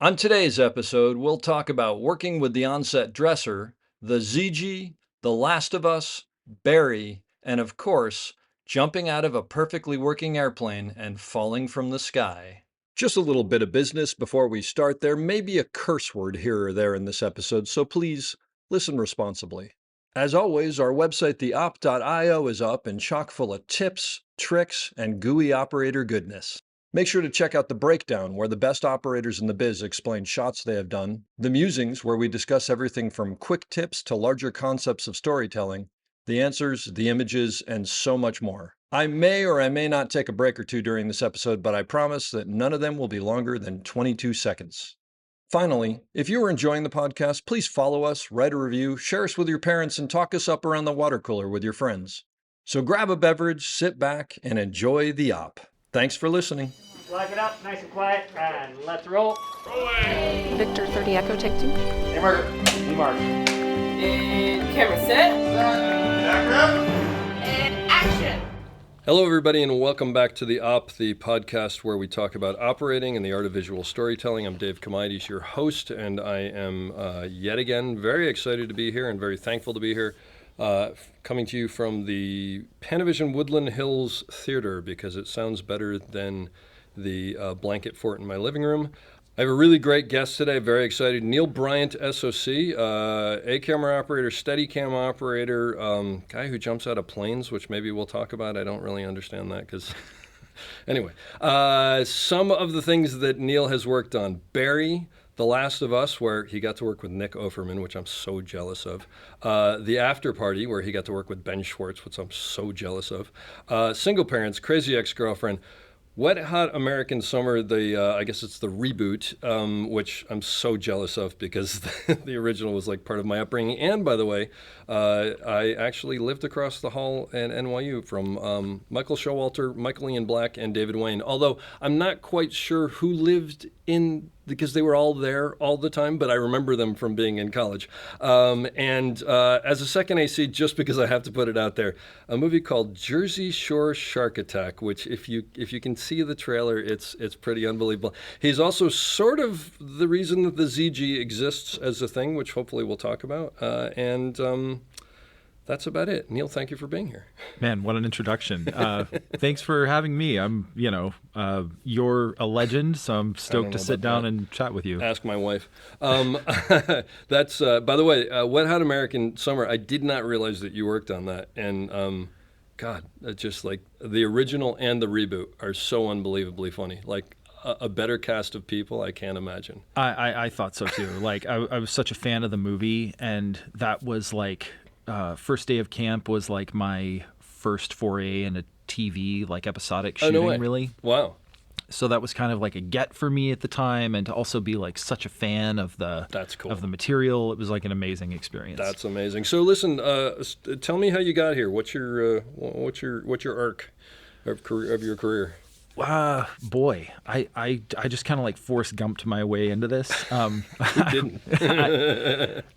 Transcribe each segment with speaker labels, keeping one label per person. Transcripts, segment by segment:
Speaker 1: On today's episode, we'll talk about working with the onset dresser, the ZeeGee, The Last of Us, Barry, and of course, jumping out of a perfectly working airplane and falling from the sky. Just a little bit of business before we start. There may be a curse word here or there in this episode, so please listen responsibly. As always, our website, theop.io, is up and chock full of tips, tricks, and gooey operator goodness. Make sure to check out The Breakdown, where the best operators in the biz explain shots they have done, The Musings, where we discuss everything from quick tips to larger concepts of storytelling, the answers, the images, and so much more. I may or I may not take a break or two during this episode, but I promise that none of them will be longer than 22 seconds. Finally, if you are enjoying the podcast, please follow us, write a review, share us with your parents, and talk us up around the water cooler with your friends. So grab a beverage, sit back, and enjoy the op. Thanks for listening.
Speaker 2: Lock it up, nice and quiet, and let's roll.
Speaker 3: Rolling. Victor 30 Echo, take 2.
Speaker 2: Hey, Mark. Hey, Mark.
Speaker 4: And camera set. And action.
Speaker 1: Hello, everybody, and welcome back to The Op, the podcast where we talk about operating and the art of visual storytelling. I'm Dave Kamaitis, your host, and I am yet again very excited to be here and very thankful to be here. Coming to you from the Panavision Woodland Hills Theater because it sounds better than the blanket fort in my living room. I have a really great guest today, very excited. Neal Bryant, SOC, A-camera operator, Steadicam operator, guy who jumps out of planes, which maybe we'll talk about. I don't really understand that because... Anyway, some of the things that Neal has worked on. Barry, The Last of Us, where he got to work with Nick Offerman, which I'm so jealous of. The After Party, where he got to work with Ben Schwartz, which I'm so jealous of. Single Parents, Crazy Ex-Girlfriend. Wet Hot American Summer, I guess it's the reboot, which I'm so jealous of because the original was like part of my upbringing. And by the way, I actually lived across the hall at NYU from Michael Showalter, Michael Ian Black, and David Wayne. Although I'm not quite sure who lived in, because they were all there all the time, but I remember them from being in college. And as a second AC, just because I have to put it out there, a movie called Jersey Shore Shark Attack, which if you can see the trailer, it's pretty unbelievable. He's also sort of the reason that the ZeeGee exists as a thing, which hopefully we'll talk about. And that's about it. Neal, thank you for being here.
Speaker 5: Man, what an introduction. Thanks for having me. I'm, you're a legend, so I'm stoked to sit down and chat with you.
Speaker 1: Ask my wife. That's, by the way, Wet Hot American Summer, I did not realize that you worked on that. And, God, just like the original and the reboot are so unbelievably funny. Like, a better cast of people, I can't imagine.
Speaker 5: I thought so, too. Like, I was such a fan of the movie, and that was like... first day of camp was like my first foray into TV, like episodic shooting, really.
Speaker 1: Wow.
Speaker 5: So that was kind of like a get for me at the time, and to also be like such a fan of
Speaker 1: That's cool.
Speaker 5: of the material, it was like an amazing experience.
Speaker 1: That's amazing. So listen, tell me how you got here. What's your arc of your career?
Speaker 5: Boy, I just kind of like Forrest Gumped my way into this.
Speaker 1: Who didn't?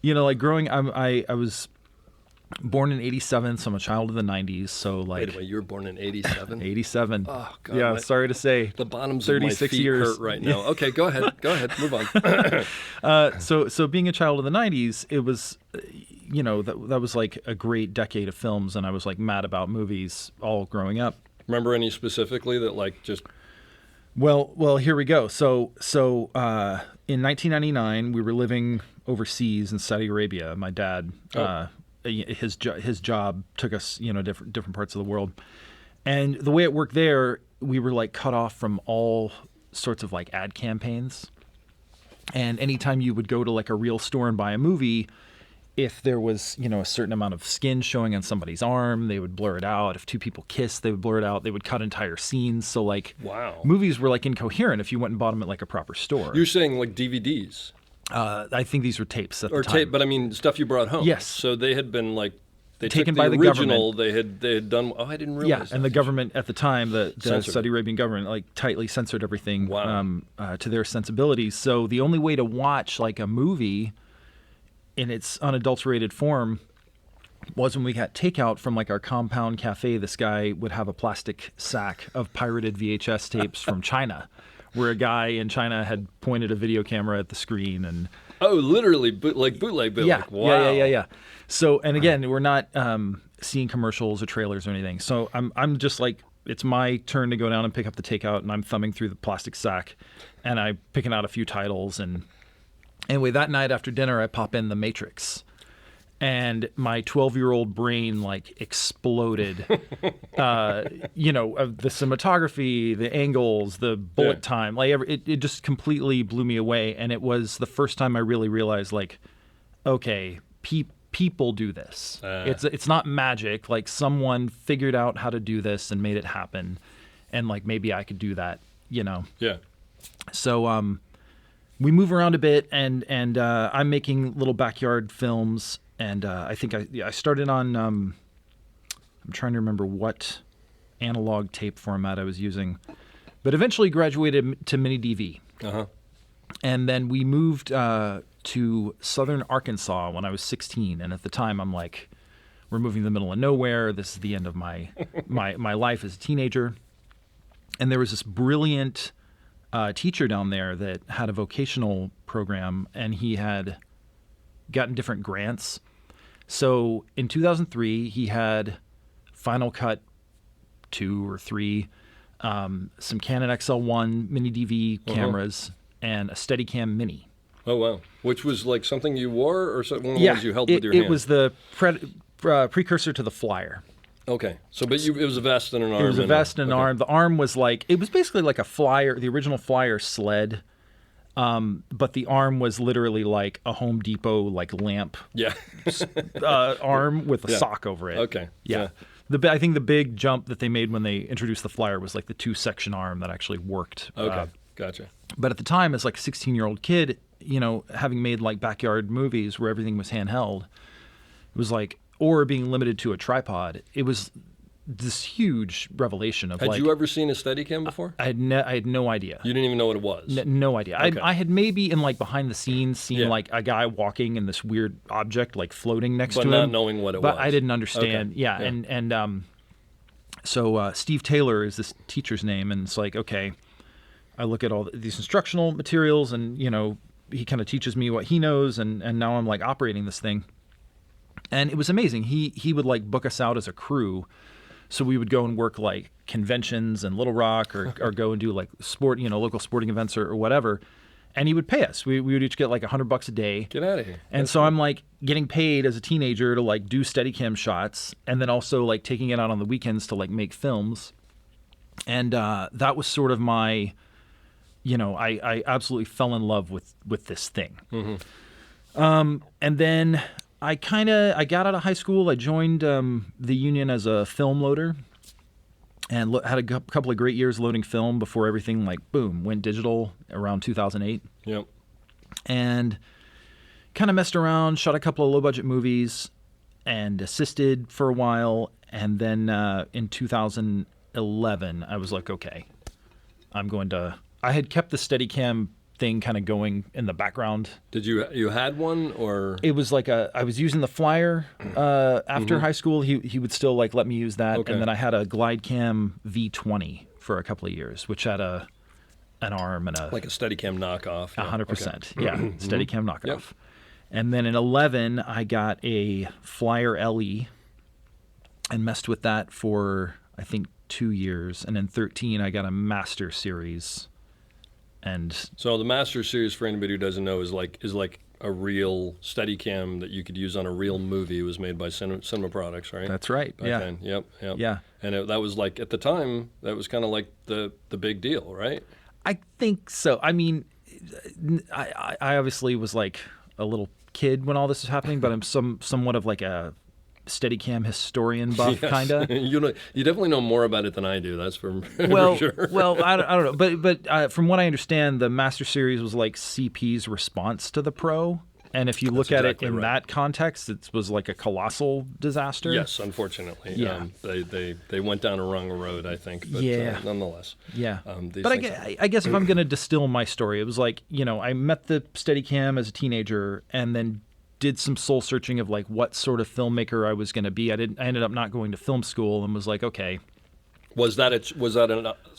Speaker 5: Like growing, I was born in 87, so I'm a child of the 90s. So like,
Speaker 1: wait a minute, you were born in 87?
Speaker 5: 87.
Speaker 1: Oh God.
Speaker 5: Yeah, sorry to say.
Speaker 1: The bottoms
Speaker 5: 36
Speaker 1: of my feet
Speaker 5: years.
Speaker 1: hurt right now. Okay, go ahead, move on.
Speaker 5: So being a child of the 90s, it was, that was like a great decade of films, and I was like mad about movies all growing up.
Speaker 1: Remember any specifically that like just...
Speaker 5: Well, here we go. So in 1999, we were living overseas in Saudi Arabia. My dad, his job took us, different parts of the world. And the way it worked there, we were like cut off from all sorts of like ad campaigns. And anytime you would go to like a real store and buy a movie, if there was, a certain amount of skin showing on somebody's arm, they would blur it out. If two people kissed, they would blur it out. They would cut entire scenes. So like,
Speaker 1: wow,
Speaker 5: movies were like incoherent if you went and bought them at like a proper store.
Speaker 1: You're saying like DVDs?
Speaker 5: I think these were tapes at the time.
Speaker 1: Tape, but I mean stuff you brought home.
Speaker 5: Yes.
Speaker 1: So they had been like
Speaker 5: taken
Speaker 1: by
Speaker 5: the
Speaker 1: original.
Speaker 5: government.
Speaker 1: They had done. Oh, I didn't realize.
Speaker 5: Yeah, and the government at the time, the
Speaker 1: Censored.
Speaker 5: Saudi Arabian government, like tightly censored everything.
Speaker 1: Wow.
Speaker 5: To their sensibilities. So the only way to watch like a movie in its unadulterated form was when we got takeout from like our compound cafe. This guy would have a plastic sack of pirated VHS tapes from China, where a guy in China had pointed a video camera at the screen and.
Speaker 1: Oh, literally, bootleg.
Speaker 5: Yeah,
Speaker 1: Wow.
Speaker 5: yeah. So, and again, we're not seeing commercials or trailers or anything. So I'm just like, it's my turn to go down and pick up the takeout, and I'm thumbing through the plastic sack, and I'm picking out a few titles. And anyway, that night after dinner, I pop in The Matrix. And my 12-year-old brain like exploded, of the cinematography, the angles, the bullet time, like it just completely blew me away. And it was the first time I really realized, like, okay, people do this. It's not magic. Like someone figured out how to do this and made it happen, and like maybe I could do that.
Speaker 1: Yeah.
Speaker 5: So we move around a bit, and I'm making little backyard films. And I think I started on, I'm trying to remember what analog tape format I was using, but eventually graduated to mini DV.
Speaker 1: Uh-huh.
Speaker 5: And then we moved to southern Arkansas when I was 16. And at the time, I'm like, we're moving to the middle of nowhere. This is the end of my life as a teenager. And there was this brilliant teacher down there that had a vocational program, and he had gotten different grants. So in 2003, he had Final Cut 2 or 3, some Canon XL1 mini DV cameras, and a Steadicam Mini.
Speaker 1: Oh, wow. Which was like something you wore, or one of the ones you held with your hand?
Speaker 5: It was the precursor to the Flyer.
Speaker 1: Okay. So, but it was a vest and an arm.
Speaker 5: It was a vest and an arm. The arm was like, it was basically like a Flyer, the original Flyer sled. But the arm was literally like a Home Depot like lamp arm with a sock over it.
Speaker 1: Okay.
Speaker 5: Yeah. I think the big jump that they made when they introduced the Flyer was like the 2-section arm that actually worked.
Speaker 1: Okay. Gotcha.
Speaker 5: But at the time, as like a 16-year-old kid, having made like backyard movies where everything was handheld, it was like, or being limited to a tripod, it was this huge revelation of
Speaker 1: Had you ever seen a Steadicam before?
Speaker 5: I had no idea.
Speaker 1: You didn't even know what it was?
Speaker 5: No idea.
Speaker 1: Okay.
Speaker 5: I had maybe in like behind the scenes seen like a guy walking in this weird object like floating next to him.
Speaker 1: But not knowing what it was.
Speaker 5: But I didn't understand. Okay. Yeah. And so Steve Taylor is this teacher's name, and it's like, okay, I look at all these instructional materials, and he kind of teaches me what he knows, and now I'm like operating this thing. And it was amazing. He would like book us out as a crew. So we would go and work like conventions in Little Rock or go and do like sport, local sporting events or whatever. And he would pay us. We would each get like $100 a day.
Speaker 1: Get out of here.
Speaker 5: And so I'm like getting paid as a teenager to like do Steadicam shots, and then also like taking it out on the weekends to like make films. And that was sort of my, I absolutely fell in love with this thing. Mm-hmm. And then I got out of high school. I joined the union as a film loader, and had a couple of great years loading film before everything like boom went digital around 2008.
Speaker 1: Yep. And
Speaker 5: kind of messed around, shot a couple of low budget movies, and assisted for a while. And then in 2011, I was like, okay, I had kept the Steadicam thing kind of going in the background.
Speaker 1: Did you had one, or
Speaker 5: it was like I was using the Flyer after high school. He would still like let me use that, and then I had a GlideCam V20 for a couple of years, which had an arm and
Speaker 1: like a Steadicam knockoff.
Speaker 5: 100%, yeah, Steadicam knockoff. Yep. And then in 11, I got a Flyer LE and messed with that for I think 2 years, and in 13, I got a Master Series. And
Speaker 1: so the Master Series, for anybody who doesn't know, is like a real Steadicam that you could use on a real movie. It was made by Cinema Products, right?
Speaker 5: That's right.
Speaker 1: Back then. Yep.
Speaker 5: Yeah.
Speaker 1: And that was like, at the time, that was kind of like the big deal, right?
Speaker 5: I think so. I mean, I obviously was like a little kid when all this was happening, but I'm somewhat of like a Steadicam historian buff, kind of.
Speaker 1: You definitely know more about it than I do. That's for sure.
Speaker 5: Well, I don't know, but from what I understand, the Master Series was like CP's response to the Pro, and if you look at it in that context, it was like a colossal disaster.
Speaker 1: Yes, unfortunately.
Speaker 5: Yeah.
Speaker 1: They went down a wrong road, I think. But, nonetheless.
Speaker 5: Yeah. But I guess if I'm going to distill my story, it was like, I met the Steadicam as a teenager, and then did some soul searching of like what sort of filmmaker I was going to be. I ended up not going to film school, and was like, okay.
Speaker 1: Was that a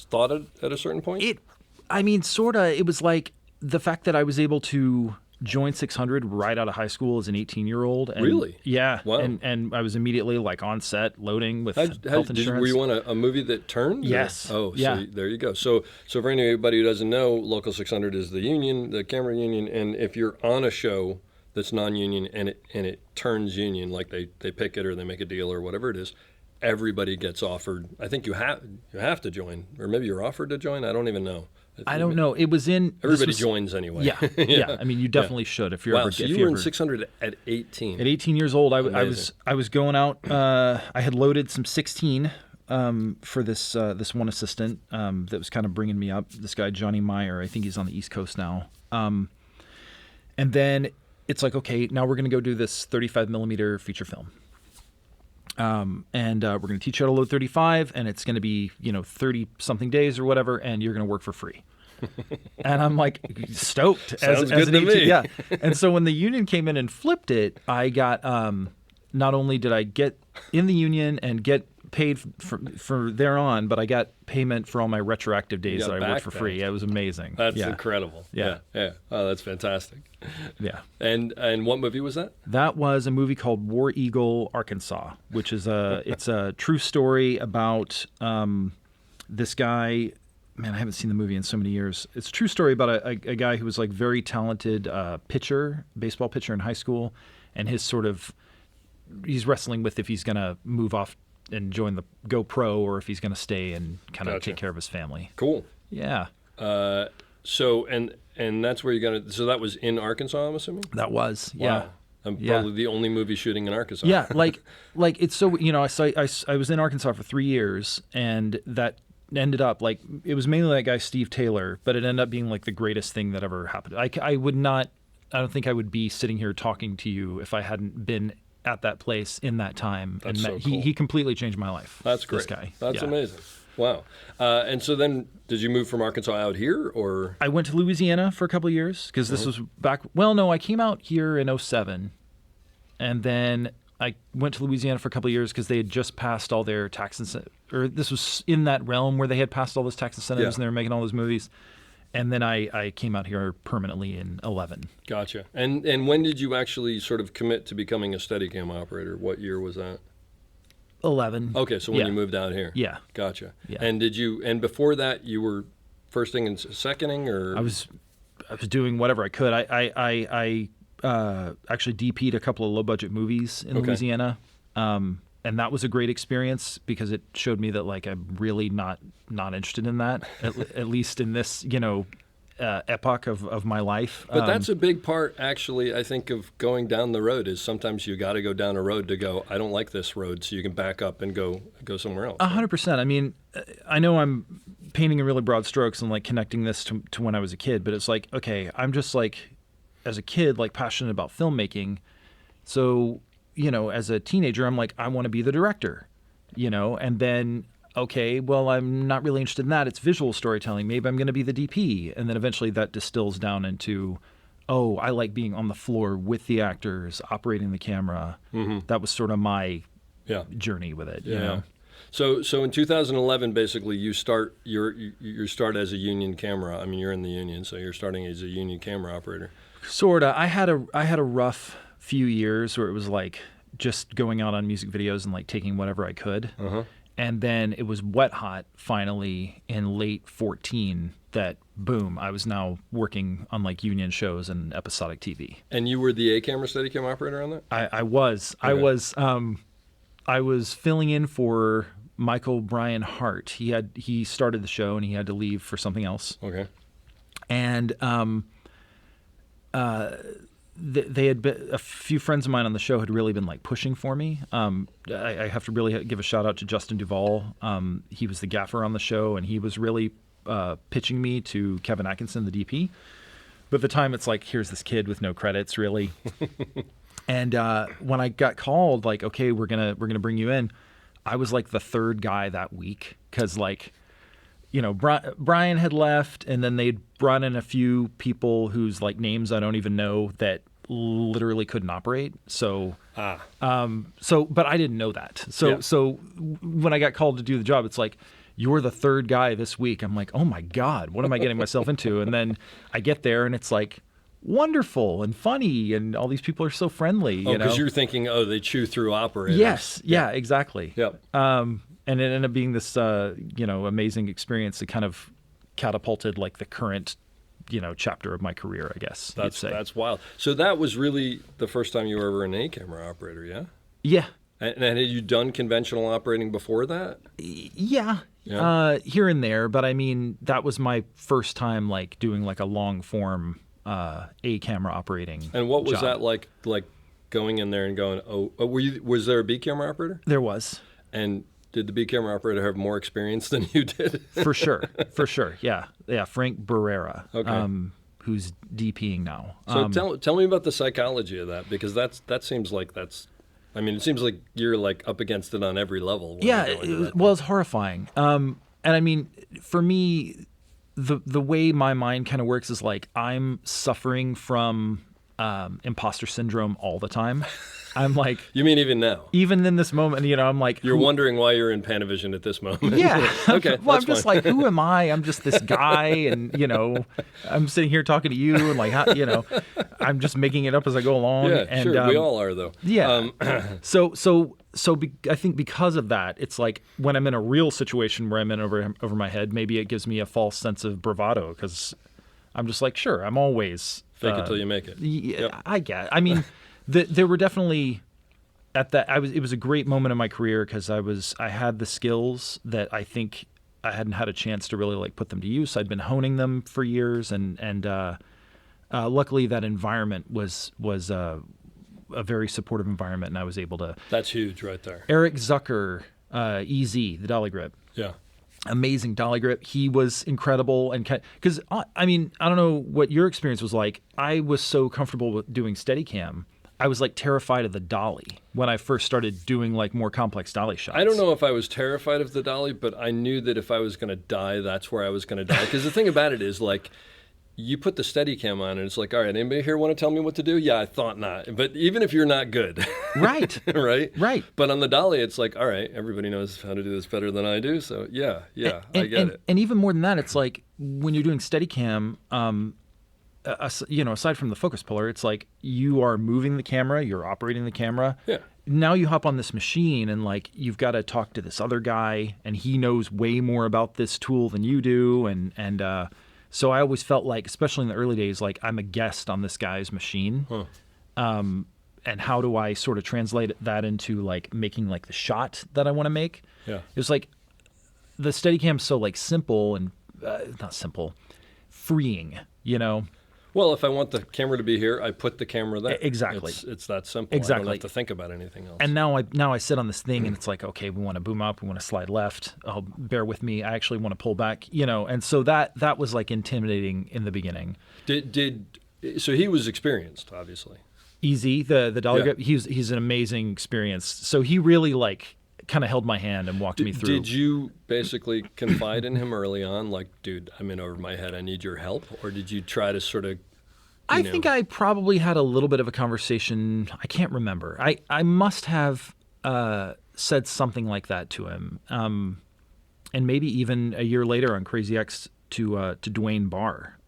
Speaker 1: thought at a certain point?
Speaker 5: I mean, sort of. It was like the fact that I was able to join 600 right out of high school as an 18-year-old.
Speaker 1: Really?
Speaker 5: Yeah.
Speaker 1: Wow.
Speaker 5: And I was immediately like on set loading with health insurance.
Speaker 1: Were you on a movie that turned?
Speaker 5: Yes.
Speaker 1: Oh,
Speaker 5: yeah.
Speaker 1: So there you go. So for anybody who doesn't know, Local 600 is the union, the camera union, and if you're on a show that's non-union and it turns union, like they pick it or they make a deal or whatever it is, everybody gets offered. I think you have to join, or maybe you're offered to join. I don't even know.
Speaker 5: I don't know. It was in.
Speaker 1: Everybody joins anyway.
Speaker 5: Yeah, yeah. I mean, you definitely should if you're
Speaker 1: wow,
Speaker 5: ever.
Speaker 1: So you were in 600 at 18.
Speaker 5: At 18 years old, I was going out. I had loaded some 16 for this one assistant that was kind of bringing me up. This guy Johnny Meyer. I think he's on the East Coast now. And then it's like, okay, now we're going to go do this 35 millimeter feature film. And we're going to teach you how to load 35, and it's going to be 30 something days or whatever, and you're going to work for free. And I'm like stoked.
Speaker 1: Sounds good
Speaker 5: as an
Speaker 1: to
Speaker 5: 18,
Speaker 1: me.
Speaker 5: yeah. And so when the union came in and flipped it, I got not only did I get in the union and get paid for thereon, but I got payment for all my retroactive days that I worked for free. Yeah, it was amazing.
Speaker 1: That's incredible. Yeah. Oh, that's fantastic.
Speaker 5: Yeah.
Speaker 1: And what movie was that?
Speaker 5: That was a movie called War Eagle, Arkansas, which is it's a true story about this guy. Man, I haven't seen the movie in so many years. It's a true story about a guy who was like very talented baseball pitcher in high school, and he's wrestling with if he's going to move off and go pro, or if he's going to stay and kind of take care of his family.
Speaker 1: Cool.
Speaker 5: Yeah.
Speaker 1: So that's where you got it. So that was in Arkansas, I'm assuming?
Speaker 5: That was.
Speaker 1: Wow.
Speaker 5: Yeah.
Speaker 1: Probably the only movie shooting in Arkansas.
Speaker 5: Yeah, like it's so I was in Arkansas for 3 years, and that ended up like it was mainly that guy Steve Taylor, but it ended up being like the greatest thing that ever happened. I don't think I would be sitting here talking to you if I hadn't been at that place in that time.
Speaker 1: That's
Speaker 5: and
Speaker 1: so cool.
Speaker 5: He completely changed my life.
Speaker 1: That's great.
Speaker 5: This guy.
Speaker 1: That's amazing. Wow. And so then did you move from Arkansas out here, or?
Speaker 5: I went to Louisiana for a couple of years because this was back. Well, no, I came out here in 2007, and then I went to Louisiana for a couple of years because they had just passed all their tax incentives, or this was in that realm where they had passed all those tax incentives and they were making all those movies. And then I came out here permanently in 2011.
Speaker 1: Gotcha. And when did you actually sort of commit to becoming a Steadicam operator? What year was that?
Speaker 5: 2011.
Speaker 1: Okay, so when you moved out here.
Speaker 5: Yeah.
Speaker 1: Gotcha.
Speaker 5: Yeah.
Speaker 1: And before that you were firsting and seconding, or?
Speaker 5: I was doing whatever I could. I actually DP'd a couple of low budget movies in Louisiana. And that was a great experience because it showed me that like I'm really not interested in that, at least in this, epoch of my life.
Speaker 1: But that's a big part, actually, I think, of going down the road is sometimes you got to go down a road to go, I don't like this road, so you can back up and go somewhere else.
Speaker 5: 100%. I mean, I know I'm painting in really broad strokes and like connecting this to when I was a kid, but it's like, okay, I'm just like, as a kid, like passionate about filmmaking. So, as a teenager, I'm like, I want to be the director, and then, okay, well, I'm not really interested in that. It's visual storytelling. Maybe I'm going to be the DP. And then eventually that distills down into, oh, I like being on the floor with the actors, operating the camera. Mm-hmm. That was sort of my journey with it.
Speaker 1: Yeah. So in 2011, basically, you start as a union camera. I mean, you're in the union, so you're starting as a union camera operator. Sorta.
Speaker 5: I had a rough few years where it was like just going out on music videos and like taking whatever I could. Uh-huh. And then it was wet hot finally in late 2014 that boom, I was now working on like union shows and episodic TV.
Speaker 1: And you were the A-camera Steadicam operator on that?
Speaker 5: I was. Okay. I was filling in for Michael Bryant Hart. He started the show and he had to leave for something else.
Speaker 1: Okay.
Speaker 5: And they had been, a few friends of mine on the show had really been like pushing for me. I have to really give a shout out to Justin Duvall. He was the gaffer on the show, and he was really pitching me to Kevin Atkinson, the DP. But at the time, it's like, here's this kid with no credits, really. And when I got called, like, okay, we're gonna bring you in, I was like the third guy that week because like, Brian had left, and then they'd brought in a few people whose like names I don't even know that literally couldn't operate. So, but I didn't know that. So when I got called to do the job, it's like, you're the third guy this week. I'm like, oh my God, what am I getting myself into? And then I get there and it's like wonderful and funny and all these people are so friendly. You know?
Speaker 1: Because you're thinking, they chew through operators.
Speaker 5: Yes. Yeah, exactly.
Speaker 1: Yep.
Speaker 5: And it ended up being this, amazing experience that kind of catapulted like the current, chapter of my career, I guess.
Speaker 1: That's wild. So that was really the first time you were ever an A camera operator, yeah?
Speaker 5: Yeah.
Speaker 1: And had you done conventional operating before that?
Speaker 5: Yeah. Here and there, but I mean, that was my first time like doing like a long form A camera operating.
Speaker 1: And what was
Speaker 5: job.
Speaker 1: that like going in there and going, was there a B camera operator?
Speaker 5: There was.
Speaker 1: And did the B camera operator have more experience than you did?
Speaker 5: For sure. Yeah. Frank Barrera,
Speaker 1: Okay.
Speaker 5: who's DPing now.
Speaker 1: So tell me about the psychology of that, because that seems like it seems like you're like up against it on every level.
Speaker 5: Yeah, it's horrifying. And I mean, for me, the way my mind kind of works is like I'm suffering from imposter syndrome all the time. I'm like,
Speaker 1: you mean even now?
Speaker 5: Even in this moment, I'm like,
Speaker 1: you're wondering why you're in Panavision at this moment.
Speaker 5: Yeah.
Speaker 1: Okay.
Speaker 5: Well, I'm just like, who am I? I'm just this guy, and I'm sitting here talking to you, and like, I'm just making it up as I go along.
Speaker 1: Yeah,
Speaker 5: and,
Speaker 1: sure. We all are, though.
Speaker 5: Yeah. I think because of that, it's like when I'm in a real situation where I'm in over my head, maybe it gives me a false sense of bravado because I'm just like, sure, I'm always
Speaker 1: fake it till you make it.
Speaker 5: Yeah,
Speaker 1: yep.
Speaker 5: I get. I mean, there were definitely at that. It was a great moment in my career because I had the skills that I think I hadn't had a chance to really like put them to use. I'd been honing them for years, and luckily that environment was a very supportive environment, and I was able to.
Speaker 1: That's huge, right there.
Speaker 5: Eric Zucker, EZ, the dolly grip.
Speaker 1: Yeah.
Speaker 5: Amazing dolly grip. He was incredible, and because I mean, I don't know what your experience was like. I was so comfortable with doing Steadicam. I was like terrified of the dolly when I first started doing like more complex dolly shots.
Speaker 1: I don't know if I was terrified of the dolly, but I knew that if I was going to die, that's where I was going to die. Because the thing about it is like, you put the Steadicam on and it's like, all right, anybody here want to tell me what to do? Yeah, I thought not. But even if you're not good.
Speaker 5: Right.
Speaker 1: Right. But on the dolly, it's like, all right, everybody knows how to do this better than I do. So yeah, I get it.
Speaker 5: And even more than that, it's like when you're doing Steadicam, aside from the focus puller, it's like you are moving the camera, you're operating the camera.
Speaker 1: Yeah.
Speaker 5: Now you hop on this machine and like you've got to talk to this other guy and he knows way more about this tool than you do. And so I always felt like, especially in the early days, like I'm a guest on this guy's machine.
Speaker 1: Huh.
Speaker 5: And how do I sort of translate that into like making like the shot that I want to make?
Speaker 1: Yeah.
Speaker 5: It was like the Steadicam's so like simple and not simple, freeing,
Speaker 1: Well, if I want the camera to be here, I put the camera there.
Speaker 5: Exactly.
Speaker 1: It's that simple.
Speaker 5: Exactly.
Speaker 1: I don't have to think about anything else.
Speaker 5: And now I sit on this thing and it's like, okay, we want to boom up, we want to slide left. Oh, bear with me. I actually want to pull back, And so that was like intimidating in the beginning.
Speaker 1: So he was experienced, obviously.
Speaker 5: Easy, the dolly grip. He's an amazing experience. So he really like kind of held my hand and walked me through.
Speaker 1: Did you basically confide in him early on, like, dude, I'm in over my head, I need your help? Or did you try to sort of,
Speaker 5: I think I probably had a little bit of a conversation. I can't remember. I must have said something like that to him. And maybe even a year later on Crazy X to Dwayne Barr.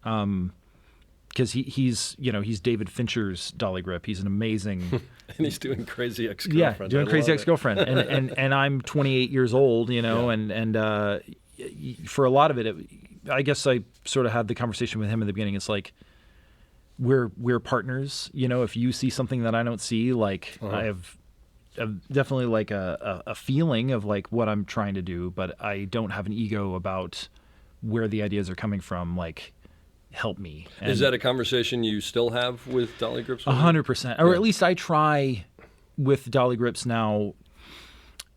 Speaker 5: Because he's David Fincher's dolly grip. He's an amazing...
Speaker 1: And he's doing Crazy Ex-Girlfriend.
Speaker 5: Yeah, doing Crazy Ex-Girlfriend. and I'm 28 years old, and for a lot of it, I guess I sort of had the conversation with him in the beginning. It's like, we're partners. If you see something that I don't see, like I have definitely like a feeling of like what I'm trying to do, but I don't have an ego about where the ideas are coming from. Like, help me. And
Speaker 1: is that a conversation you still have with dolly grips?
Speaker 5: 100%, or at least I try with dolly grips now.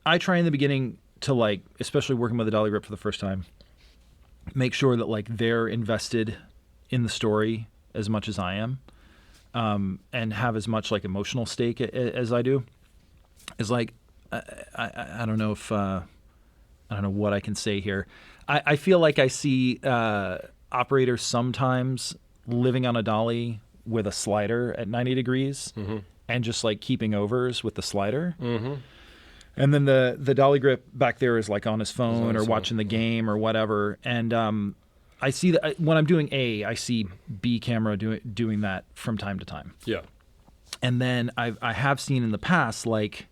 Speaker 5: I try in the beginning to like, especially working with a dolly grip for the first time, make sure that like they're invested in the story as much as I am, and have as much like emotional stake as I do. Is like, I don't know if I don't know what I can say here. I feel like I see operators sometimes living on a dolly with a slider at 90 degrees and just like keeping overs with the slider.
Speaker 1: Mm-hmm.
Speaker 5: And then the dolly grip back there is like on his phone or
Speaker 1: his
Speaker 5: watching the game or whatever. And I see that when I'm doing A, I see B camera doing that from time to time.
Speaker 1: Yeah.
Speaker 5: And then I have seen in the past, like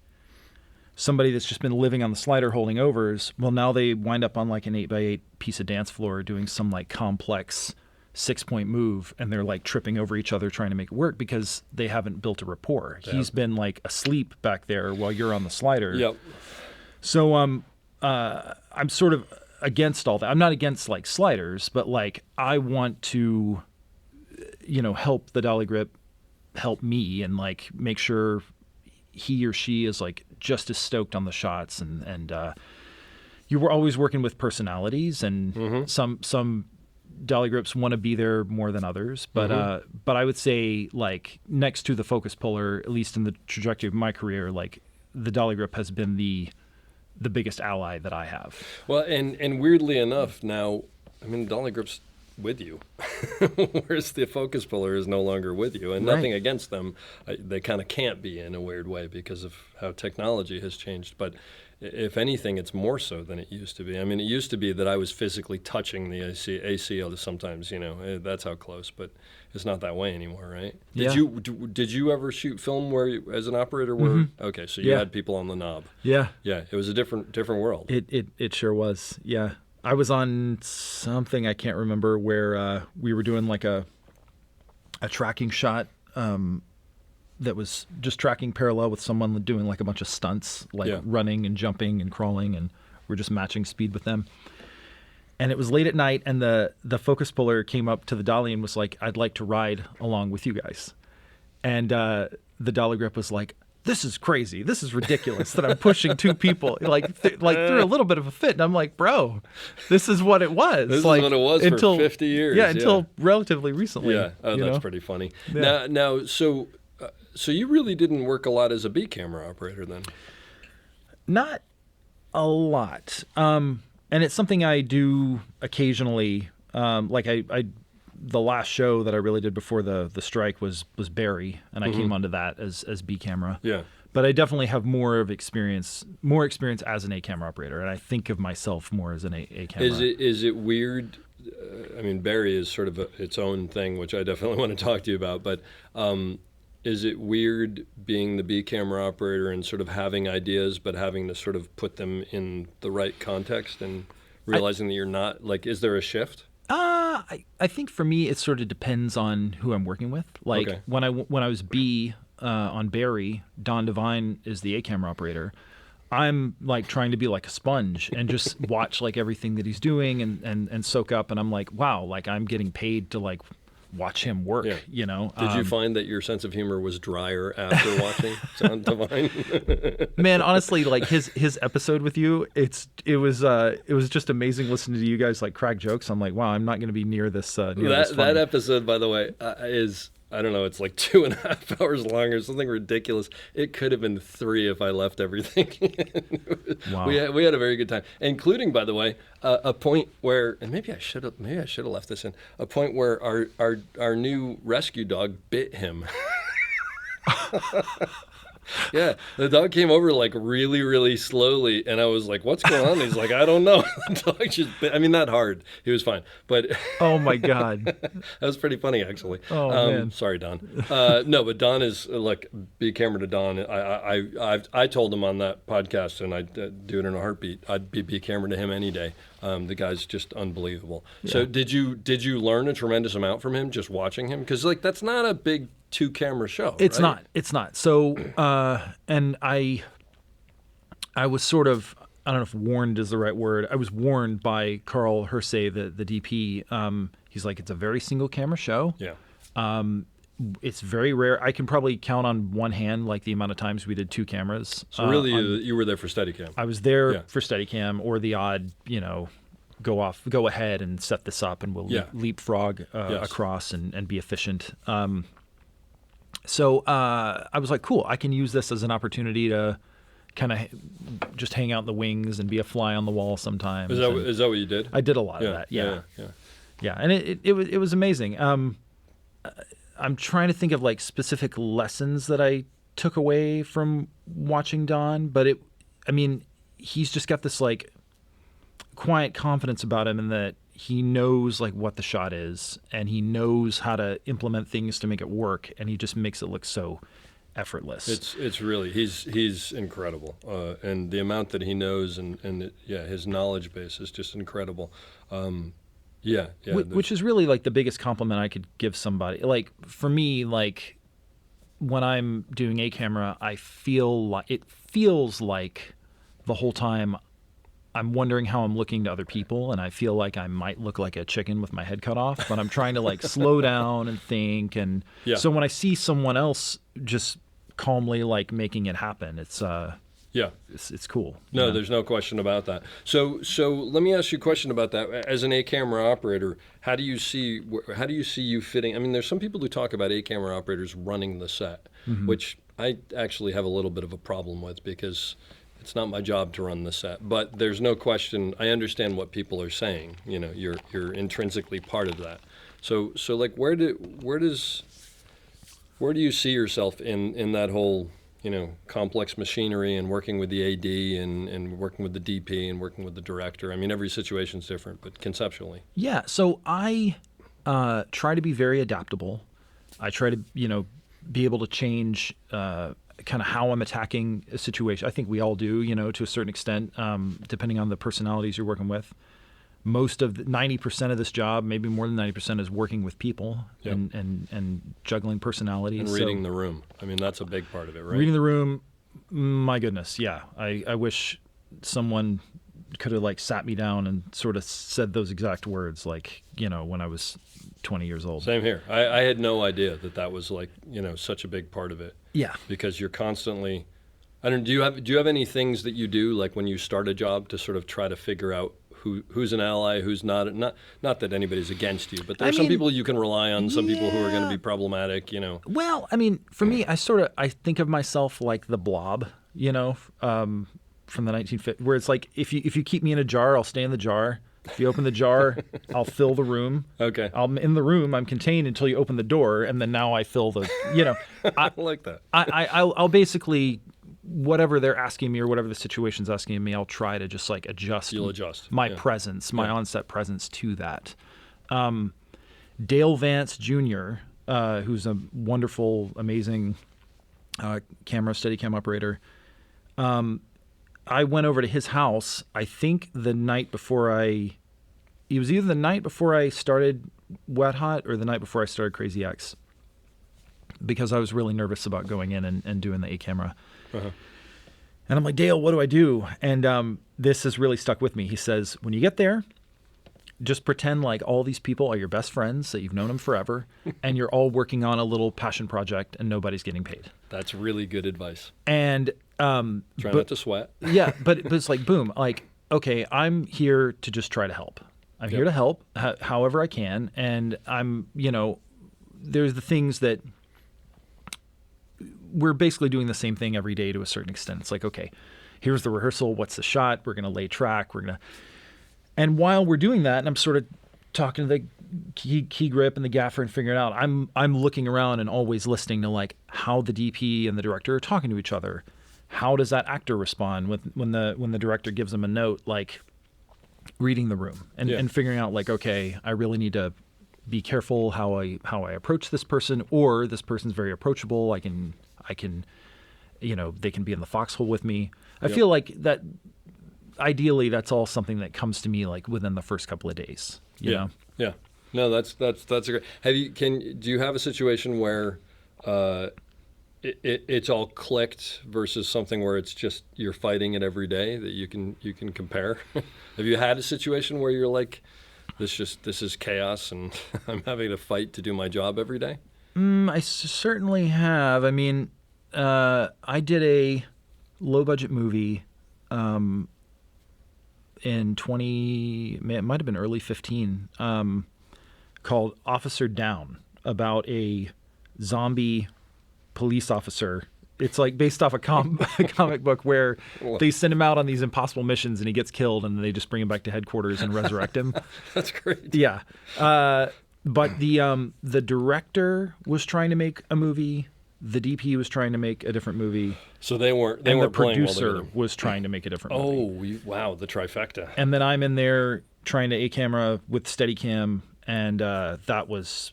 Speaker 5: somebody that's just been living on the slider holding overs. Well, now they wind up on like an 8x8 piece of dance floor doing some like complex 6-point move, and they're like tripping over each other trying to make it work because they haven't built a rapport.
Speaker 1: Yeah.
Speaker 5: He's been like asleep back there while you're on the slider.
Speaker 1: Yep.
Speaker 5: So I'm sort of against all that. I'm not against like sliders, but like I want to, help the dolly grip help me and like make sure he or she is like just as stoked on the shots, and you were always working with personalities, and some dolly grips want to be there more than others, but I would say like next to the focus puller, at least in the trajectory of my career, like the dolly grip has been the biggest ally that I have.
Speaker 1: Well, and weirdly enough, now, I mean, the dolly grip's with you, whereas the focus puller is no longer with you, and nothing against them. They kind of can't be in a weird way because of how technology has changed. But if anything, it's more so than it used to be. I mean, it used to be that I was physically touching the AC sometimes, that's how close, but it's not that way anymore, right? Did you ever shoot film where, as an operator, okay, so you had people on the knob.
Speaker 5: Yeah.
Speaker 1: Yeah, it was a different world.
Speaker 5: It sure was. Yeah. I was on something I can't remember where we were doing like a tracking shot that was just tracking parallel with someone doing like a bunch of stunts, like running and jumping and crawling, and we're just matching speed with them. And it was late at night, and the focus puller came up to the dolly and was like, "I'd like to ride along with you guys." And the dolly grip was like, "This is crazy. This is ridiculous that I'm pushing two people." Like threw a little bit of a fit, and I'm like, "Bro, this is what it was.
Speaker 1: This
Speaker 5: like,
Speaker 1: is what it was
Speaker 5: until,
Speaker 1: for 50 years.
Speaker 5: Yeah, until relatively recently."
Speaker 1: Yeah, that's pretty funny.
Speaker 5: Yeah.
Speaker 1: Now, so you really didn't work a lot as a B camera operator then?
Speaker 5: Not a lot, and it's something I do occasionally. Like the last show that I really did before the strike was Barry, and I came onto that as B camera.
Speaker 1: Yeah.
Speaker 5: But I definitely have more experience as an A camera operator, and I think of myself more as an A camera.
Speaker 1: Is it weird? I mean, Barry is sort of its own thing, which I definitely want to talk to you about. But is it weird being the B camera operator and sort of having ideas, but having to sort of put them in the right context and realizing that you're not, like, is there a shift?
Speaker 5: I think for me it sort of depends on who I'm working with. Like when I was B on Barry, Don Devine is the A camera operator. I'm like trying to be like a sponge and just watch like everything that he's doing and soak up. And I'm like, wow, like I'm getting paid to like watch him work. Did
Speaker 1: you find that your sense of humor was drier after watching Don Devine?
Speaker 5: Man, honestly, like his episode with you, it was just amazing listening to you guys like crack jokes. I'm like, wow, I'm not going to be near this.
Speaker 1: That episode, by the way, is, I don't know, it's like 2.5 hours long or something ridiculous. It could have been 3 if I left everything.
Speaker 5: Wow.
Speaker 1: We had a very good time, including, by the way, a point where, and maybe I should have left this in, a point where our new rescue dog bit him. Yeah, the dog came over like really, really slowly, and I was like, "What's going on?" He's like, "I don't know." The dog just bit. Not hard. He was fine, but
Speaker 5: oh my god,
Speaker 1: that was pretty funny actually.
Speaker 5: Oh man,
Speaker 1: sorry, Don. No, but Don is look. Be camera to Don. I told him on that podcast, and I'd do it in a heartbeat. I'd be camera to him any day. The guy's just unbelievable. Yeah. So did you learn a tremendous amount from him just watching him? Because like that's not a big 2-camera show.
Speaker 5: It's
Speaker 1: right?
Speaker 5: It's not. So and I was sort of, I don't know if warned is the right word. I was warned by Carl Hersey, the DP. He's like, it's a very single camera show.
Speaker 1: Yeah.
Speaker 5: It's very rare. I can probably count on one hand like the amount of times we did 2 cameras.
Speaker 1: So really, you were there for Steadicam.
Speaker 5: I was there for Steadicam, or the odd, go ahead and set this up, and we'll leapfrog across and be efficient. So I was like, cool, I can use this as an opportunity to kind of just hang out in the wings and be a fly on the wall sometimes.
Speaker 1: Is that what you did?
Speaker 5: I did a lot of that. Yeah. And it was amazing. I'm trying to think of like specific lessons that I took away from watching Don, but I mean, he's just got this like quiet confidence about him in that he knows like what the shot is and he knows how to implement things to make it work, and he just makes it look so effortless.
Speaker 1: It's really he's incredible, and the amount that he knows and his knowledge base is just incredible.
Speaker 5: Which is really like the biggest compliment I could give somebody. Like for me, like when I'm doing a camera, I feel like it feels like the whole time I'm wondering how I'm looking to other people, and I feel like I might look like a chicken with my head cut off, but I'm trying to like slow down and think. And so when I see someone else just calmly like making it happen, it's cool.
Speaker 1: No, there's no question about that. So let me ask you a question about that. As an A-camera operator, how do you see you fitting? I mean, there's some people who talk about A-camera operators running the set, which I actually have a little bit of a problem with because it's not my job to run the set. But there's no question. I understand what people are saying. You know, you're intrinsically part of that. So like where do you see yourself in that whole, you know, complex machinery and working with the AD and working with the DP and working with the director? I mean, every situation's different, but conceptually.
Speaker 5: Yeah. So I try to be very adaptable. I try to, you know, be able to change kind of how I'm attacking a situation. I think we all do, you know, to a certain extent, depending on the personalities you're working with. Most of 90% of this job, maybe more than 90%, is working with people and juggling personalities.
Speaker 1: And reading the room. I mean, that's a big part of it, right?
Speaker 5: Reading the room, my goodness, yeah. I wish someone could have like sat me down and sort of said those exact words, like, you know, when I was 20 years old.
Speaker 1: Same here. I had no idea that was like, you know, such a big part of it.
Speaker 5: Yeah.
Speaker 1: Because you're constantly, do you have any things that you do like when you start a job to sort of try to figure out who's an ally, who's not that anybody's against you, but there are some people you can rely on, some people who are going to be problematic, you know.
Speaker 5: Well, I mean, for me, I think of myself like the Blob, you know, from the 1950s, where it's like if you keep me in a jar, I'll stay in the jar. If you open the jar, I'll fill the room.
Speaker 1: Okay.
Speaker 5: I'm in the room. I'm contained until you open the door, and then now I fill the. You know,
Speaker 1: I like that.
Speaker 5: I'll basically, whatever they're asking me or whatever the situation's asking me, I'll try to just like adjust.
Speaker 1: You'll adjust
Speaker 5: my presence, my on-set presence to that. Dale Vance Jr., who's a wonderful, amazing Steadicam operator. I went over to his house, I think it was either the night before I started Wet Hot or the night before I started Crazy X, because I was really nervous about going in and doing the A-camera. Uh-huh. And I'm like, Dale, what do I do? And this has really stuck with me. He says, when you get there, just pretend like all these people are your best friends, that you've known them forever, and you're all working on a little passion project and nobody's getting paid.
Speaker 1: That's really good advice.
Speaker 5: And
Speaker 1: try not to sweat.
Speaker 5: Yeah, but it's like, boom, like, okay, I'm here to just try to help. I'm here to help however I can. And I'm, you know, there's the things that we're basically doing the same thing every day to a certain extent. It's like, okay, here's the rehearsal. What's the shot? We're going to lay track. And while we're doing that, and I'm sort of talking to the key grip and the gaffer and figuring it out, I'm looking around and always listening to like how the DP and the director are talking to each other. How does that actor respond when the director gives them a note? Like reading the room and figuring out like, okay, I really need to be careful how I approach this person, or this person's very approachable. I can, you know, they can be in the foxhole with me. I feel like that. Ideally, that's all something that comes to me like within the first couple of days. You know?
Speaker 1: Yeah. No, that's a great. Do you have a situation where it's all clicked versus something where it's just you're fighting it every day that you can compare? Have you had a situation where you're like, this is chaos and I'm having to fight to do my job every day?
Speaker 5: I certainly have. I mean, I did a low budget movie. In it might have been early 15, called Officer Down, about a zombie police officer. It's like based off a comic book where they send him out on these impossible missions and he gets killed and they just bring him back to headquarters and resurrect him.
Speaker 1: That's great.
Speaker 5: Yeah. But the director was trying to make a movie the DP was trying to make a different movie.
Speaker 1: So they weren't. They
Speaker 5: and the
Speaker 1: weren't playing well
Speaker 5: producer
Speaker 1: together.
Speaker 5: was trying to make a different movie.
Speaker 1: Oh, wow, the trifecta.
Speaker 5: And then I'm in there trying to A-camera with Steadicam, and that was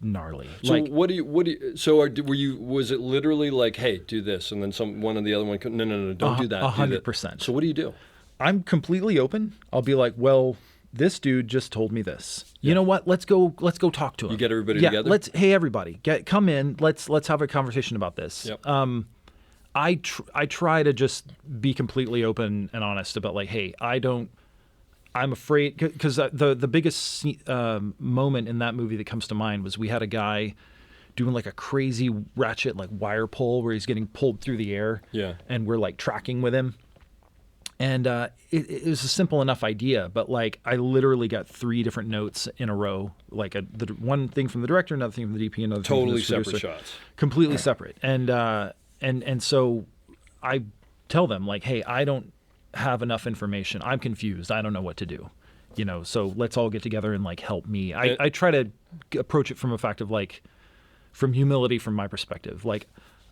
Speaker 5: gnarly.
Speaker 1: So was it literally like, hey, do this, and then one of the other one, no, don't do that.
Speaker 5: 100%.
Speaker 1: So what do you do?
Speaker 5: I'm completely open. I'll be like, well, this dude just told me this. You know what? Let's go talk to him.
Speaker 1: You get everybody together?
Speaker 5: Hey, everybody, come in. Let's have a conversation about this.
Speaker 1: Yep.
Speaker 5: I try to just be completely open and honest about like, hey, I'm afraid, because the biggest moment in that movie that comes to mind was we had a guy doing like a crazy ratchet like wire pull where he's getting pulled through the air.
Speaker 1: Yeah.
Speaker 5: And we're like tracking with him. And it was a simple enough idea, but like I literally got 3 different notes in a row, like one thing from the director, another thing from the DP, another
Speaker 1: Totally
Speaker 5: thing from the
Speaker 1: separate
Speaker 5: producer.
Speaker 1: shots.
Speaker 5: Completely separate. And so I tell them like, hey, I don't have enough information. I'm confused. I don't know what to do. So let's all get together and like help me. I try to approach it from a fact of like, from humility from my perspective. Like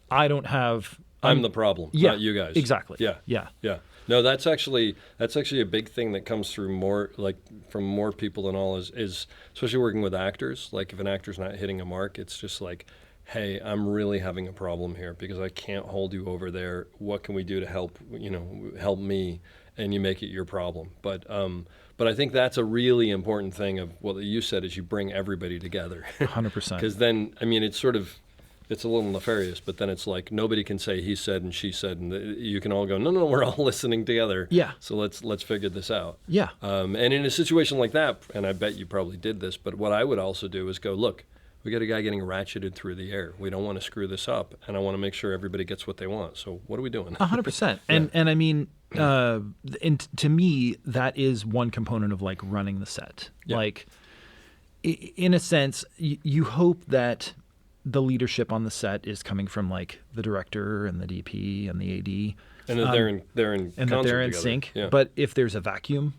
Speaker 5: I don't have.
Speaker 1: I'm the problem, not you guys.
Speaker 5: Exactly.
Speaker 1: Yeah. No, that's actually a big thing that comes through from more people than all is especially working with actors. Like if an actor's not hitting a mark, it's just like, hey, I'm really having a problem here because I can't hold you over there. What can we do to help me? And you make it your problem. But I think that's a really important thing of what you said is you bring everybody together.
Speaker 5: 100%.
Speaker 1: Because then, I mean, it's a little nefarious, but then it's like nobody can say he said and she said, and you can all go, no, we're all listening together.
Speaker 5: Yeah.
Speaker 1: So let's figure this out.
Speaker 5: Yeah.
Speaker 1: And in a situation like that, and I bet you probably did this, but what I would also do is go, look, we got a guy getting ratcheted through the air. We don't want to screw this up, and I want to make sure everybody gets what they want. So what are we doing?
Speaker 5: 100%. And I mean, and to me, that is one component of like running the set.
Speaker 1: Yeah.
Speaker 5: Like, in a sense, you hope that the leadership on the set is coming from like the director and the DP and the AD,
Speaker 1: And that they're in
Speaker 5: and that they're in
Speaker 1: together.
Speaker 5: sync.
Speaker 1: Yeah.
Speaker 5: But if there's a vacuum,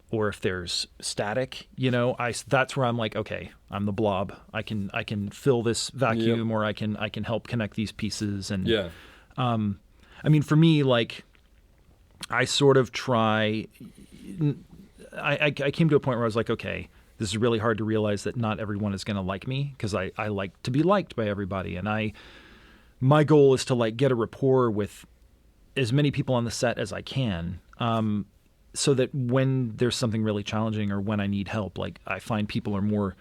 Speaker 5: or if there's static, that's where I'm like, okay, I'm the blob. I can fill this vacuum, or I can help connect these pieces. And
Speaker 1: Yeah.
Speaker 5: I mean, for me, like, I sort of try. I came to a point where I was like, okay, this is really hard to realize that not everyone is going to like me, because I like to be liked by everybody, and my goal is to like get a rapport with as many people on the set as I can, so that when there's something really challenging or when I need help, like I find people are more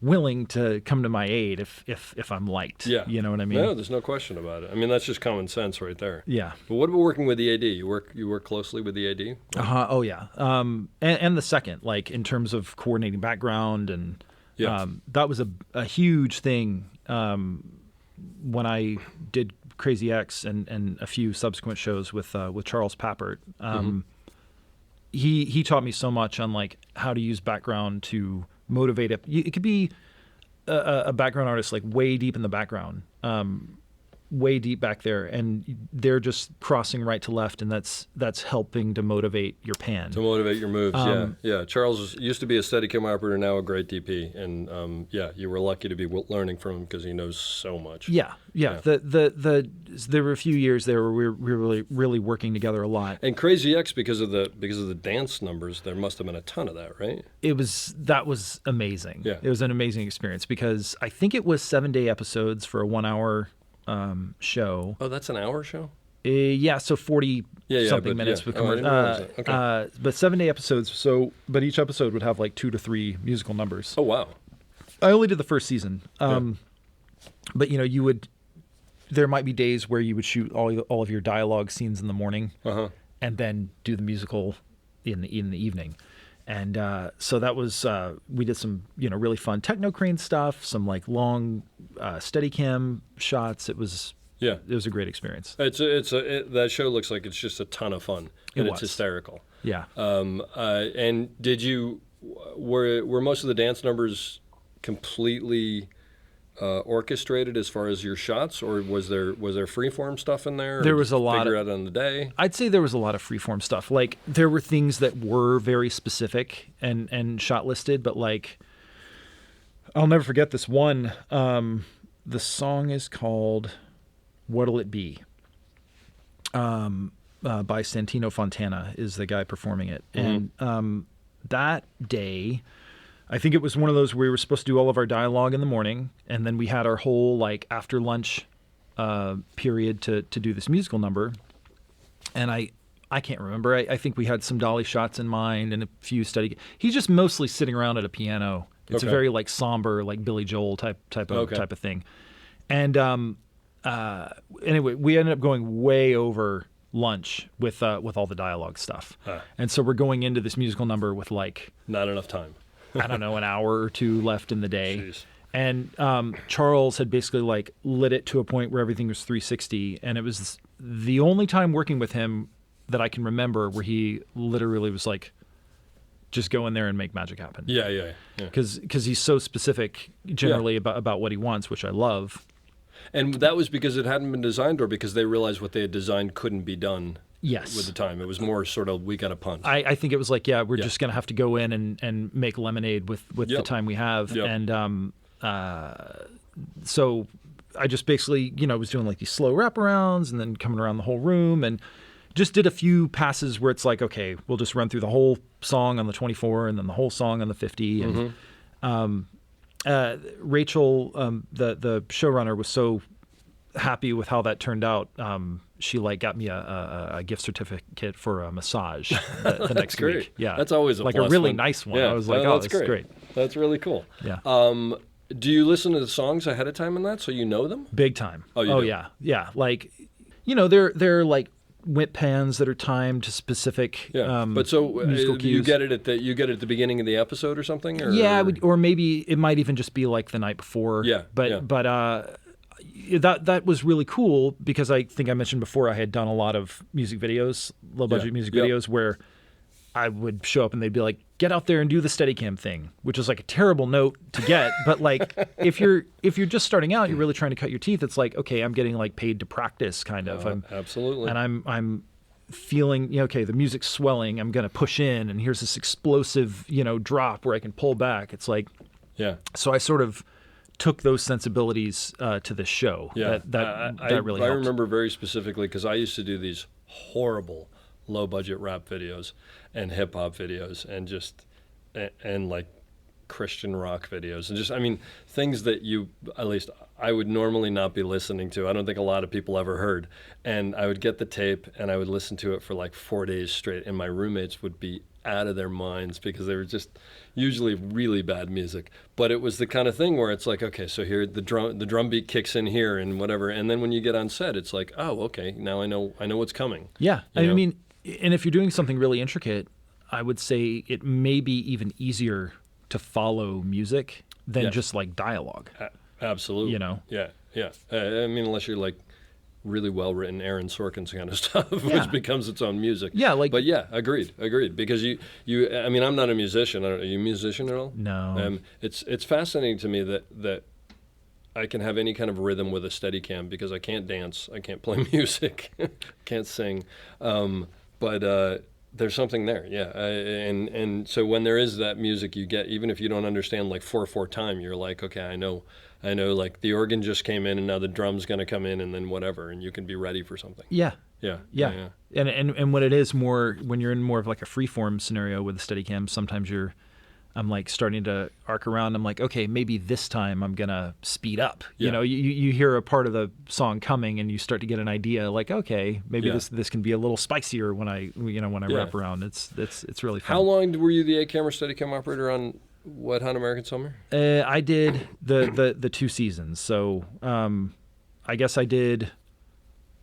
Speaker 5: willing to come to my aid if I'm liked.
Speaker 1: Yeah.
Speaker 5: You know what I mean?
Speaker 1: No, there's no question about it. I mean, that's just common sense right there.
Speaker 5: Yeah.
Speaker 1: But what about working with the AD? You work closely with the AD?
Speaker 5: Oh yeah. And the second, like in terms of coordinating background, and
Speaker 1: Yeah.
Speaker 5: that was a huge thing when I did Crazy X and a few subsequent shows with Charles Pappert. He taught me so much on like how to use background to motivate it. It could be a background artist like way deep in the background, way deep back there, and they're just crossing right to left, and that's helping to motivate your pan.
Speaker 1: To motivate your moves, yeah. Charles used to be a Steadicam operator, now a great DP, and you were lucky to be learning from him because he knows so much.
Speaker 5: Yeah. There were a few years there where we were really working together a lot.
Speaker 1: And Crazy X, because of the dance numbers, there must have been a ton of that, right?
Speaker 5: That was amazing.
Speaker 1: Yeah.
Speaker 5: It was an amazing experience because I think it was 7-day episodes for a 1-hour show.
Speaker 1: Oh, that's an hour show?
Speaker 5: Yeah, so 40 something minutes with commercial.
Speaker 1: Okay.
Speaker 5: But 7-day episodes. But each episode would have like 2 to 3 musical numbers.
Speaker 1: Oh wow!
Speaker 5: I only did the first season. But there might be days where you would shoot all of your dialogue scenes in the morning, and then do the musical in the evening. And so that was we did some really fun techno crane stuff, some like long Steadicam shots. It was a great experience.
Speaker 1: That show looks like it's just a ton of fun, and it's hysterical.
Speaker 5: Yeah.
Speaker 1: And were most of the dance numbers completely orchestrated as far as your shots, or was there freeform stuff in there?
Speaker 5: There was a lot.
Speaker 1: Figure out on the day.
Speaker 5: I'd say there was a lot of freeform stuff. Like there were things that were very specific and shot listed, but like I'll never forget this one. The song is called "What'll It Be." By Santino Fontana is the guy performing it, and that day, I think it was one of those where we were supposed to do all of our dialogue in the morning, and then we had our whole like after lunch period to do this musical number, and I can't remember. I think we had some dolly shots in mind and a few steady. He's just mostly sitting around at a piano. It's a very like somber, like Billy Joel type of thing, and anyway, we ended up going way over lunch with all the dialogue stuff, and so we're going into this musical number with like
Speaker 1: not enough time.
Speaker 5: I don't know, an hour or two left in the day.
Speaker 1: Jeez.
Speaker 5: And Charles had basically like lit it to a point where everything was 360, and it was the only time working with him that I can remember where he literally was like, just go in there and make magic happen.
Speaker 1: Yeah.
Speaker 5: Because he's so specific generally about what he wants, which I love.
Speaker 1: And that was because it hadn't been designed, or because they realized what they had designed couldn't be done.
Speaker 5: Yes.
Speaker 1: With the time. It was more sort of, we got a punch.
Speaker 5: I think it was like, we're just going to have to go in and make lemonade with the time we have.
Speaker 1: Yep.
Speaker 5: And so I just basically, was doing like these slow wraparounds and then coming around the whole room, and just did a few passes where it's like, okay, we'll just run through the whole song on the 24 and then the whole song on the 50. And Rachel, the showrunner, was so happy with how that turned out. She like got me a gift certificate for a massage the next
Speaker 1: great.
Speaker 5: Week. Yeah,
Speaker 1: that's always a
Speaker 5: like
Speaker 1: plus
Speaker 5: a really
Speaker 1: one.
Speaker 5: nice one.
Speaker 1: Yeah.
Speaker 5: I was like,
Speaker 1: that's
Speaker 5: this is great.
Speaker 1: That's really cool.
Speaker 5: Yeah.
Speaker 1: Do you listen to the songs ahead of time in that, so you know them?
Speaker 5: Big time.
Speaker 1: Oh, you do?
Speaker 5: Yeah. Like, they're like whip pans that are timed to specific
Speaker 1: but so
Speaker 5: musical cues.
Speaker 1: you get it at the beginning of the episode or something? Or?
Speaker 5: Yeah, or maybe it might even just be like the night before.
Speaker 1: Yeah.
Speaker 5: But that was really cool because I think I mentioned before I had done a lot of music videos, low budget music videos, where I would show up and they'd be like, get out there and do the Steadicam thing, which is like a terrible note to get. But like, if you're just starting out, you're really trying to cut your teeth. It's like, okay, I'm getting like paid to practice kind of.
Speaker 1: Absolutely.
Speaker 5: And I'm feeling, okay, the music's swelling. I'm going to push in, and here's this explosive, drop where I can pull back. It's like, so I sort of took those sensibilities to this show.
Speaker 1: Yeah.
Speaker 5: That really helped.
Speaker 1: I remember very specifically because I used to do these horrible low budget rap videos and hip hop videos and like Christian rock videos and just, things that at least I would normally not be listening to. I don't think a lot of people ever heard. And I would get the tape and I would listen to it for like 4 days straight, and my roommates would be out of their minds because they were just usually really bad music. But it was the kind of thing where it's like, okay, so here the drum beat kicks in here and whatever, and then when you get on set, it's like, oh, okay, now I know what's coming.
Speaker 5: Yeah, and if you're doing something really intricate, I would say it may be even easier to follow music than just like dialogue.
Speaker 1: Absolutely. Yeah. Unless you're like really well-written Aaron Sorkin's kind of stuff, which becomes its own music.
Speaker 5: Yeah,
Speaker 1: But yeah, agreed. Because you I'm not a musician. Are you a musician at all?
Speaker 5: No.
Speaker 1: It's fascinating to me that I can have any kind of rhythm with a Steadicam because I can't dance, I can't play music, can't sing, but there's something there, and so when there is that music, you get, even if you don't understand like 4/4 time, you're like, okay, I know, like the organ just came in and now the drum's going to come in and then whatever, and you can be ready for something. Yeah.
Speaker 5: And when it is more, when you're in more of like a freeform scenario with a Steadicam, sometimes I'm like starting to arc around. I'm like, okay, maybe this time I'm gonna speed up. You hear a part of the song coming, and you start to get an idea. Like, okay, maybe this can be a little spicier when I wrap around. It's really fun.
Speaker 1: How long were you the 8-camera Steadicam operator on Wet Hot American Summer?
Speaker 5: I did the 2 seasons. So I guess I did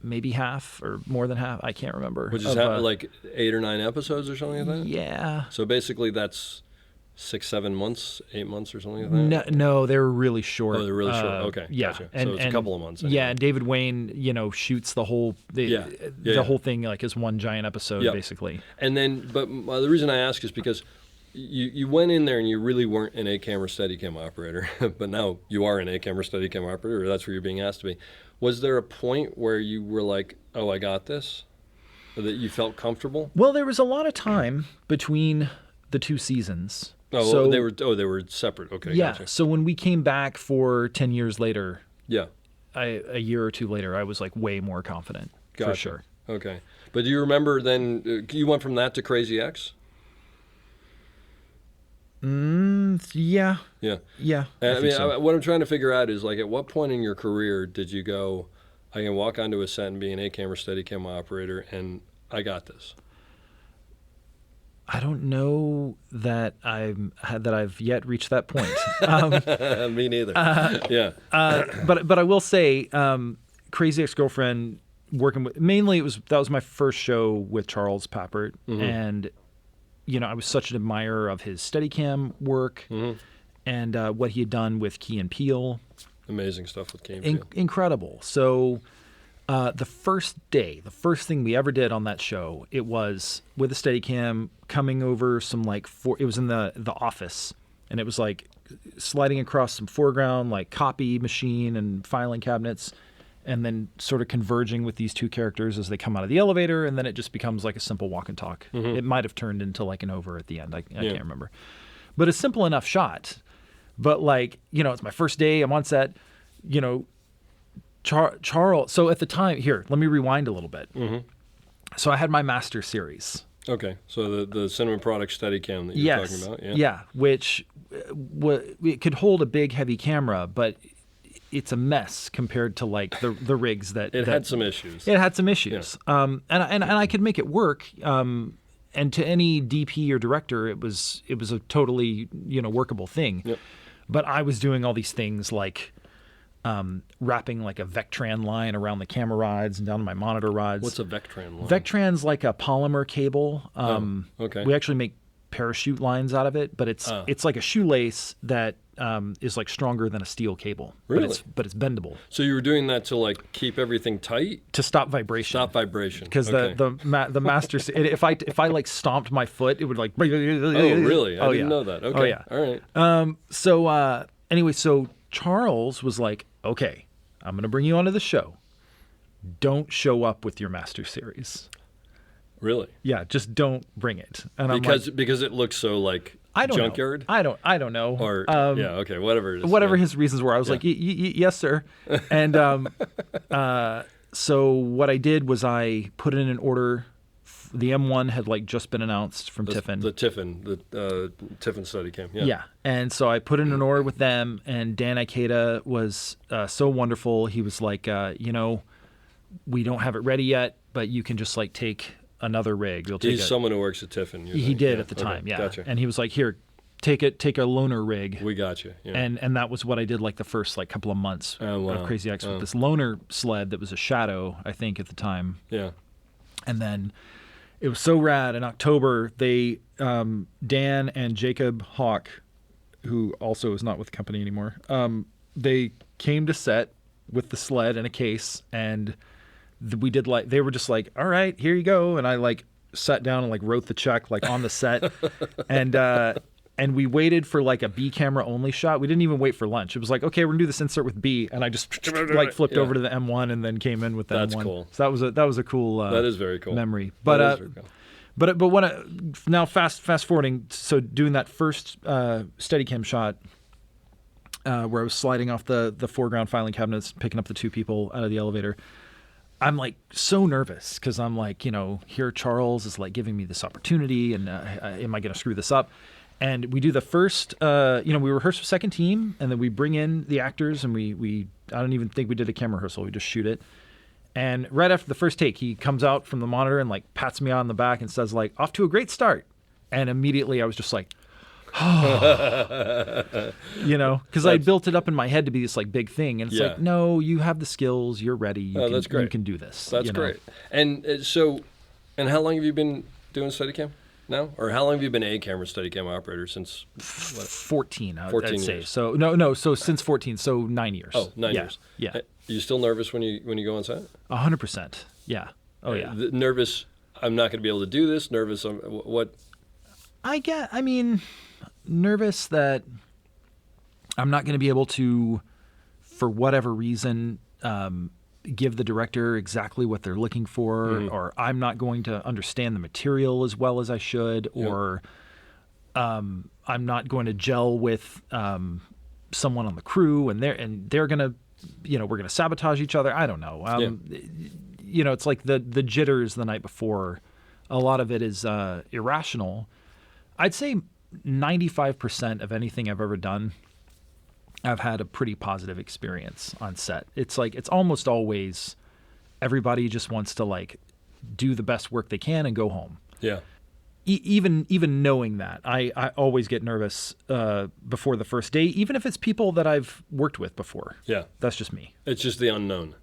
Speaker 5: maybe half or more than half. I can't remember.
Speaker 1: Which is like 8 or 9 episodes or something like that.
Speaker 5: Yeah.
Speaker 1: So basically, that's 6-7 months, 8 months or something like that?
Speaker 5: No, they were really short.
Speaker 1: Oh, they're really short. Okay,
Speaker 5: yeah,
Speaker 1: gotcha. So it's a couple of months. Anyway.
Speaker 5: Yeah, and David Wayne, shoots the whole the whole thing like as one giant episode, basically.
Speaker 1: And then, but the reason I ask is because you went in there and you really weren't an 8-camera Steadicam operator, but now you are an 8-camera Steadicam operator, or that's where you're being asked to be. Was there a point where you were like, oh, I got this? Or that you felt comfortable?
Speaker 5: Well, there was a lot of time between the 2 seasons.
Speaker 1: Oh, so, they were separate. Okay,
Speaker 5: yeah.
Speaker 1: Gotcha.
Speaker 5: So when we came back for 10 years later,
Speaker 1: Yeah.
Speaker 5: a year or two later, I was like way more confident for
Speaker 1: Gotcha.
Speaker 5: sure.
Speaker 1: Okay. But do you remember then, you went from that to Crazy X?
Speaker 5: Yeah.
Speaker 1: Yeah.
Speaker 5: Yeah.
Speaker 1: I
Speaker 5: think so.
Speaker 1: what I'm trying to figure out is, like, at what point in your career did you go, I can walk onto a set and be an A-camera Steadicam operator, and I got this?
Speaker 5: I don't know that I've yet reached that point.
Speaker 1: Me neither. Yeah.
Speaker 5: But I will say, Crazy Ex-Girlfriend, working with, mainly that was my first show with Charles Pappert, and I was such an admirer of his Steadicam work and what he had done with Key and Peele.
Speaker 1: Amazing stuff with Key and Peele.
Speaker 5: Incredible. So the first thing we ever did on that show, it was with a Steadicam coming over some it was in the office, and it was like sliding across some foreground like copy machine and filing cabinets, and then sort of converging with these two characters as they come out of the elevator, and then it just becomes like a simple walk and talk. It might have turned into like an over at the end. I can't remember. But a simple enough shot. But it's my first day, I'm on set, Charles. So at the time, here, let me rewind a little bit. So I had my master series.
Speaker 1: Okay, so the Cinema Product Steadicam that you're talking about.
Speaker 5: Yeah, which it could hold a big, heavy camera, but it's a mess compared to like the rigs that
Speaker 1: had some issues.
Speaker 5: It had some issues. Yeah. And I could make it work. And to any DP or director, it was a totally workable thing. Yep. But I was doing all these things like wrapping like a Vectran line around the camera rods and down to my monitor rods.
Speaker 1: What's a Vectran line? Vectran's
Speaker 5: like a polymer cable.
Speaker 1: Okay.
Speaker 5: We actually make parachute lines out of it, but it's like a shoelace that is like stronger than a steel cable.
Speaker 1: Really?
Speaker 5: But it's bendable.
Speaker 1: So you were doing that to like keep everything tight?
Speaker 5: To stop vibration.
Speaker 1: Stop vibration.
Speaker 5: Because the master, if I like stomped my foot, it would like.
Speaker 1: Oh really? I didn't know that. Okay.
Speaker 5: Oh yeah.
Speaker 1: All right.
Speaker 5: Anyway, so Charles was like, okay, I'm going to bring you onto the show. Don't show up with your master series.
Speaker 1: Really?
Speaker 5: Yeah, just don't bring it. And
Speaker 1: because it looks so like junkyard?
Speaker 5: Know. I don't know.
Speaker 1: Or okay, whatever it is.
Speaker 5: Whatever his reasons were. I was like, yes, sir. And so what I did was I put in an order. The M1 had like just been announced from Tiffin.
Speaker 1: The Tiffin Steadicam. Yeah.
Speaker 5: Yeah. And so I put in an order with them, and Dan Ikeda was so wonderful. He was like, we don't have it ready yet, but you can just like take another rig.
Speaker 1: He's someone who works at Tiffin.
Speaker 5: He did at the time, yeah.
Speaker 1: Gotcha.
Speaker 5: And he was like, here, take a loaner rig.
Speaker 1: We got you. Yeah.
Speaker 5: And that was what I did like the first like couple of months of Crazy X with this loaner sled that was a Shadow, I think, at the time.
Speaker 1: Yeah.
Speaker 5: And then it was so rad. In October, they Dan and Jacob Hawk, who also is not with the company anymore, they came to set with the sled and a case, and we did like, they were just like, all right, here you go. And I like sat down and like wrote the check like on the set, and we waited for like a B camera only shot. We didn't even wait for lunch. It was like, okay, we're gonna do this insert with B, and I just like flipped over to the M1 and then came in with the M1.
Speaker 1: That's cool.
Speaker 5: So that was a cool.
Speaker 1: That is very cool
Speaker 5: memory. But but when now fast forwarding, so doing that first Steadicam shot where I was sliding off the foreground filing cabinets, picking up the two people out of the elevator. I'm like so nervous because I'm like, here Charles is like giving me this opportunity, and am I going to screw this up? And we do the first, we rehearse with second team, and then we bring in the actors, and I don't even think we did a camera rehearsal. We just shoot it. And right after the first take, he comes out from the monitor and like pats me on the back and says like, off to a great start. And immediately I was just like, because I built it up in my head to be this like big thing. And it's like, no, you have the skills, you're ready.
Speaker 1: That's great.
Speaker 5: You can do this.
Speaker 1: That's great. And and how long have you been doing Steadicam now? Or how long have you been a camera Steadicam operator since?
Speaker 5: 14, I'd
Speaker 1: years.
Speaker 5: say. So no, so since 14, so 9 years.
Speaker 1: Oh, 9 years.
Speaker 5: Yeah.
Speaker 1: Are you still nervous when you go on set?
Speaker 5: 100%. Yeah. Oh yeah.
Speaker 1: Nervous. I'm not going to be able to do this. Nervous. What?
Speaker 5: Nervous that I'm not going to be able to, for whatever reason, give the director exactly what they're looking for, or I'm not going to understand the material as well as I should, or I'm not going to gel with someone on the crew, and they're going to we're going to sabotage each other. I don't know. It's like the jitters the night before. A lot of it is irrational. I'd say 95% of anything I've ever done, I've had a pretty positive experience on set. It's like it's almost always everybody just wants to like do the best work they can and go home.
Speaker 1: Yeah.
Speaker 5: Even knowing that, I always get nervous before the first day, even if it's people that I've worked with before.
Speaker 1: Yeah.
Speaker 5: That's just me.
Speaker 1: It's just the unknown.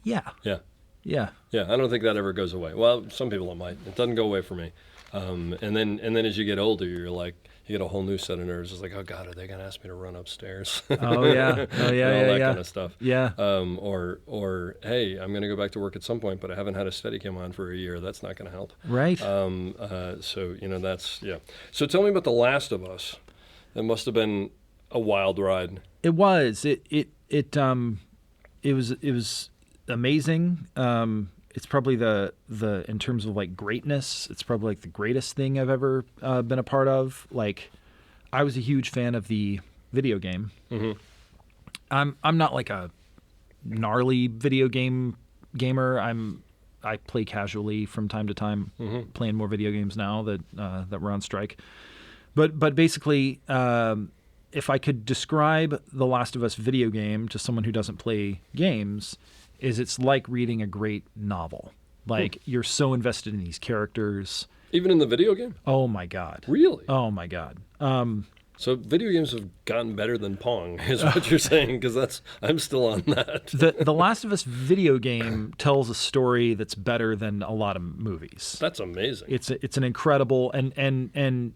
Speaker 5: Yeah.
Speaker 1: Yeah.
Speaker 5: Yeah.
Speaker 1: Yeah. I don't think that ever goes away. Well, some people it might. It doesn't go away for me. And then as you get older, you're like, you get a whole new set of nerves. It's like, oh God, are they going to ask me to run upstairs?
Speaker 5: Oh yeah. Oh yeah.
Speaker 1: all that
Speaker 5: yeah.
Speaker 1: kind of stuff.
Speaker 5: Yeah.
Speaker 1: Or hey, I'm going to go back to work at some point, but I haven't had a Steadicam on for a year. That's not going to help.
Speaker 5: Right.
Speaker 1: So that's yeah. So tell me about The Last of Us. That must have been a wild ride.
Speaker 5: It was. It was amazing. It's probably the in terms of like greatness, it's probably like the greatest thing I've ever been a part of. Like, I was a huge fan of the video game.
Speaker 1: Mm-hmm.
Speaker 5: I'm not like a gnarly video gamer. I play casually from time to time, playing more video games now that we're on strike. But basically, if I could describe the Last of Us video game to someone who doesn't play games, it's like reading a great novel. Like, you're so invested in these characters.
Speaker 1: Even in the video game?
Speaker 5: Oh my God.
Speaker 1: Really?
Speaker 5: Oh my God.
Speaker 1: So video games have gotten better than Pong, is what you're saying, because I'm still on that.
Speaker 5: The Last of Us video game tells a story that's better than a lot of movies.
Speaker 1: That's amazing.
Speaker 5: It's an incredible and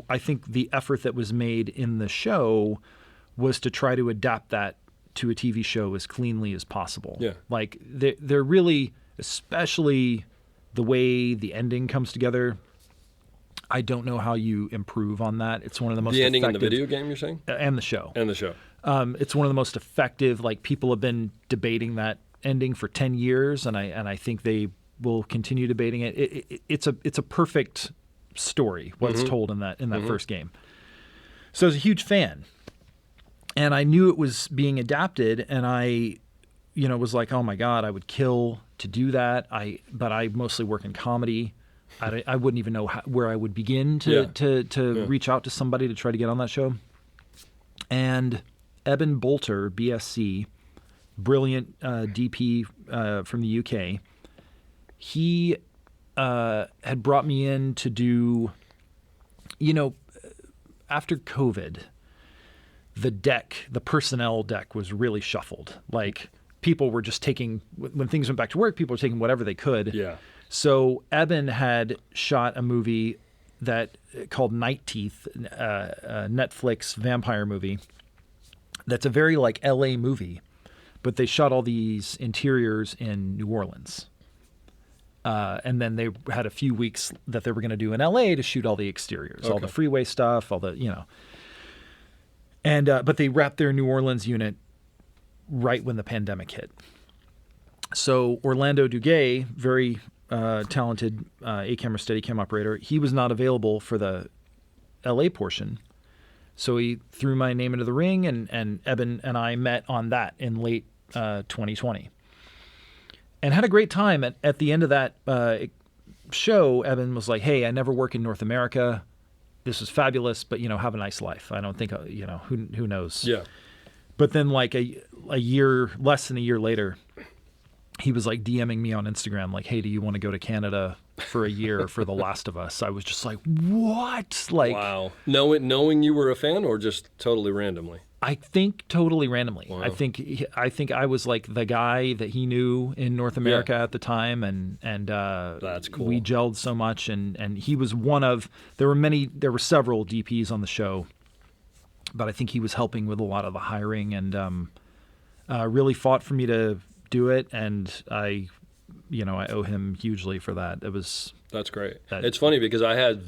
Speaker 5: I think the effort that was made in the show was to try to adapt that to a TV show as cleanly as possible.
Speaker 1: Yeah.
Speaker 5: Like they're really, especially the way the ending comes together. I don't know how you improve on that. It's one of the most
Speaker 1: ending in the
Speaker 5: effective,
Speaker 1: video game, you're saying?
Speaker 5: and the show.
Speaker 1: And the show.
Speaker 5: It's one of the most effective. Like, people have been debating that ending for 10 years, and I think they will continue debating it. It's a perfect story what's told in that first game. So I was a huge fan, and I knew it was being adapted, and I was like, oh my God, I would kill to do that. But I mostly work in comedy. I wouldn't even know where I would begin to reach out to somebody to try to get on that show. And Eben Bolter, BSC, brilliant DP from the UK, he had brought me in to do, after COVID, the personnel deck was really shuffled. Like, people were just taking, when things went back to work, people were taking whatever they could.
Speaker 1: Yeah.
Speaker 5: So Eben had shot a movie called Night Teeth, a Netflix vampire movie. That's a very like LA movie, but they shot all these interiors in New Orleans. And then they had a few weeks that they were going to do in LA to shoot all the exteriors, all the freeway stuff, all the, And but they wrapped their New Orleans unit right when the pandemic hit. So Orlando Duguay, very talented A-camera Steadicam operator, he was not available for the LA portion. So he threw my name into the ring, and Eben and I met on that in late 2020. And had a great time. At the end of that show, Eben was like, hey, I never work in North America. This was fabulous, but, have a nice life. I don't think, who knows?
Speaker 1: Yeah.
Speaker 5: But then like less than a year later, he was like DMing me on Instagram, like, hey, do you want to go to Canada for a year for The Last of Us? I was just like, what? Like,
Speaker 1: wow. Knowing you were a fan, or just totally randomly?
Speaker 5: I think totally randomly.
Speaker 1: Wow.
Speaker 5: I think I was like the guy that he knew in North America at the time, and
Speaker 1: that's cool.
Speaker 5: We gelled so much, and he was one of, there were several DPs on the show, but I think he was helping with a lot of the hiring, and really fought for me to do it, and I owe him hugely for that. That's great. It's
Speaker 1: funny because I had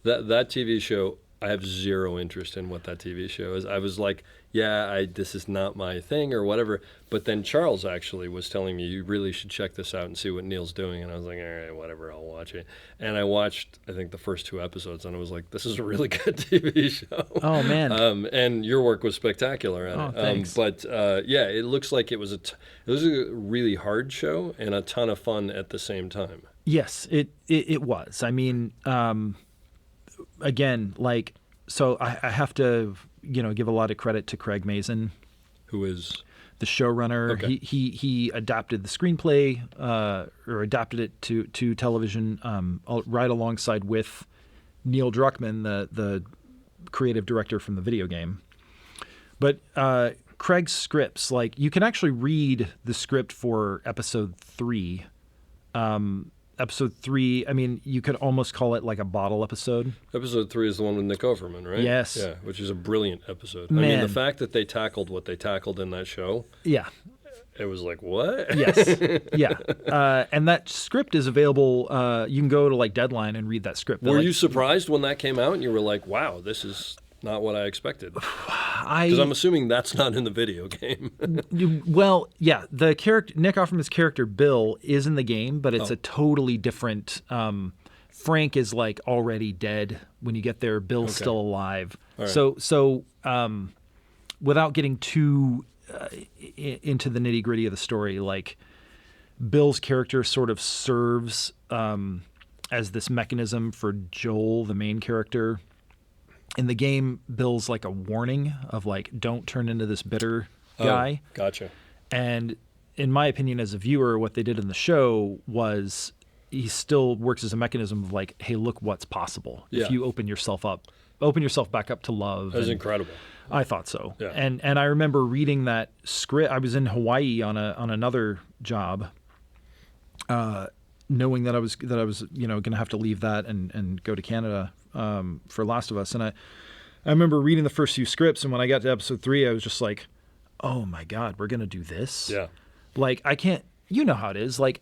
Speaker 1: that TV show I have zero interest in what that TV show is. I was like, yeah, this is not my thing or whatever. But then Charles actually was telling me, you really should check this out and see what Neal's doing. And I was like, all right, whatever, I'll watch it. And I watched, I think, the first 2 episodes, and I was like, this is a really good TV show.
Speaker 5: Oh, man.
Speaker 1: And your work was spectacular on it.
Speaker 5: Thanks.
Speaker 1: Yeah, it looks like it was a really hard show and a ton of fun at the same time.
Speaker 5: Yes, it was. I mean, again, like, so I have to, give a lot of credit to Craig Mazin,
Speaker 1: Who is
Speaker 5: the showrunner.
Speaker 1: Okay.
Speaker 5: He adapted the screenplay, or adapted it to television, right alongside with Neal Druckmann, the creative director from the video game. But Craig's scripts, like, you can actually read the script for episode 3. Episode 3, I mean, you could almost call it like a bottle episode.
Speaker 1: Episode 3 is the one with Nick Offerman, right?
Speaker 5: Yes.
Speaker 1: Yeah, which is a brilliant episode.
Speaker 5: Man.
Speaker 1: I mean, the fact that they tackled what they tackled in that show,
Speaker 5: Yeah.
Speaker 1: it was like, what?
Speaker 5: Yes. Yeah. And that script is available. You can go to like Deadline and read that script.
Speaker 1: Were you surprised when that came out and you were like, wow, this is not what I expected? Because I'm assuming that's not in the video game.
Speaker 5: Well, yeah, the character Nick Offerman's character Bill is in the game, but it's a totally different. Frank is like already dead when you get there. Bill's still alive.
Speaker 1: Right.
Speaker 5: So without getting too into the nitty gritty of the story, like Bill's character sort of serves as this mechanism for Joel, the main character. In the game, Bill's like a warning of like, don't turn into this bitter guy.
Speaker 1: Gotcha.
Speaker 5: And in my opinion, as a viewer, what they did in the show was he still works as a mechanism of like, hey, look what's possible
Speaker 1: Yeah.
Speaker 5: if you open yourself back up to love.
Speaker 1: That was
Speaker 5: And
Speaker 1: incredible.
Speaker 5: I thought so.
Speaker 1: Yeah.
Speaker 5: And I remember reading that script. I was in Hawaii on another job, knowing that I was going to have to leave that and go to Canada for Last of Us. And I remember reading the first few scripts, and when I got to episode 3, I was just like, oh my God, we're going to do this?
Speaker 1: Yeah.
Speaker 5: Like, I can't, you know how it is. Like,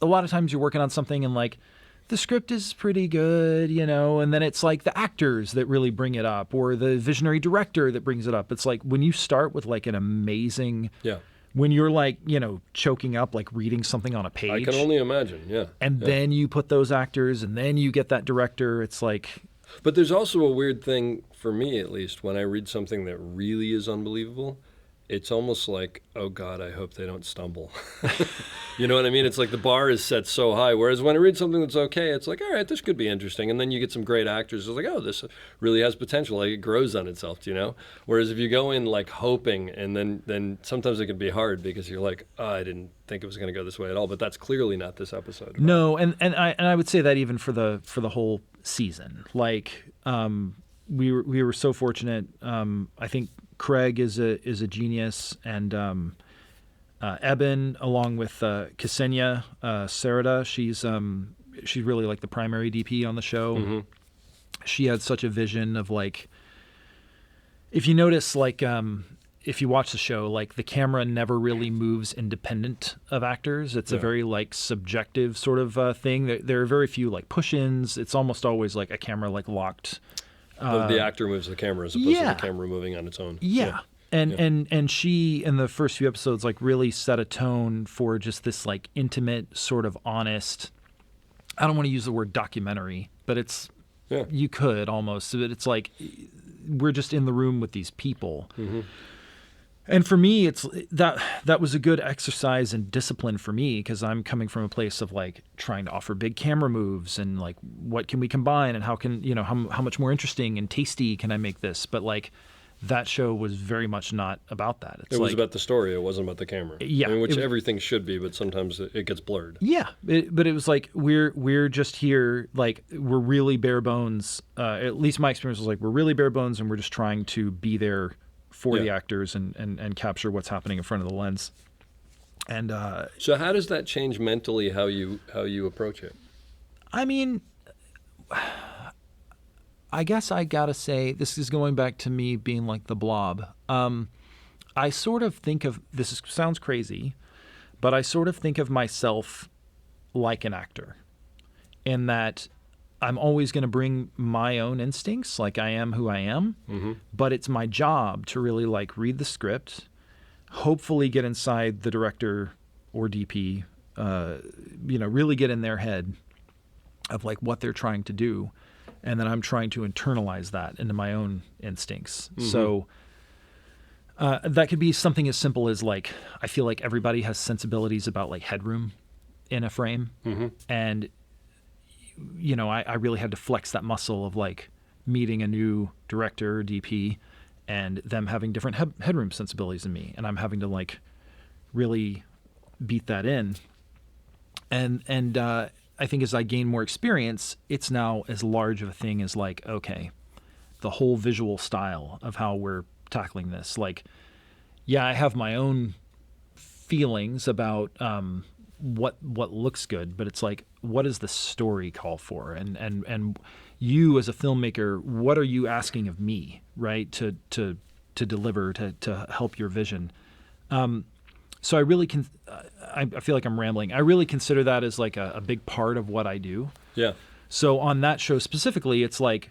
Speaker 5: a lot of times you're working on something and like, the script is pretty good, and then it's like the actors that really bring it up, or the visionary director that brings it up. It's like when you start with like an amazing, when you're like, choking up, like reading something on a page.
Speaker 1: I can only imagine, yeah.
Speaker 5: And then you put those actors, and then you get that director. It's like...
Speaker 1: But there's also a weird thing, for me at least, when I read something that really is unbelievable, it's almost like, oh God, I hope they don't stumble. You know what I mean? It's like the bar is set so high. Whereas when I read something that's okay, it's like, all right, this could be interesting. And then you get some great actors. It's like, oh, this really has potential. Like it grows on itself, Whereas if you go in like hoping, and then sometimes it can be hard because you're like, oh, I didn't think it was going to go this way at all. But that's clearly not this episode.
Speaker 5: No, and I would say that even for the whole season. Like we were so fortunate. I think Craig is a genius, and Eben, along with Ksenia Sarada, she's really like the primary DP on the show. Mm-hmm. She had such a vision of like, if you notice, like if you watch the show, like the camera never really moves independent of actors. It's a very like subjective sort of thing. There are very few like push-ins. It's almost always like a camera like locked.
Speaker 1: The actor moves the camera as opposed to the camera moving on its own.
Speaker 5: Yeah. And she, in the first few episodes, like really set a tone for just this like intimate, sort of honest, I don't want to use the word documentary, but it's, you could almost, but it's like, we're just in the room with these people. Mm-hmm. And for me, it's that was a good exercise in discipline for me, because I'm coming from a place of like trying to offer big camera moves and like what can we combine and how can how much more interesting and tasty can I make this? But like that show was very much not about that.
Speaker 1: It was about the story. It wasn't about the camera.
Speaker 5: Yeah,
Speaker 1: which everything should be, but sometimes it gets blurred.
Speaker 5: Yeah, but it was like we're just here, like we're really bare bones. At least my experience was like we're really bare bones, and we're just trying to be there for the actors and capture what's happening in front of the lens. And
Speaker 1: so how does that change mentally how you approach it?
Speaker 5: I mean, I guess I gotta say, this is going back to me being like the Blob. I sort of think of, sounds crazy, but I sort of think of myself like an actor, in that I'm always going to bring my own instincts, like I am who I am, but it's my job to really like read the script, hopefully get inside the director or DP, really get in their head of like what they're trying to do. And then I'm trying to internalize that into my own instincts. So that could be something as simple as like, I feel like everybody has sensibilities about like headroom in a frame. And, I really had to flex that muscle of like meeting a new director or DP and them having different headroom sensibilities than me. And I'm having to like really beat that in. And I think as I gain more experience, it's now as large of a thing as like, okay, the whole visual style of how we're tackling this. Like, yeah, I have my own feelings about what looks good, but it's like, what does the story call for? And you as a filmmaker, what are you asking of me, right? To deliver, to help your vision. So I really I feel like I'm rambling. I really consider that as like a big part of what I do.
Speaker 1: Yeah.
Speaker 5: So on that show specifically, it's like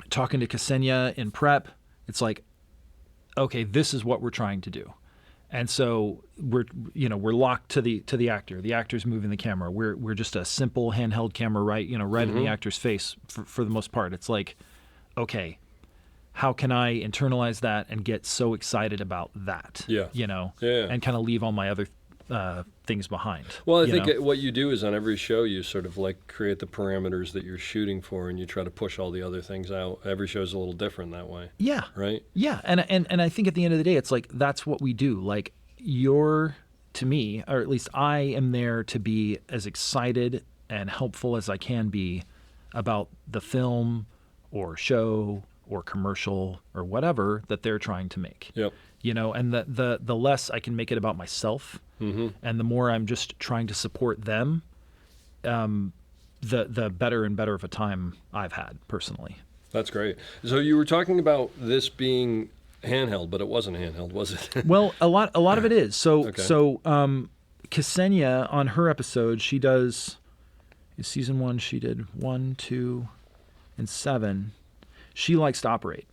Speaker 5: talking to Ksenia in prep. It's like, okay, this is what we're trying to do. And so we're locked to the actor. The actor's moving the camera. We're just a simple handheld camera, right in the actor's face for the most part. It's like, okay, how can I internalize that and get so excited about that?
Speaker 1: Yeah.
Speaker 5: And kind of leave all my other things behind.
Speaker 1: Well, I think what you do is on every show you sort of like create the parameters that you're shooting for, and you try to push all the other things out. Every show's a little different that way.
Speaker 5: Yeah.
Speaker 1: Right?
Speaker 5: Yeah. And I think at the end of the day, it's like, that's what we do. Like, to me, or at least I am there to be as excited and helpful as I can be about the film or show or commercial or whatever that they're trying to make.
Speaker 1: Yep.
Speaker 5: And the less I can make it about myself, and the more I'm just trying to support them, the better and better of a time I've had personally.
Speaker 1: That's great. So you were talking about this being handheld, but it wasn't handheld, was it?
Speaker 5: Well, a lot of it is. So
Speaker 1: Okay.
Speaker 5: Ksenia on her episode, she does season 1. She did 1, 2, and 7. She likes to operate.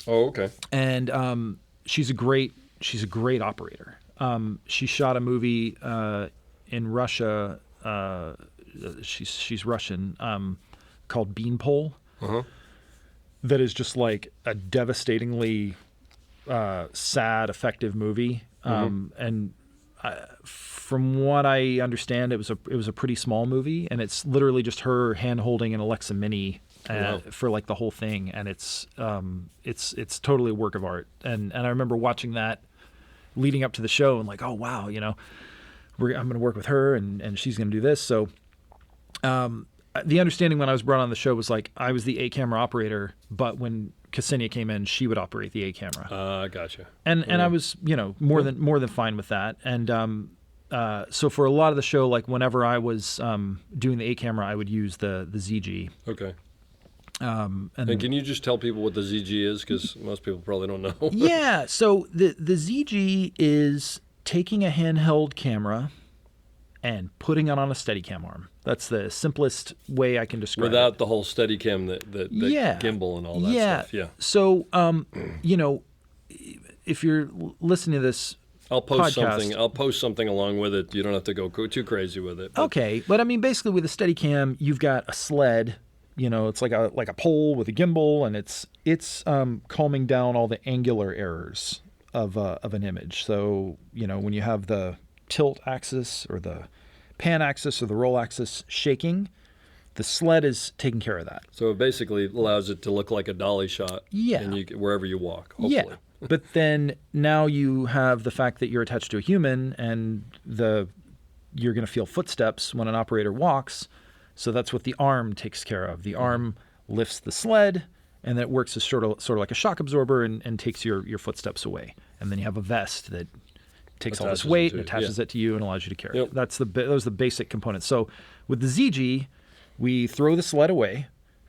Speaker 1: Oh, okay.
Speaker 5: And she's a great operator. She shot a movie in Russia. She's Russian, called Beanpole. That is just like a devastatingly sad, effective movie. And from what I understand, it was a pretty small movie, and it's literally just her hand holding an Alexa Mini. For like the whole thing, and it's totally a work of art. And I remember watching that leading up to the show, and like, oh wow, I'm going to work with her, and she's going to do this. So the understanding when I was brought on the show was like I was the A camera operator, but when Ksenia came in, she would operate the A camera.
Speaker 1: Gotcha.
Speaker 5: And I was more than fine with that. And so for a lot of the show, like whenever I was doing the A camera, I would use the ZeeGee.
Speaker 1: Okay.
Speaker 5: And
Speaker 1: can you just tell people what the ZeeGee is? Because most people probably don't know.
Speaker 5: Yeah. So the ZeeGee is taking a handheld camera and putting it on a Steadicam arm. That's the simplest way I can describe
Speaker 1: Without
Speaker 5: it.
Speaker 1: the whole Steadicam, that gimbal and all that stuff. Yeah.
Speaker 5: So, if you're listening to this
Speaker 1: I'll post
Speaker 5: podcast,
Speaker 1: I'll post something along with it. You don't have to go too crazy with it.
Speaker 5: Okay. But I mean, basically with a Steadicam, you've got a sled. It's like a pole with a gimbal, and it's calming down all the angular errors of an image. So when you have the tilt axis or the pan axis or the roll axis shaking, the sled is taking care of that.
Speaker 1: So it basically allows it to look like a dolly shot.
Speaker 5: Yeah.
Speaker 1: And wherever you walk, hopefully.
Speaker 5: Yeah. But then now you have the fact that you're attached to a human, and you're going to feel footsteps when an operator walks. So that's what the arm takes care of. The arm lifts the sled, and then it works as sort of like a shock absorber and takes your footsteps away. And then you have a vest that takes all this weight and attaches it to you and allows you to carry it. Those are the basic components. So with the ZeeGee, we throw the sled away,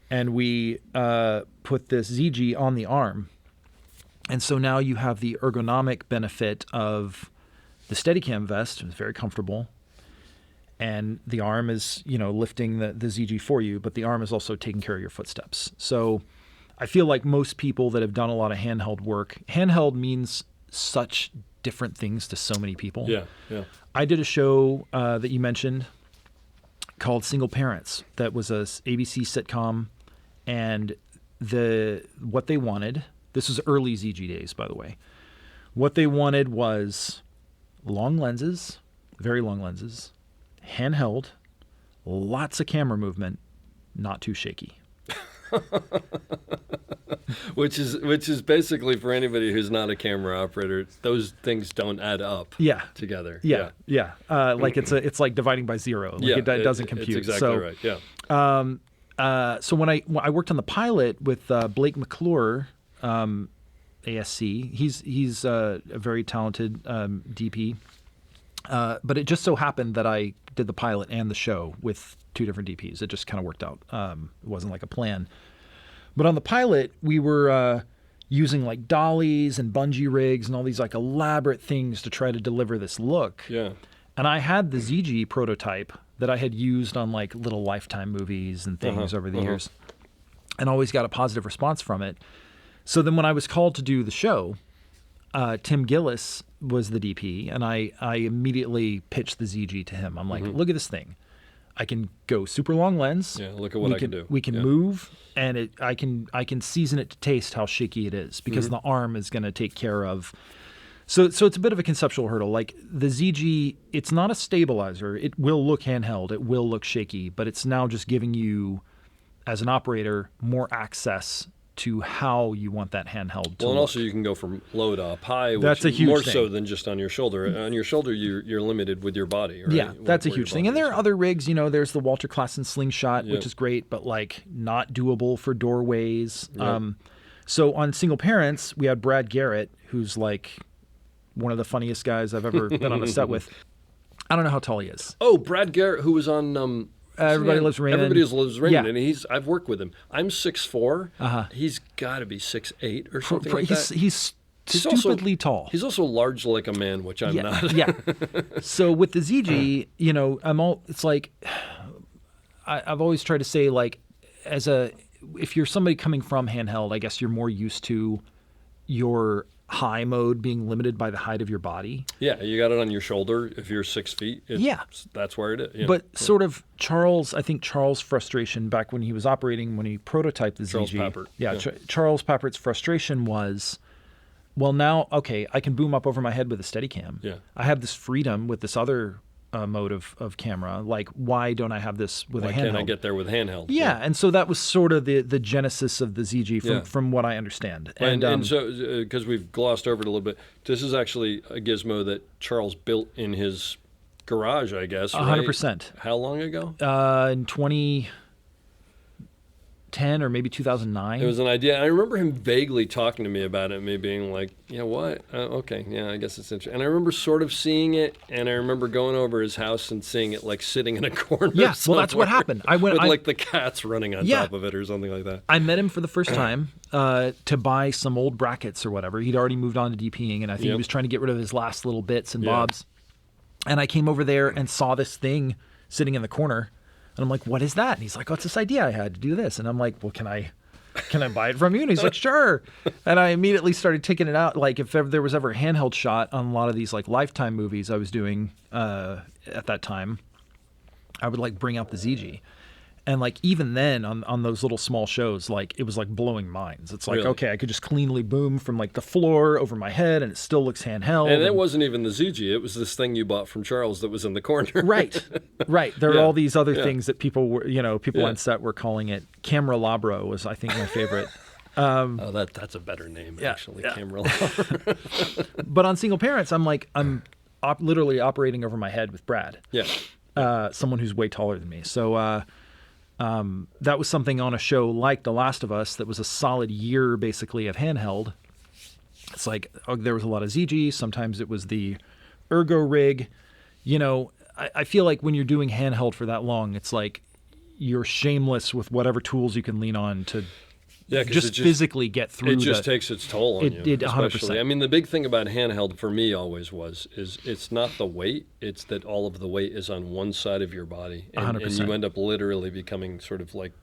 Speaker 5: and we put this ZeeGee on the arm. And so now you have the ergonomic benefit of the Steadicam vest. It's very comfortable. and the arm is, lifting the ZeeGee for you, but the arm is also taking care of your footsteps. So I feel like most people that have done a lot of handheld work, handheld means such different things to so many people.
Speaker 1: Yeah.
Speaker 5: I did a show that you mentioned called Single Parents. That was a ABC sitcom, and what they wanted, this was early ZeeGee days, by the way. What they wanted was long lenses, very long lenses, handheld, lots of camera movement, not too shaky.
Speaker 1: Which is basically, for anybody who's not a camera operator, those things don't add up together.
Speaker 5: Yeah. Like it's like dividing by zero. Like it doesn't compute.
Speaker 1: It's exactly right. Yeah.
Speaker 5: So when I worked on the pilot with Blake McClure, ASC, he's a very talented DP. But it just so happened that I did the pilot and the show with two different DPs. It just kind of worked out. It wasn't like a plan. But on the pilot, we were using like dollies and bungee rigs and all these like elaborate things to try to deliver this look.
Speaker 1: Yeah.
Speaker 5: And I had the ZeeGee prototype that I had used on like little Lifetime movies and things over the years, and always got a positive response from it. So then when I was called to do the show, Tim Gillis was the DP, and I immediately pitched the ZeeGee to him. I'm like, look at this thing. I can go super long lens.
Speaker 1: Yeah, look at what I can do.
Speaker 5: We can move, and I can season it to taste how shaky it is, because the arm is going to take care of. So it's a bit of a conceptual hurdle. Like the ZeeGee, it's not a stabilizer. It will look handheld. It will look shaky, but it's now just giving you, as an operator, more access to how you want that handheld to
Speaker 1: and
Speaker 5: look.
Speaker 1: also you can go from low to up high, which
Speaker 5: That's a
Speaker 1: is
Speaker 5: huge
Speaker 1: more
Speaker 5: thing.
Speaker 1: so than just on your shoulder. On your shoulder, you're limited with your body. Right?
Speaker 5: Yeah, that's a
Speaker 1: Where
Speaker 5: huge
Speaker 1: your
Speaker 5: thing.
Speaker 1: body
Speaker 5: And there
Speaker 1: is.
Speaker 5: are other rigs, there's the Walter Klassen slingshot,
Speaker 1: Yep.
Speaker 5: which is great, but like not doable for doorways.
Speaker 1: Yep.
Speaker 5: So on Single Parents, we had Brad Garrett, who's like one of the funniest guys I've ever been on a set with. I don't know how tall he is.
Speaker 1: Oh, Brad Garrett, who was on
Speaker 5: Everybody Loves Raymond.
Speaker 1: Everybody Loves Raymond,
Speaker 5: Yeah.
Speaker 1: and I've worked with him. I'm 6'4". He's got to be 6'8" or something like that.
Speaker 5: He's stupidly tall.
Speaker 1: He's also large like a man, which I'm not.
Speaker 5: Yeah. So with the ZeeGee, it's like I've always tried to say, like, if you're somebody coming from handheld, I guess you're more used to your high mode being limited by the height of your body.
Speaker 1: Yeah, you got it on your shoulder. If you're 6 feet, that's where it is. Yeah.
Speaker 5: But sort of I think Charles' frustration back when he was operating, when he prototyped the
Speaker 1: Charles
Speaker 5: ZeeGee.
Speaker 1: Pappert.
Speaker 5: Yeah. Charles Pappert's frustration was, well, now, okay, I can boom up over my head with a Steadicam.
Speaker 1: Yeah.
Speaker 5: I have this freedom with this other mode of camera. Like, why don't I have this with a handheld?
Speaker 1: Why can't I get there with handheld?
Speaker 5: Yeah, and so that was sort of the genesis of the ZeeGee from what I understand.
Speaker 1: And so, because we've glossed over it a little bit, this is actually a gizmo that Charles built in his garage, I guess, right?
Speaker 5: 100%.
Speaker 1: How long ago?
Speaker 5: In 2010 or maybe 2009.
Speaker 1: It was an idea. I remember him vaguely talking to me about it, me being like, yeah, what? Okay, yeah, I guess it's interesting. And I remember sort of seeing it, and I remember going over his house and seeing it like sitting in a corner.
Speaker 5: Yeah, well, that's what
Speaker 1: somewhere
Speaker 5: happened. I went
Speaker 1: with like the cats running on
Speaker 5: Yeah.
Speaker 1: top of it or something like that.
Speaker 5: I met him for the first time to buy some old brackets or whatever. He'd already moved on to DPing, and I think he was trying to get rid of his last little bits and bobs. And I came over there and saw this thing sitting in the corner, and I'm like, what is that? And he's like, oh, it's this idea I had to do this. And I'm like, well, can I buy it from you? And he's like, sure. And I immediately started taking it out. Like, if ever there was ever a handheld shot on a lot of these like Lifetime movies I was doing at that time, I would like bring out the ZeeGee. And like even then on those little small shows, like it was like blowing minds. It's like,
Speaker 1: Really?
Speaker 5: okay, I could just cleanly boom from like the floor over my head and it still looks handheld.
Speaker 1: And it wasn't even the ZeeGee. It was this thing you bought from Charles that was in the corner.
Speaker 5: Right. There are all these other
Speaker 1: Yeah.
Speaker 5: things that people were, people on set were calling it. Camera Labro was, I think, my favorite.
Speaker 1: Oh, that's a better name, actually.
Speaker 5: yeah.
Speaker 1: Camera.
Speaker 5: But on Single Parents, I'm literally operating over my head with Brad.
Speaker 1: Yeah.
Speaker 5: Someone who's way taller than me. So that was something on a show like The Last of Us that was a solid year, basically, of handheld. It's like there was a lot of ZeeGee. Sometimes it was the Ergo rig. I feel like when you're doing handheld for that long, it's like you're shameless with whatever tools you can lean on to
Speaker 1: Yeah, 'cause
Speaker 5: just physically get through.
Speaker 1: It just takes its toll on you.
Speaker 5: It 100%.
Speaker 1: Especially. I mean, the big thing about handheld for me always is it's not the weight; it's that all of the weight is on one side of your body, and
Speaker 5: 100%.
Speaker 1: you end up literally becoming sort of like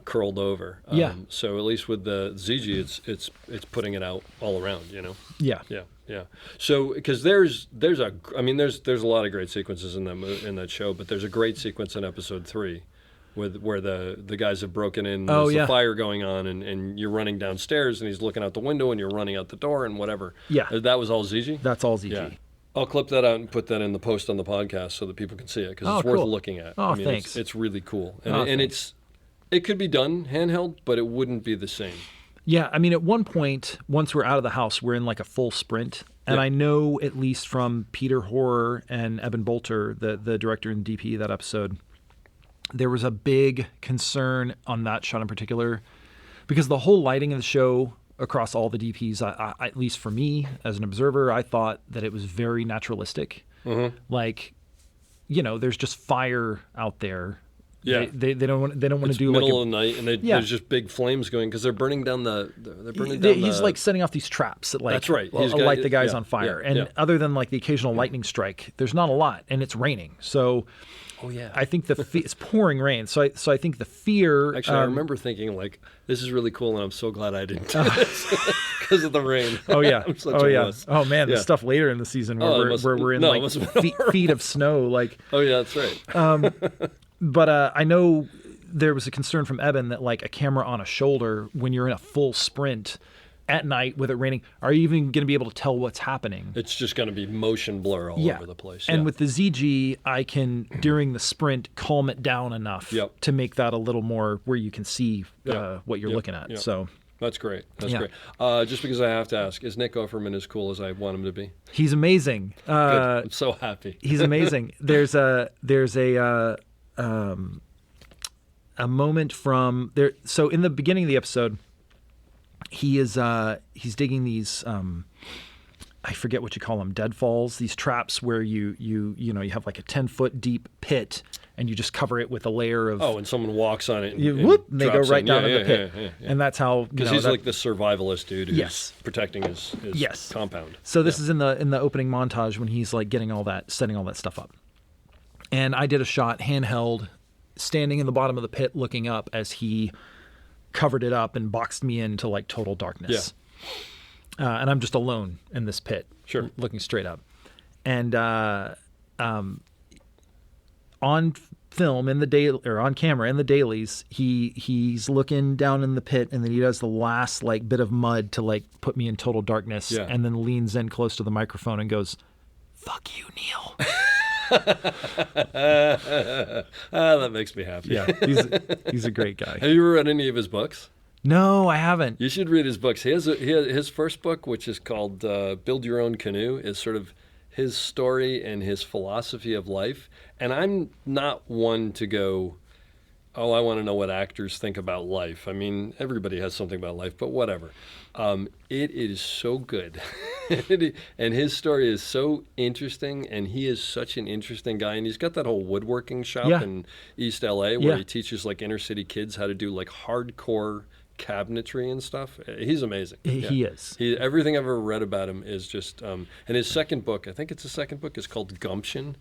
Speaker 1: curled over.
Speaker 5: Yeah.
Speaker 1: So at least with the ZeeGee, it's putting it out all around. You know.
Speaker 5: Yeah.
Speaker 1: Yeah. Yeah. So because there's a lot of great sequences in that show, but there's a great sequence in episode 3. Where the guys have broken in, there's a fire going on, and you're running downstairs, and he's looking out the window, and you're running out the door, and whatever.
Speaker 5: Yeah.
Speaker 1: That was all ZeeGee?
Speaker 5: That's all ZeeGee.
Speaker 1: Yeah. I'll clip that out and put that in the post on the podcast so that people can see it, because it's worth looking at.
Speaker 5: Oh, thanks.
Speaker 1: It's really cool. And it could be done handheld, but it wouldn't be the same.
Speaker 5: Yeah, I mean, at one point, once we're out of the house, we're in like a full sprint. And I know, at least from Peter Horrer and Eben Bolter, the director and DP of that episode, there was a big concern on that shot in particular, because the whole lighting of the show across all the DPs, at least for me as an observer, I thought that it was very naturalistic. Mm-hmm. Like, there's just fire out there.
Speaker 1: Yeah,
Speaker 5: they don't want to do
Speaker 1: middle of the night, and there's just big flames going because they're burning down
Speaker 5: He's like setting off these traps that
Speaker 1: that's right.
Speaker 5: Light the guys on fire. And other than like the occasional lightning strike, there's not a lot, and it's raining. So.
Speaker 1: Oh yeah,
Speaker 5: I think it's pouring rain, so I think the fear.
Speaker 1: Actually, I remember thinking like, this is really cool, and I'm so glad I didn't do this because of the rain.
Speaker 5: Oh yeah,
Speaker 1: wuss.
Speaker 5: Oh man, the stuff later in the season where we're in feet of snow, like.
Speaker 1: Oh yeah, that's right.
Speaker 5: But I know there was a concern from Eben that like a camera on a shoulder when you're in a full sprint at night with it raining, are you even going to be able to tell what's happening?
Speaker 1: It's just going to be motion blur all over the place.
Speaker 5: And with the ZeeGee, I can, during the sprint, calm it down enough to make that a little more where you can see what you're looking at. So
Speaker 1: that's great. That's great. Just because I have to ask, is Nick Offerman as cool as I want him to be?
Speaker 5: He's amazing.
Speaker 1: Good. I'm so happy.
Speaker 5: He's amazing. There's a moment from there. So in the beginning of the episode, he's digging these I forget what you call them, deadfalls, these traps where you have like a 10-foot deep pit and you just cover it with a layer of
Speaker 1: and someone walks on it and,
Speaker 5: and they go right down in the pit. Yeah. And that's how
Speaker 1: because he's like the survivalist dude who's protecting his compound.
Speaker 5: So this is in the opening montage when he's like setting all that stuff up. And I did a shot handheld standing in the bottom of the pit looking up as he covered it up and boxed me into like total darkness. And I'm just alone in this pit, looking straight up. And on film on camera in the dailies, he's looking down in the pit, and then he does the last like bit of mud to like put me in total darkness, and then leans in close to the microphone and goes, "Fuck you, Neal."
Speaker 1: That makes me happy.
Speaker 5: Yeah, he's a great guy.
Speaker 1: Have you ever read any of his books?
Speaker 5: No, I haven't.
Speaker 1: You should read his books. He has his first book, which is called Build Your Own Canoe, is sort of his story and his philosophy of life. And I'm not one to go, oh, I want to know what actors think about life. I mean, everybody has something about life, but whatever. It is so good. And his story is so interesting, and he is such an interesting guy. And he's got that whole woodworking shop in East LA where he teaches like inner city kids how to do like hardcore cabinetry and stuff. He's amazing.
Speaker 5: He is.
Speaker 1: Everything I've ever read about him is just, and his second book, I think it's the second book, is called Gumption.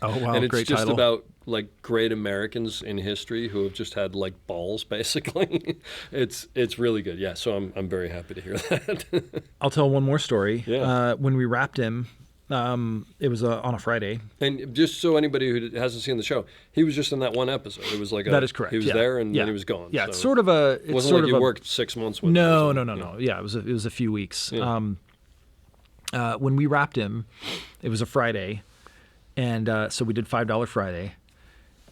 Speaker 5: Oh, wow,
Speaker 1: and it's
Speaker 5: great
Speaker 1: just
Speaker 5: title.
Speaker 1: about like great Americans in history who have just had like balls, basically. It's really good. Yeah, so I'm very happy to hear that.
Speaker 5: I'll tell one more story.
Speaker 1: Yeah.
Speaker 5: When we wrapped him, it was on a Friday.
Speaker 1: And just so anybody who hasn't seen the show, he was just in that one episode. It was like
Speaker 5: that is correct.
Speaker 1: He was there and then he was gone.
Speaker 5: Yeah,
Speaker 1: so
Speaker 5: it's sort of a.
Speaker 1: It wasn't like you worked 6 months with him.
Speaker 5: No. Yeah, it was a few weeks.
Speaker 1: Yeah.
Speaker 5: When we wrapped him, it was a Friday, and so we did $5 Friday,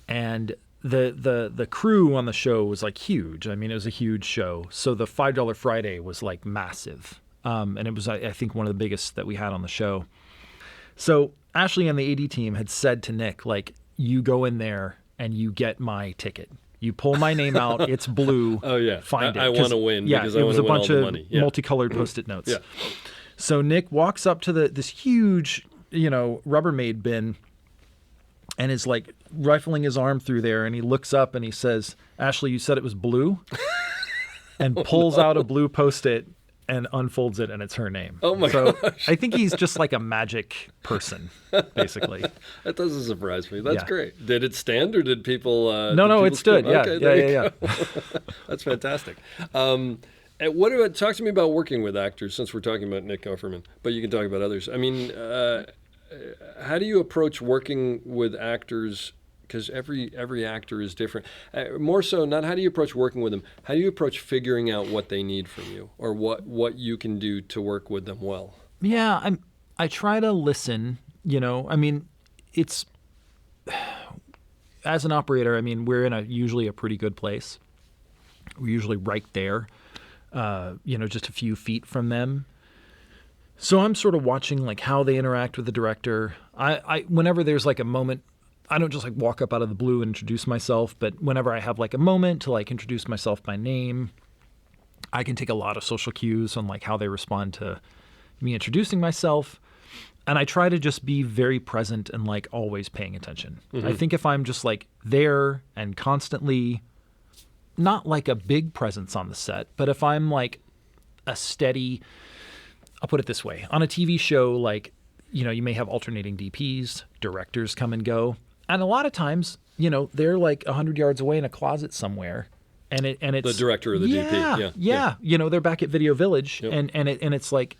Speaker 5: and the crew on the show was like huge. I mean, it was a huge show. So the $5 Friday was like massive, and it was I think one of the biggest that we had on the show. So Ashley and the AD team had said to Nick, like, you go in there and you get my ticket. You pull my name out. It's blue.
Speaker 1: Oh, yeah.
Speaker 5: Find it.
Speaker 1: I want to win because I
Speaker 5: it
Speaker 1: want
Speaker 5: was
Speaker 1: to
Speaker 5: a
Speaker 1: win
Speaker 5: bunch
Speaker 1: all the
Speaker 5: of
Speaker 1: money. Yeah.
Speaker 5: multicolored Post-it notes.
Speaker 1: Yeah.
Speaker 5: So Nick walks up to this huge, Rubbermaid bin and is like rifling his arm through there. And he looks up and he says, "Ashley, you said it was blue?" and pulls out a blue Post-it and unfolds it, and it's her name.
Speaker 1: Oh, my
Speaker 5: so
Speaker 1: gosh.
Speaker 5: I think he's just like a magic person, basically.
Speaker 1: That doesn't surprise me. That's
Speaker 5: Yeah.
Speaker 1: great. Did it stand, or did people?
Speaker 5: No,
Speaker 1: did people
Speaker 5: it stood.
Speaker 1: scream?
Speaker 5: Yeah,
Speaker 1: Okay, there you
Speaker 5: yeah.
Speaker 1: go. That's fantastic. And what about? Talk to me about working with actors, since we're talking about Nick Offerman, but you can talk about others. I mean, how do you approach working with actors? Because every actor is different. More so, not how do you approach working with them. How do you approach figuring out what they need from you, or what you can do to work with them well?
Speaker 5: Yeah, I try to listen. I mean, it's as an operator. I mean, we're in usually a pretty good place. We're usually right there. Just a few feet from them. So I'm sort of watching like how they interact with the director. I whenever there's like a moment, I don't just like walk up out of the blue and introduce myself, but whenever I have like a moment to like introduce myself by name, I can take a lot of social cues on like how they respond to me introducing myself. And I try to just be very present and like always paying attention.
Speaker 1: Mm-hmm.
Speaker 5: I think if I'm just like there and constantly, not like a big presence on the set, but if I'm like a steady, I'll put it this way, on a TV show, like, you may have alternating DPs, directors come and go. And a lot of times, they're like 100 yards away in a closet somewhere, and it's
Speaker 1: The director or the DP. Yeah.
Speaker 5: They're back at Video Village,
Speaker 1: Yep.
Speaker 5: and it's like,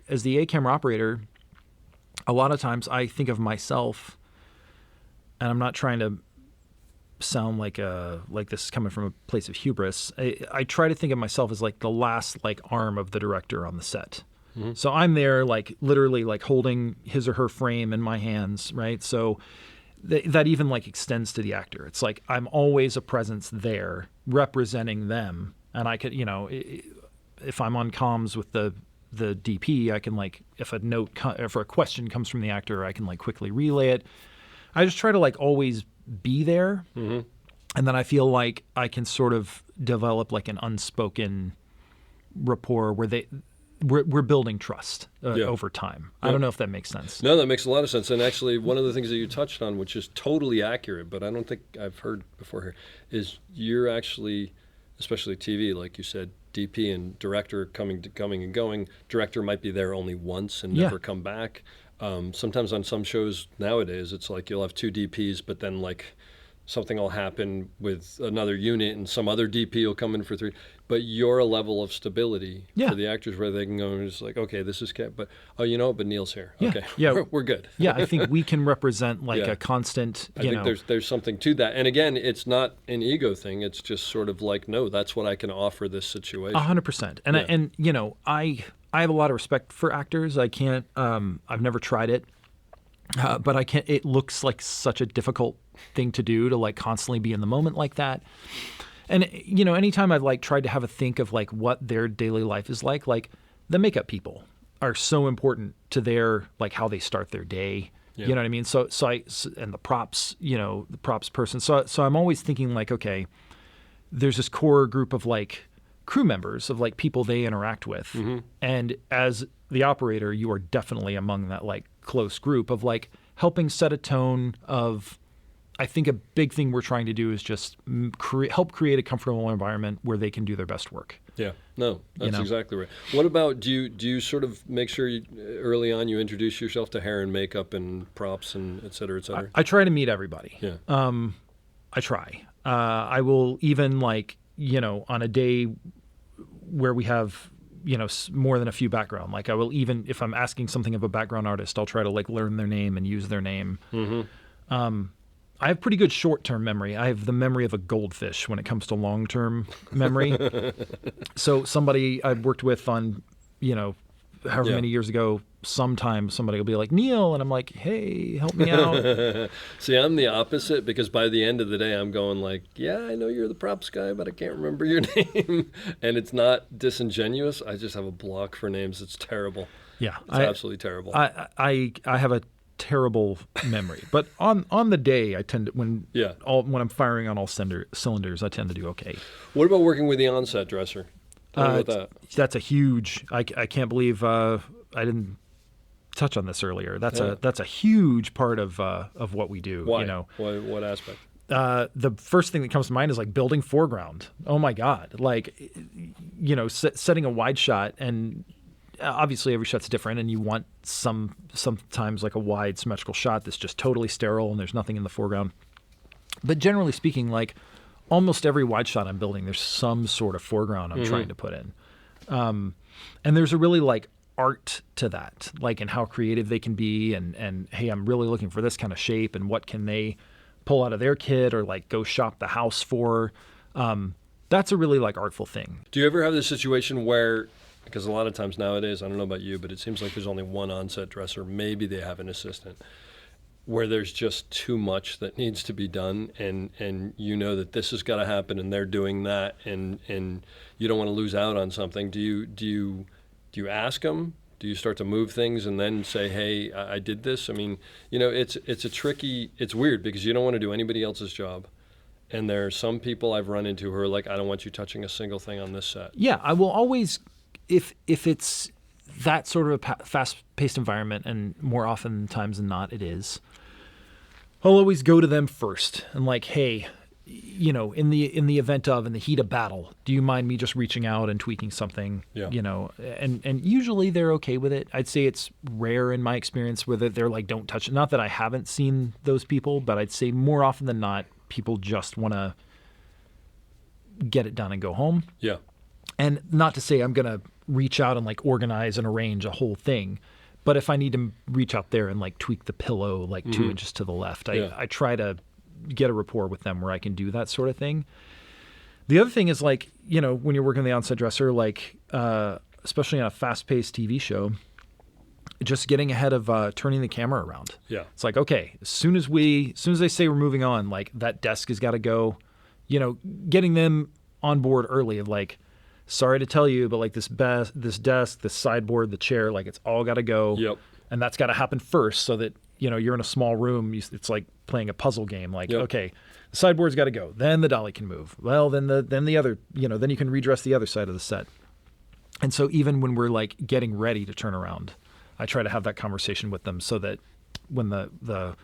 Speaker 5: as the A-camera operator, a lot of times I think of myself, and I'm not trying to sound like this is coming from a place of hubris. I try to think of myself as like the last like arm of the director on the set. Mm-hmm. So I'm there like literally like holding his or her frame in my hands, right? So that even like extends to the actor. It's like I'm always a presence there representing them, and I could, if I'm on comms with the DP, I can like if a question comes from the actor, I can like quickly relay it. I just try to like always be there, mm-hmm. and then I feel like I can sort of develop like an unspoken rapport where we're building trust over time. I don't know if that makes sense.
Speaker 1: No, that makes a lot of sense. And actually, one of the things that you touched on, which is totally accurate, but I don't think I've heard before here, is you're actually, especially TV, like you said, DP and director coming and going. Director might be there only once and never come back. Sometimes on some shows nowadays, it's like you'll have two DPs, but then like something will happen with another unit and some other DP will come in for three. But you're a level of stability for the actors where they can go and just like, okay, this is but but Neal's here.
Speaker 5: Yeah.
Speaker 1: Okay,
Speaker 5: yeah,
Speaker 1: we're good.
Speaker 5: Yeah, I think we can represent like a constant.
Speaker 1: I think there's something to that. And again, it's not an ego thing. It's just sort of like, no, that's what I can offer this situation.
Speaker 5: 100%. And I have a lot of respect for actors. I can't. I've never tried it, but I can't. It looks like such a difficult thing to do to like constantly be in the moment like that. And anytime I've like tried to have a think of like what their daily life is like the makeup people are so important to their like how they start their day. Yeah. You know what I mean? So and the props, the props person. So I'm always thinking like, okay, there's this core group of like crew members of like people they interact with. Mm-hmm. And as the operator, you are definitely among that like close group of like helping set a tone of, I think a big thing we're trying to do is just help create a comfortable environment where they can do their best work.
Speaker 1: Yeah, no, that's exactly right. What about, do you sort of make sure early on you introduce yourself to hair and makeup and props and et cetera, et cetera?
Speaker 5: I try to meet everybody. Yeah. I try. I will even like, on a day where we have, more than a few background, like I will even, if I'm asking something of a background artist, I'll try to like learn their name and use their name. Mm-hmm. I have pretty good short-term memory. I have the memory of a goldfish when it comes to long-term memory. So somebody I've worked with on, however many years ago, sometimes somebody will be like, Neal, and I'm like, hey, help me out.
Speaker 1: See, I'm the opposite, because by the end of the day, I'm going like, yeah, I know you're the props guy, but I can't remember your name. And it's not disingenuous. I just have a block for names. It's terrible. Yeah. It's absolutely terrible.
Speaker 5: I have a terrible memory, but on the day I tend to when I'm firing on all cylinders I tend to do okay.
Speaker 1: What about working with the onset dresser? Tell me about that.
Speaker 5: That's a huge. I can't believe I didn't touch on this earlier. That's a huge part of what we do.
Speaker 1: Why? What aspect?
Speaker 5: the first thing that comes to mind is like building foreground. Oh my God. Like, setting a wide shot, and obviously every shot's different, and you want sometimes like a wide symmetrical shot that's just totally sterile and there's nothing in the foreground. But generally speaking, like almost every wide shot I'm building, there's some sort of foreground I'm trying to put in. And there's a really like art to that, like in how creative they can be, and hey, I'm really looking for this kind of shape, and what can they pull out of their kit or like go shop the house for. That's a really like artful thing.
Speaker 1: Do you ever have this situation where, because a lot of times nowadays, I don't know about you, but it seems like there's only one on-set dresser, maybe they have an assistant, where there's just too much that needs to be done, and you know that this has got to happen and they're doing that, and you don't want to lose out on something. Do you ask them? Do you start to move things and then say, hey, I did this? I mean, it's weird because you don't want to do anybody else's job. And there are some people I've run into who are like, I don't want you touching a single thing on this set.
Speaker 5: Yeah, I will always, if it's that sort of a fast-paced environment, and more often times than not it is, I'll always go to them first and like, hey, in the event of, in the heat of battle, do you mind me just reaching out and tweaking something?
Speaker 1: Yeah.
Speaker 5: And usually they're okay with it. I'd say it's rare in my experience where they're like, don't touch it. Not that I haven't seen those people, but I'd say more often than not, people just want to get it done and go home.
Speaker 1: Yeah.
Speaker 5: And not to say I'm going to reach out and like organize and arrange a whole thing, but if I need to reach out there and like tweak the pillow like 2 inches to the left, I try to get a rapport with them where I can do that sort of thing. The other thing is like, when you're working on the onset dresser, like especially on a fast-paced TV show, just getting ahead of turning the camera around.
Speaker 1: Yeah.
Speaker 5: It's like, okay, as soon as they say we're moving on, like that desk has got to go, getting them on board early of like, sorry to tell you, but like this desk, this sideboard, the chair, like it's all got to go.
Speaker 1: Yep.
Speaker 5: And that's got to happen first so that, you're in a small room. It's like playing a puzzle game. Like, okay, the sideboard's got to go. Then the dolly can move. Well, then the other, then you can redress the other side of the set. And so even when we're like getting ready to turn around, I try to have that conversation with them so that when the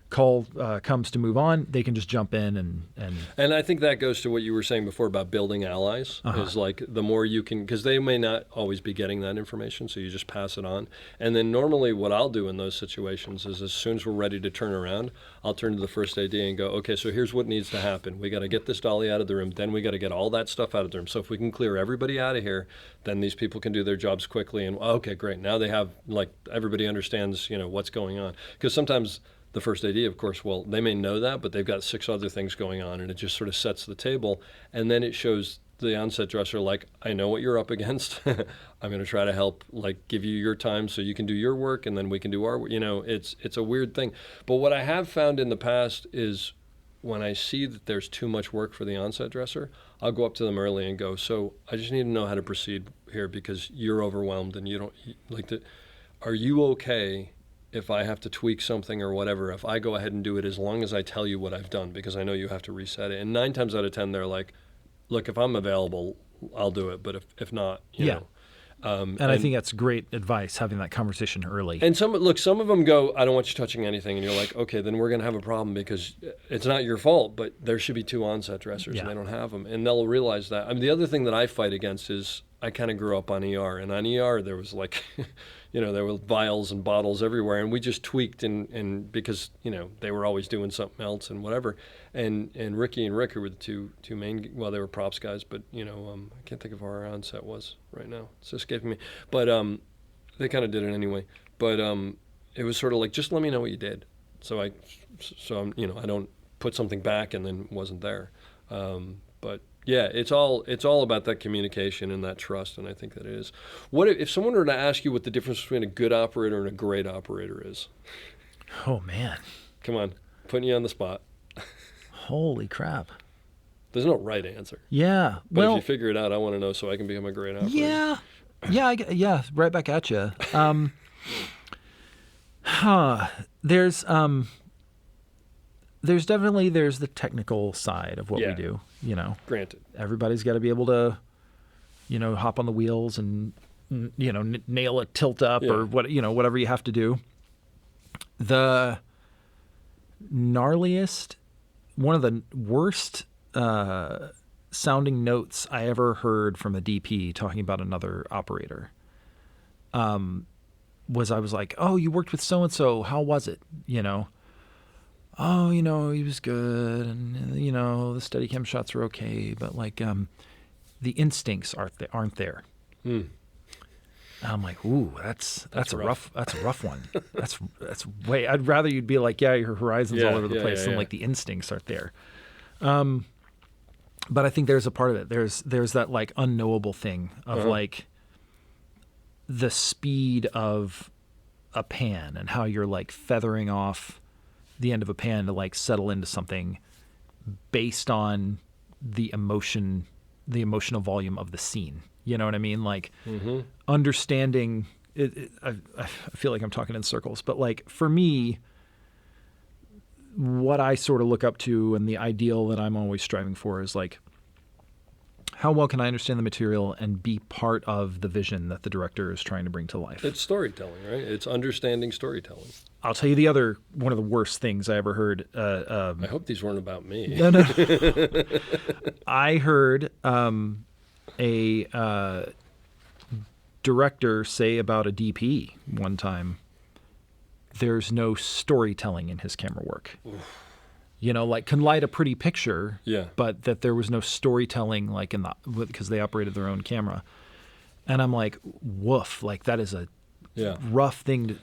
Speaker 5: call comes to move on, they can just jump in and
Speaker 1: I think that goes to what you were saying before about building allies. Is like the more you can, because they may not always be getting that information, so you just pass it on. And then normally what I'll do in those situations is as soon as we're ready to turn around, I'll turn to the first AD and go, okay, so here's what needs to happen. We got to get this dolly out of the room, then we got to get all that stuff out of the room. So if we can clear everybody out of here, then these people can do their jobs quickly. And okay, great. Now they have, like, everybody understands, what's going on. Because sometimes the first AD, of course, well, they may know that, but they've got 6 other things going on, and it just sort of sets the table. And then it shows the onset dresser, like, I know what you're up against. I'm going to try to help, like, give you your time so you can do your work, and then we can do our work. It's a weird thing. But what I have found in the past is when I see that there's too much work for the onset dresser, I'll go up to them early and go, so I just need to know how to proceed here because you're overwhelmed and you don't like to. Are you okay if I have to tweak something or whatever, if I go ahead and do it as long as I tell you what I've done, because I know you have to reset it? And 9 times out of 10, they're like, look, if I'm available, I'll do it. But if not, you know.
Speaker 5: And I think that's great advice, having that conversation early.
Speaker 1: And some of them go, I don't want you touching anything. And you're like, okay, then we're going to have a problem because it's not your fault, but there should be 2 onset dressers and they don't have them. And they'll realize that. I mean, the other thing that I fight against is I kind of grew up on ER. And on ER, there was like, there were vials and bottles everywhere. And we just tweaked and because, they were always doing something else and whatever. And Ricky and Rick were the two main, well, they were props guys, but, I can't think of who our onset was right now. It's escaping me. But they kind of did it anyway. But it was sort of like, just let me know what you did. So I don't put something back and then wasn't there. But yeah, it's all about that communication and that trust, and I think that it is. What if someone were to ask you what the difference between a good operator and a great operator is?
Speaker 5: Oh, man.
Speaker 1: Come on, putting you on the spot.
Speaker 5: Holy crap.
Speaker 1: There's no right answer.
Speaker 5: Yeah.
Speaker 1: But if you figure it out, I want to know so I can become a great operator.
Speaker 5: Yeah, right back at you. There's definitely the technical side of what we do,
Speaker 1: Granted.
Speaker 5: Everybody's got to be able to, hop on the wheels and, nail a tilt up or whatever you have to do. The gnarliest one of the worst sounding notes I ever heard from a DP talking about another operator. Was I was like, oh, you worked with so and so. How was it? Oh, he was good, and the Steadicam shots were okay, but like the instincts aren't there. And I'm like, ooh, that's a rough one. That's way. I'd rather you'd be like, yeah, your horizon's all over the place, than like the instincts aren't there. But I think there's a part of it. There's that like unknowable thing of like the speed of a pan and how you're like feathering off the end of a pan to like settle into something based on the emotional volume of the scene. You know what I mean? Like understanding it. I feel like I'm talking in circles, but like for me, what I sort of look up to and the ideal that I'm always striving for is like, how well can I understand the material and be part of the vision that the director is trying to bring to life? It's
Speaker 1: storytelling, right? It's understanding storytelling.
Speaker 5: I'll tell you one of the worst things I ever heard.
Speaker 1: I hope these weren't about me.
Speaker 5: No. I heard a director say about a DP one time, there's no storytelling in his camera work. Oof. Like can light a pretty picture, but that there was no storytelling like because they operated their own camera. And I'm like, woof, like that is a rough thing to,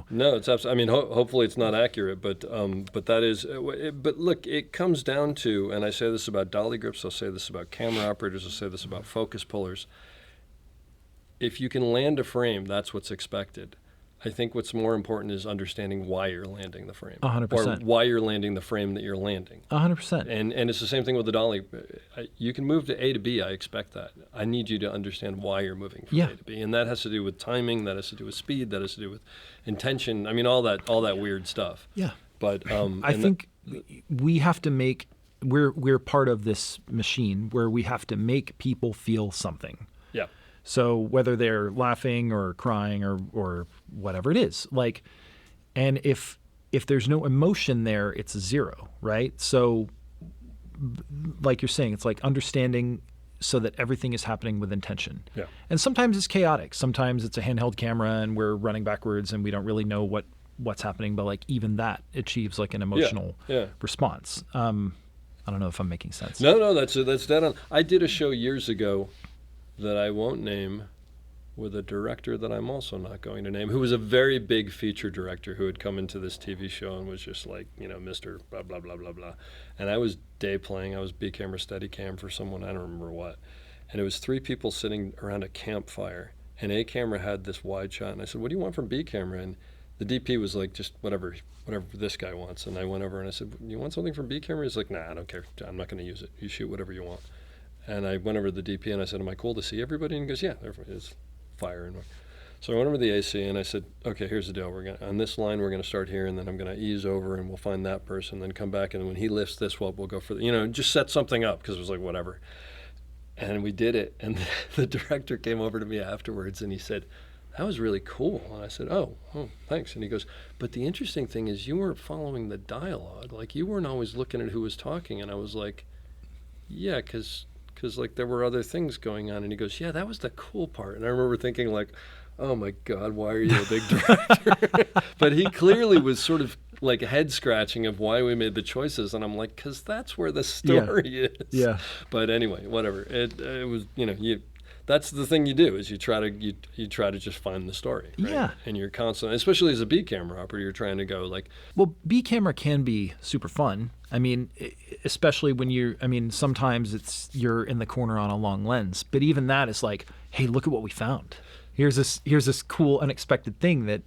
Speaker 1: No, it's absolutely, I mean, hopefully it's not accurate, but that is, but look, it comes down to, and I say this about dolly grips, I'll say this about camera operators, I'll say this about focus pullers. If you can land a frame, that's what's expected. I think what's more important is understanding why you're landing the frame.
Speaker 5: 100%.
Speaker 1: Or why you're landing the frame that you're landing.
Speaker 5: 100%.
Speaker 1: And it's the same thing with the dolly. You can move to A to B, I expect that. I need you to understand why you're moving from A to B. And that has to do with timing, that has to do with speed, that has to do with intention. I mean, all that weird stuff.
Speaker 5: Yeah.
Speaker 1: But
Speaker 5: I think we have to make, we're part of this machine where we have to make people feel something.
Speaker 1: Yeah.
Speaker 5: So whether they're laughing or crying or whatever it is, like, and if there's no emotion there, it's a zero, right? So like you're saying, it's like understanding so that everything is happening with intention.
Speaker 1: Yeah.
Speaker 5: And sometimes it's chaotic. Sometimes it's a handheld camera and we're running backwards and we don't really know what's happening, but like even that achieves like an emotional response. I don't know if I'm making sense.
Speaker 1: No, that's dead on. I did a show years ago that I won't name with a director that I'm also not going to name, who was a very big feature director who had come into this TV show and was just like, Mr. blah, blah, blah, blah, blah. And I was day playing. I was B camera, steady cam for someone, I don't remember what. And it was 3 people sitting around a campfire. And A camera had this wide shot. And I said, what do you want from B camera? And the DP was like, just whatever this guy wants. And I went over and I said, you want something from B camera? He's like, nah, I don't care. I'm not going to use it. You shoot whatever you want. And I went over to the DP and I said, am I cool to see everybody? And he goes, yeah, it's fire. So I went over to the AC and I said, okay, here's the deal. On this line, we're going to start here, and then I'm going to ease over and we'll find that person, then come back, and when he lifts this, we'll go for just set something up, because it was like, whatever. And we did it, and the director came over to me afterwards and he said, that was really cool. And I said, oh, thanks. And he goes, but the interesting thing is you weren't following the dialogue. Like, you weren't always looking at who was talking. And I was like, yeah, because like there were other things going on. And he goes, yeah, that was the cool part. And I remember thinking like, oh my God, why are you a big director? But he clearly was sort of like head scratching of why we made the choices. And I'm like, because that's where the story is.
Speaker 5: Yeah.
Speaker 1: But anyway, whatever. It was, that's the thing you do, is you try to just find the story. Right?
Speaker 5: Yeah.
Speaker 1: And you're constantly, especially as a B camera operator, you're trying to go like.
Speaker 5: Well, B camera can be super fun. I mean, especially when sometimes you're in the corner on a long lens, but even that is like, hey, look at what we found. Here's this cool unexpected thing that,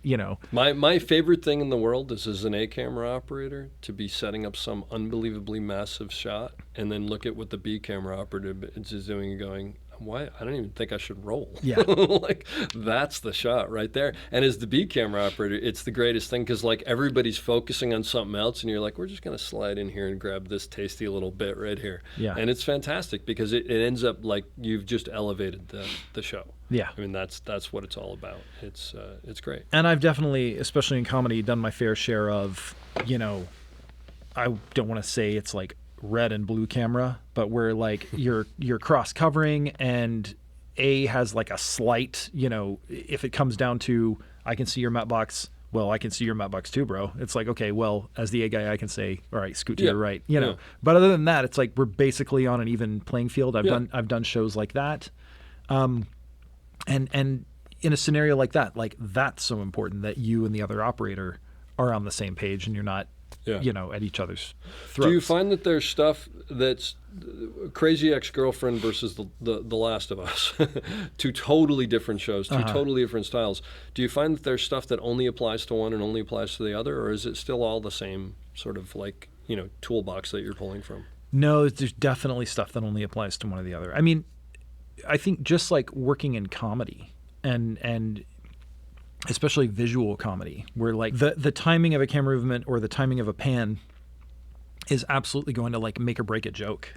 Speaker 1: My favorite thing in the world is, as an A camera operator, to be setting up some unbelievably massive shot and then look at what the B camera operator is doing and going, why? I don't even think I should roll.
Speaker 5: Yeah.
Speaker 1: Like, that's the shot right there. And as the B camera operator, it's the greatest thing, because like everybody's focusing on something else and you're like, we're just going to slide in here and grab this tasty little bit right here.
Speaker 5: Yeah.
Speaker 1: And it's fantastic, because it ends up like you've just elevated the show.
Speaker 5: Yeah.
Speaker 1: I mean, that's what it's all about. It's great.
Speaker 5: And I've definitely, especially in comedy, done my fair share of, I don't want to say it's like red and blue camera, but where like you're cross covering and A has like a slight, if it comes down to I can see your matte box, well, I can see your matte box too, bro. It's like, okay, well, as the A guy, I can say, all right, scoot to your right, But other than that, it's like we're basically on an even playing field. I've done shows like that, and in a scenario like that, like that's so important that you and the other operator are on the same page and you're not, at each other's throats.
Speaker 1: Do you find that there's stuff that's Crazy Ex-Girlfriend versus the Last of Us, two totally different shows, two totally different styles? Do you find that there's stuff that only applies to one and only applies to the other, or is it still all the same sort of like toolbox that you're pulling from?
Speaker 5: No, there's definitely stuff that only applies to one or the other. I mean, I think just like working in comedy and especially visual comedy, where like the timing of a camera movement or the timing of a pan is absolutely going to like make or break a joke.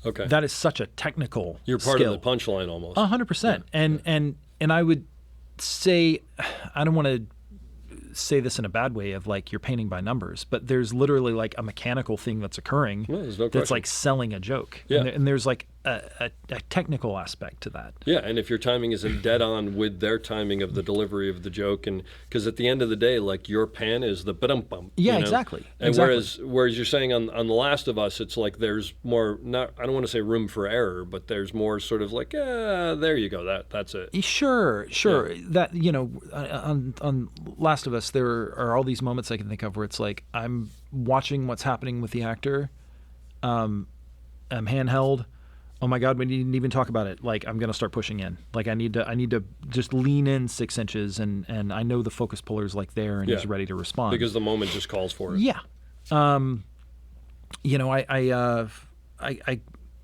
Speaker 1: Okay.
Speaker 5: That is such a technical
Speaker 1: You're part
Speaker 5: skill.
Speaker 1: of the punchline almost.
Speaker 5: 100%. And I would say, I don't want to say this in a bad way of like you're painting by numbers, but there's literally like a mechanical thing that's occurring
Speaker 1: there's no
Speaker 5: that's
Speaker 1: question.
Speaker 5: like selling a joke.
Speaker 1: Yeah.
Speaker 5: And there's like a technical aspect to that.
Speaker 1: Yeah, and if your timing isn't dead on with their timing of the delivery of the joke, and because at the end of the day, like your pan is the ba-dum-bum.
Speaker 5: Yeah, exactly.
Speaker 1: And
Speaker 5: exactly.
Speaker 1: whereas you're saying on The Last of Us, it's like there's more, not, I don't want to say room for error, but there's more sort of like, there you go, that's it.
Speaker 5: Sure.
Speaker 1: Yeah.
Speaker 5: That, on Last of Us, there are all these moments I can think of where it's like I'm watching what's happening with the actor. I'm handheld. Oh my God, we didn't even talk about it. Like I'm gonna start pushing in. Like I need to just lean in 6 inches, and I know the focus puller's like there, and he's ready to respond
Speaker 1: Because the moment just calls for it.
Speaker 5: Yeah. I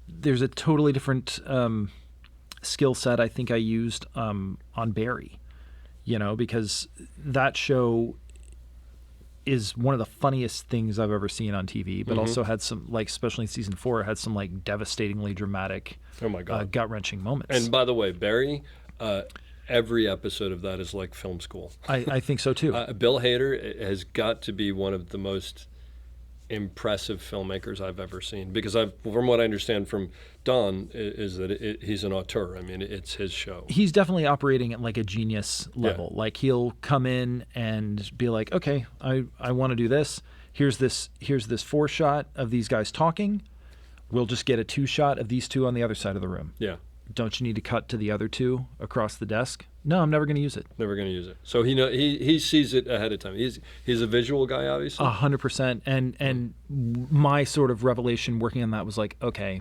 Speaker 5: there's a totally different skill set I think I used on Barry, because that show is one of the funniest things I've ever seen on TV, but also had some, like, especially in season 4, had some like devastatingly dramatic,
Speaker 1: oh my God,
Speaker 5: gut-wrenching moments.
Speaker 1: And by the way, Barry, every episode of that is like film school.
Speaker 5: I think so too.
Speaker 1: Bill Hader has got to be one of the most impressive filmmakers I've ever seen, because from what I understand from Don is that he's an auteur. I mean, it's his show.
Speaker 5: He's definitely operating at like a genius level. Yeah. Like he'll come in and be like, okay, I want to do this. Here's this 4-shot of these guys talking. We'll just get a 2-shot of these two on the other side of the room.
Speaker 1: Yeah.
Speaker 5: Don't you need to cut to the other two across the desk? No, I'm never going to use it.
Speaker 1: Never going to use it. So he sees it ahead of time. He's a visual guy, obviously.
Speaker 5: 100%. And my sort of revelation working on that was like, okay,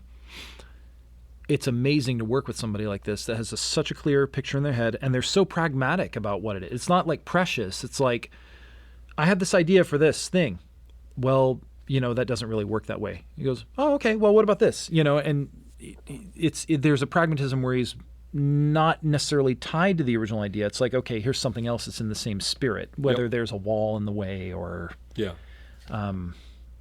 Speaker 5: it's amazing to work with somebody like this that has such a clear picture in their head, and they're so pragmatic about what it is. It's not like precious. It's like, I had this idea for this thing. Well, that doesn't really work that way. He goes, oh, okay, well, what about this? And there's a pragmatism where he's not necessarily tied to the original idea. It's like, okay, here's something else that's in the same spirit, whether there's a wall in the way or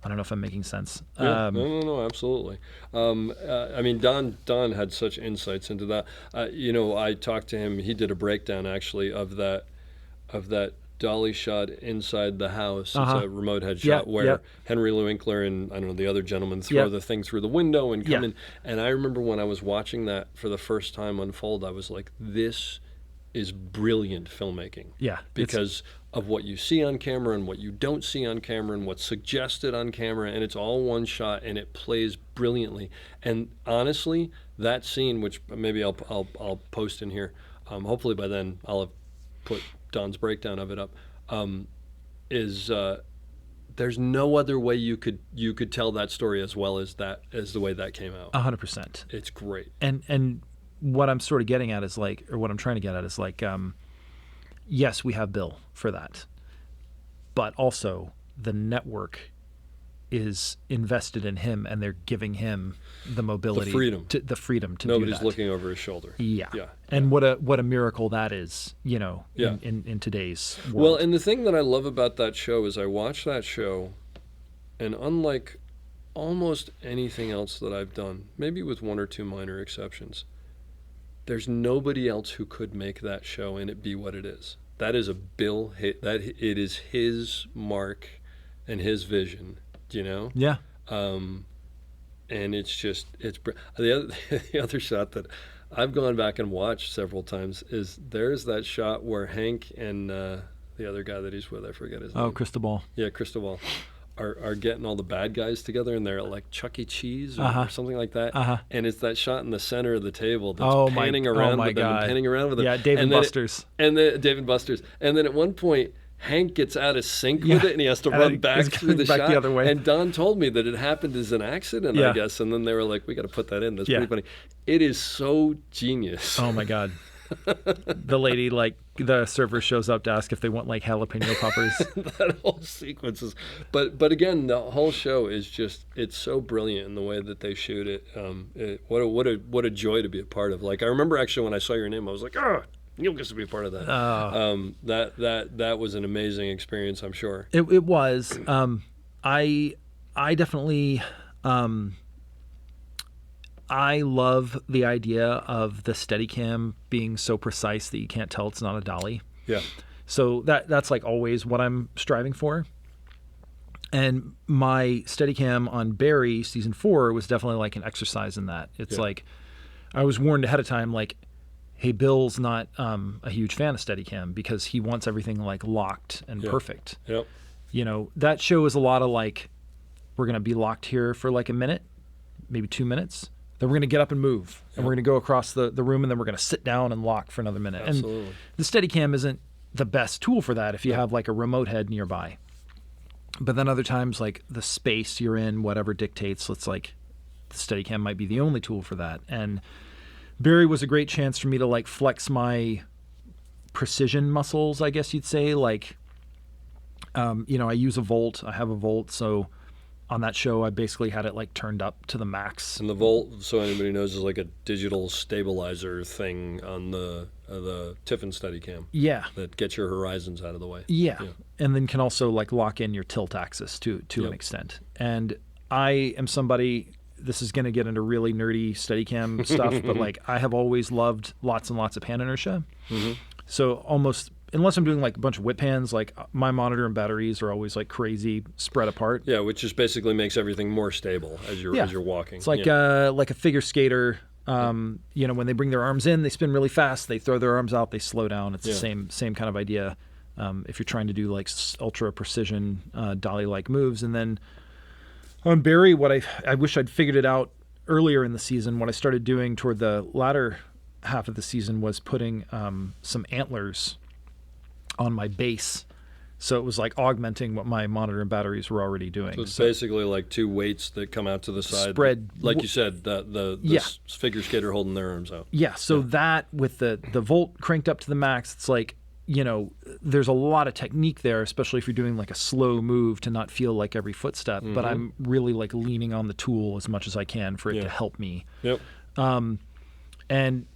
Speaker 5: I don't know if I'm making sense.
Speaker 1: No, absolutely. I mean, Don had such insights into that. I talked to him. He did a breakdown actually of that dolly shot inside the house. It's a remote head shot where Henry Lou Winkler and I don't know the other gentleman throw the thing through the window and come in. And I remember when I was watching that for the first time unfold, I was like, this is brilliant filmmaking.
Speaker 5: Yeah.
Speaker 1: Because of what you see on camera and what you don't see on camera and what's suggested on camera, and it's all one shot and it plays brilliantly. And honestly, that scene, which maybe I'll post in here, hopefully by then I'll have put Don's breakdown of it up, there's no other way you could tell that story as well as the way that came out.
Speaker 5: 100%.
Speaker 1: It's great.
Speaker 5: And what I'm sort of getting at is like, or what I'm trying to get at is like, yes, we have Bill for that, but also the network is invested in him, and they're giving him the mobility, the freedom to do that.
Speaker 1: Nobody's looking over his shoulder.
Speaker 5: Yeah. And what a miracle that is, in today's world.
Speaker 1: Well, and the thing that I love about that show is I watch that show, and unlike almost anything else that I've done, maybe with one or two minor exceptions, there's nobody else who could make that show and it be what it is. That is it is his mark and his vision, you know?
Speaker 5: Yeah.
Speaker 1: And it's just, the other shot that I've gone back and watched several times is there's that shot where Hank and the other guy that he's with, I forget his name.
Speaker 5: Oh, Cristobal.
Speaker 1: Yeah, Cristobal. Are getting all the bad guys together, and they're at like Chuck E. Cheese or something like that. And it's that shot in the center of the table that's panning around with them and panning around with them.
Speaker 5: Yeah, Dave and Buster's.
Speaker 1: Dave and Buster's. And then at one point, Hank gets out of sync with it, and he has to run back through the shot.
Speaker 5: The other way.
Speaker 1: And Don told me that it happened as an accident, I guess. And then they were like, we got to put that in. That's pretty funny. It is so genius.
Speaker 5: Oh, my God. The lady, like, the server shows up to ask if they want, like, jalapeno poppers.
Speaker 1: That whole sequence is... But again, the whole show is just... It's so brilliant in the way that they shoot it. What a joy to be a part of. Like, I remember actually when I saw your name, I was like, Neal gets to be a part of that. That was an amazing experience, I'm sure.
Speaker 5: It was. I definitely... I love the idea of the Steadicam being so precise that you can't tell it's not a dolly.
Speaker 1: Yeah.
Speaker 5: So that's like always what I'm striving for. And my Steadicam on Barry season 4 was definitely like an exercise in that. It's like I was warned ahead of time, like, hey, Bill's not a huge fan of Steadicam because he wants everything like locked and perfect.
Speaker 1: Yep.
Speaker 5: You know, that show is a lot of like, we're going to be locked here for like a minute, maybe 2 minutes. Then we're going to get up and move, and we're going to go across the room, and then we're going to sit down and lock for another minute.
Speaker 1: Absolutely.
Speaker 5: And the Steadicam isn't the best tool for that if you have like a remote head nearby. But then other times, like the space you're in, whatever dictates, it's like the Steadicam might be the only tool for that. And Barry was a great chance for me to like flex my precision muscles, I guess you'd say. Like, you know, I use a Volt. I have a Volt, so... On that show, I basically had it like turned up to the max.
Speaker 1: And the Volt, so anybody knows, is like a digital stabilizer thing on the Tiffin Steadicam.
Speaker 5: Yeah.
Speaker 1: That gets your horizons out of the way.
Speaker 5: Yeah. And then can also like lock in your tilt axis to an extent. And I am somebody, this is going to get into really nerdy Steadicam stuff, but like I have always loved lots and lots of hand inertia. Mm-hmm. So almost... Unless I'm doing like a bunch of whip pans, like my monitor and batteries are always like crazy spread apart.
Speaker 1: Yeah, which just basically makes everything more stable as you're walking.
Speaker 5: It's like a figure skater. You know, when they bring their arms in, they spin really fast. They throw their arms out, they slow down. It's the same kind of idea. If you're trying to do like ultra precision dolly-like moves, and then on Barry, what I wish I'd figured it out earlier in the season. What I started doing toward the latter half of the season was putting some antlers on my base, so it was like augmenting what my monitor and batteries were already doing.
Speaker 1: So it's basically like two weights that come out to the side,
Speaker 5: spread,
Speaker 1: like you said, the figure skater holding their arms out.
Speaker 5: Yeah. So that with the Volt cranked up to the max, it's like, you know, there's a lot of technique there, especially if you're doing like a slow move to not feel like every footstep. But I'm really like leaning on the tool as much as I can for it to help me.
Speaker 1: Yep.
Speaker 5: And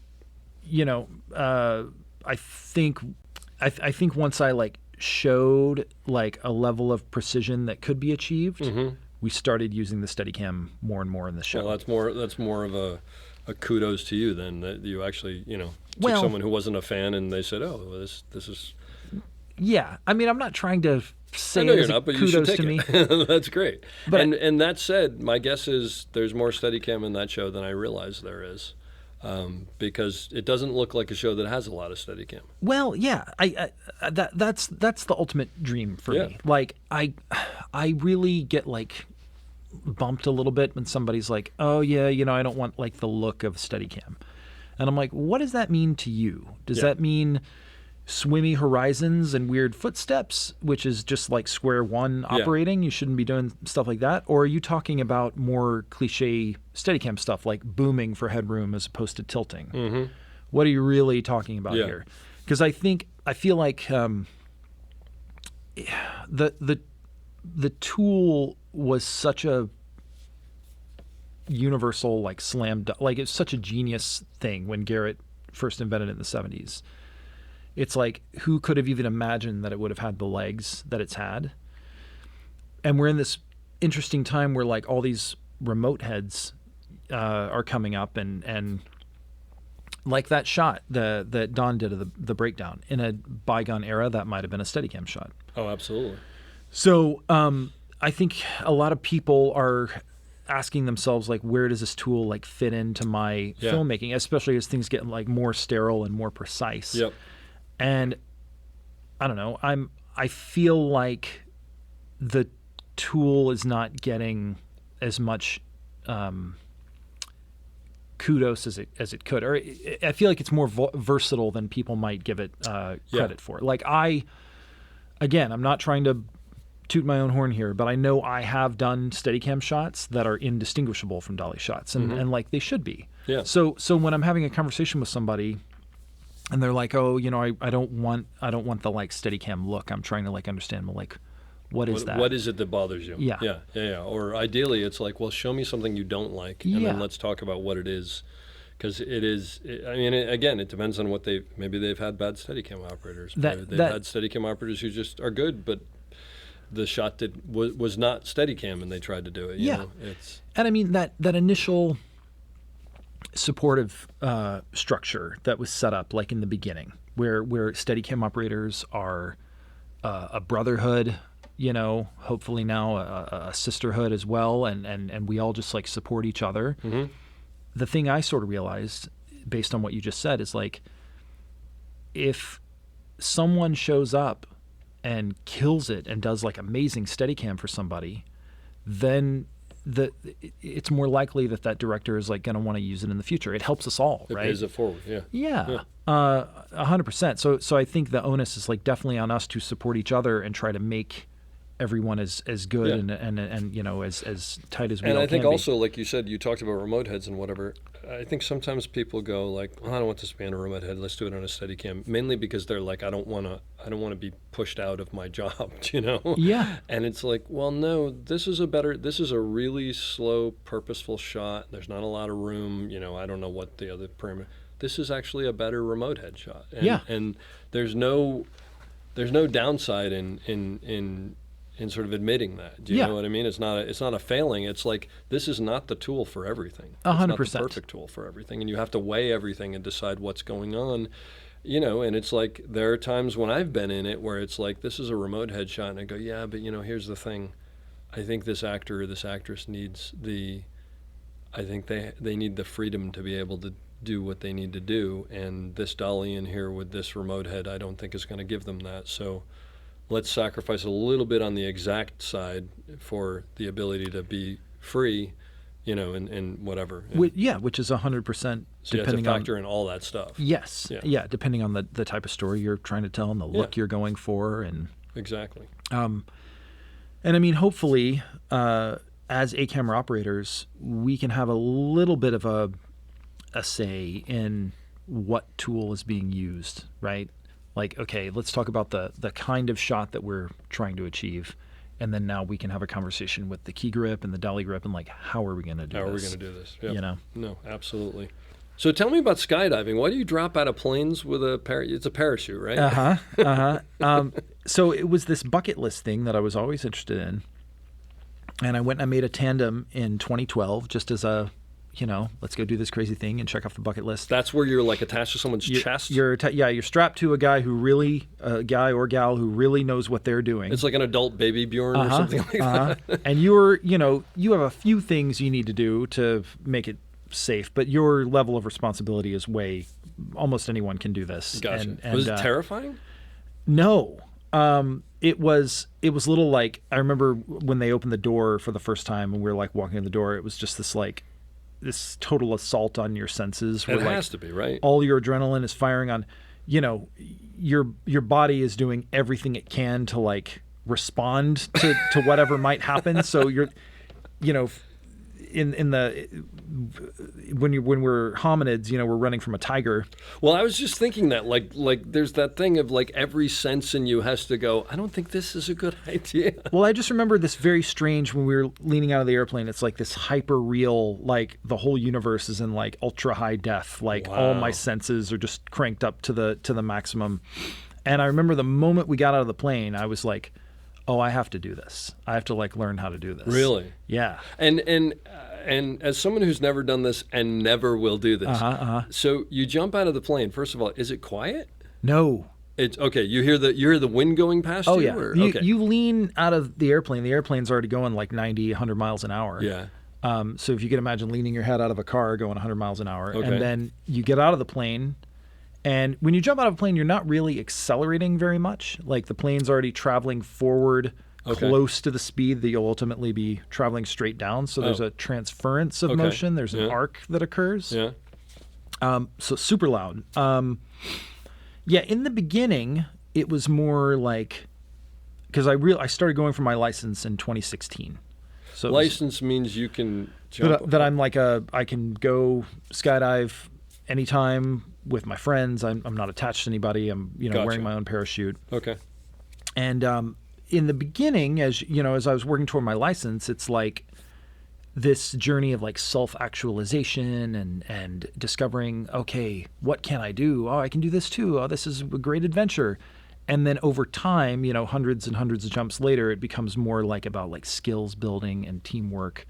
Speaker 5: you know, I think once I like showed like a level of precision that could be achieved, we started using the Steadicam more and more in the show.
Speaker 1: Well, that's more of a kudos to you then, that you actually, you know, took someone who wasn't a fan and they said, oh, well, this is...
Speaker 5: Yeah. I mean, I'm not trying to say
Speaker 1: I know
Speaker 5: it
Speaker 1: you're
Speaker 5: as
Speaker 1: not, but
Speaker 5: kudos
Speaker 1: you should
Speaker 5: to me.
Speaker 1: take it. That's great.
Speaker 5: But
Speaker 1: and that said, my guess is there's more Steadicam in that show than I realize there is. Because it doesn't look like a show that has a lot of Steadicam.
Speaker 5: Well, yeah, that's the ultimate dream for me. Like I really get like bumped a little bit when somebody's like, "Oh yeah, you know, I don't want like the look of Steadicam," and I'm like, "What does that mean to you? Does that mean swimmy horizons and weird footsteps, which is just like square one operating? You shouldn't be doing stuff like that? Or are you talking about more cliche Steadicam stuff like booming for headroom as opposed to tilting? What are you really talking about here? Because I feel like the tool was such a universal like like it's such a genius thing when Garrett first invented it in the 70s. It's like, who could have even imagined that it would have had the legs that it's had? And we're in this interesting time where like all these remote heads are coming up, and like that shot that Don did of the breakdown in a bygone era, that might have been a Steadicam shot.
Speaker 1: Oh, absolutely.
Speaker 5: So I think a lot of people are asking themselves, like, where does this tool like fit into my filmmaking, especially as things get like more sterile and more precise.
Speaker 1: Yep.
Speaker 5: And I don't know, I feel like the tool is not getting as much kudos as it could, or I feel like it's more versatile than people might give it credit for. Like I'm not trying to toot my own horn here, but I know I have done Steadicam shots that are indistinguishable from dolly shots, and like they should be.
Speaker 1: Yeah.
Speaker 5: So when I'm having a conversation with somebody, and they're like, oh, I don't want the like Steadicam look. I'm trying to like understand, well, like, what is that?
Speaker 1: What is it that bothers you?
Speaker 5: Yeah.
Speaker 1: Or ideally, it's like, well, show me something you don't like, and then let's talk about what it is, because again, it depends on what maybe they've had bad Steadicam operators. They've had Steadicam operators who just are good, but the shot was not Steadicam, and they tried to do it. You know?
Speaker 5: And I mean that initial supportive structure that was set up, like in the beginning, where Steadicam operators are a brotherhood, hopefully now a sisterhood as well, and we all just like support each other.
Speaker 1: Mm-hmm.
Speaker 5: The thing I sort of realized, based on what you just said, is like, if someone shows up and kills it and does like amazing Steadicam for somebody, then it's more likely that director is like going to want to use it in the future. It helps us all, right?
Speaker 1: It pays it forward, yeah.
Speaker 5: Yeah, 100%. So I think the onus is like definitely on us to support each other and try to make everyone as good and as tight as we all can be. And
Speaker 1: I think also, like you said, you talked about remote heads and whatever. I think sometimes people go like, I don't want this to be on a remote head. Let's do it on a Steadicam. Mainly because they're like, I don't want to be pushed out of my job,
Speaker 5: Yeah.
Speaker 1: And it's like, well, no, this is a really slow, purposeful shot. There's not a lot of room. I don't know what the other parameter. This is actually a better remote head shot. And there's no downside in sort of admitting that. Do you know what I mean? It's not a failing. It's like, this is not the tool for everything.
Speaker 5: 100%.
Speaker 1: It's not the perfect tool for everything, and you have to weigh everything and decide what's going on. And it's like, there are times when I've been in it where it's like, this is a remote headshot, and I go, yeah, but here's the thing. I think this actor or this actress needs they need the freedom to be able to do what they need to do, and this dolly in here with this remote head, I don't think is going to give them that. So let's sacrifice a little bit on the exact side for the ability to be free, and whatever. And
Speaker 5: which is 100%.
Speaker 1: so you have to
Speaker 5: depending
Speaker 1: factor in all that stuff.
Speaker 5: Yes. Yeah, depending on the type of story you're trying to tell and the look you're going for, and
Speaker 1: exactly.
Speaker 5: And I mean, hopefully, as camera operators, we can have a little bit of a say in what tool is being used, right? Like, okay, let's talk about the kind of shot that we're trying to achieve, and then now we can have a conversation with the key grip and the dolly grip, and like, how are we going to do this?
Speaker 1: How are we going to do this?
Speaker 5: Yep.
Speaker 1: No, absolutely. So tell me about skydiving. Why do you drop out of planes with it's a parachute, right?
Speaker 5: So it was this bucket list thing that I was always interested in, and I went and I made a tandem in 2012 just as a, let's go do this crazy thing and check off the bucket list.
Speaker 1: That's where you're like attached to someone's chest?
Speaker 5: You're strapped to a guy or gal who really knows what they're doing.
Speaker 1: It's like an adult baby Bjorn or something like that.
Speaker 5: And you have a few things you need to do to make it safe, but your level of responsibility is almost anyone can do this.
Speaker 1: Gotcha. Was it terrifying?
Speaker 5: No. It was a little like, I remember when they opened the door for the first time and we were like walking in the door, it was just this total assault on your senses.
Speaker 1: It has to be, right?
Speaker 5: All your adrenaline is firing on, your body is doing everything it can to like respond to whatever might happen. So you're, when we're hominids, we're running from a tiger.
Speaker 1: Well, I was just thinking that like there's that thing of like every sense in you has to go, I don't think this is a good idea.
Speaker 5: Well, I just remember this very strange, when we were leaning out of the airplane, it's like this hyper real, like the whole universe is in like ultra high def, like all my senses are just cranked up to the maximum. And I remember the moment we got out of the plane, I was like, oh, I have to do this. I have to like learn how to do this.
Speaker 1: Really?
Speaker 5: Yeah.
Speaker 1: And as someone who's never done this and never will do this, so you jump out of the plane. First of all, is it quiet?
Speaker 5: No.
Speaker 1: It's okay. You hear the wind going past
Speaker 5: Oh
Speaker 1: you?
Speaker 5: yeah.
Speaker 1: Or,
Speaker 5: You,
Speaker 1: okay.
Speaker 5: you lean out of the airplane. The airplane's already going like 90, 100 miles an hour.
Speaker 1: Yeah.
Speaker 5: So if you can imagine leaning your head out of a car going 100 miles an hour,
Speaker 1: Okay.
Speaker 5: and then you get out of the plane, and when you jump out of a plane, you're not really accelerating very much. Like the plane's already traveling forward
Speaker 1: Okay.
Speaker 5: close to the speed that you'll ultimately be traveling straight down. So there's a transference of motion. There's an arc that occurs.
Speaker 1: Yeah.
Speaker 5: So super loud. Yeah, in the beginning, it was more like, because I started going for my license in 2016. So it was-
Speaker 1: License means you can jump.
Speaker 5: that I'm like I can go skydive anytime with my friends. I'm not attached to anybody. I'm
Speaker 1: Gotcha.
Speaker 5: wearing my own parachute.
Speaker 1: Okay.
Speaker 5: And in the beginning, as I was working toward my license, it's like this journey of like self-actualization and discovering, okay, what can I do? Oh, I can do this too. Oh, this is a great adventure. And then over time, hundreds and hundreds of jumps later, it becomes more like about like skills building and teamwork.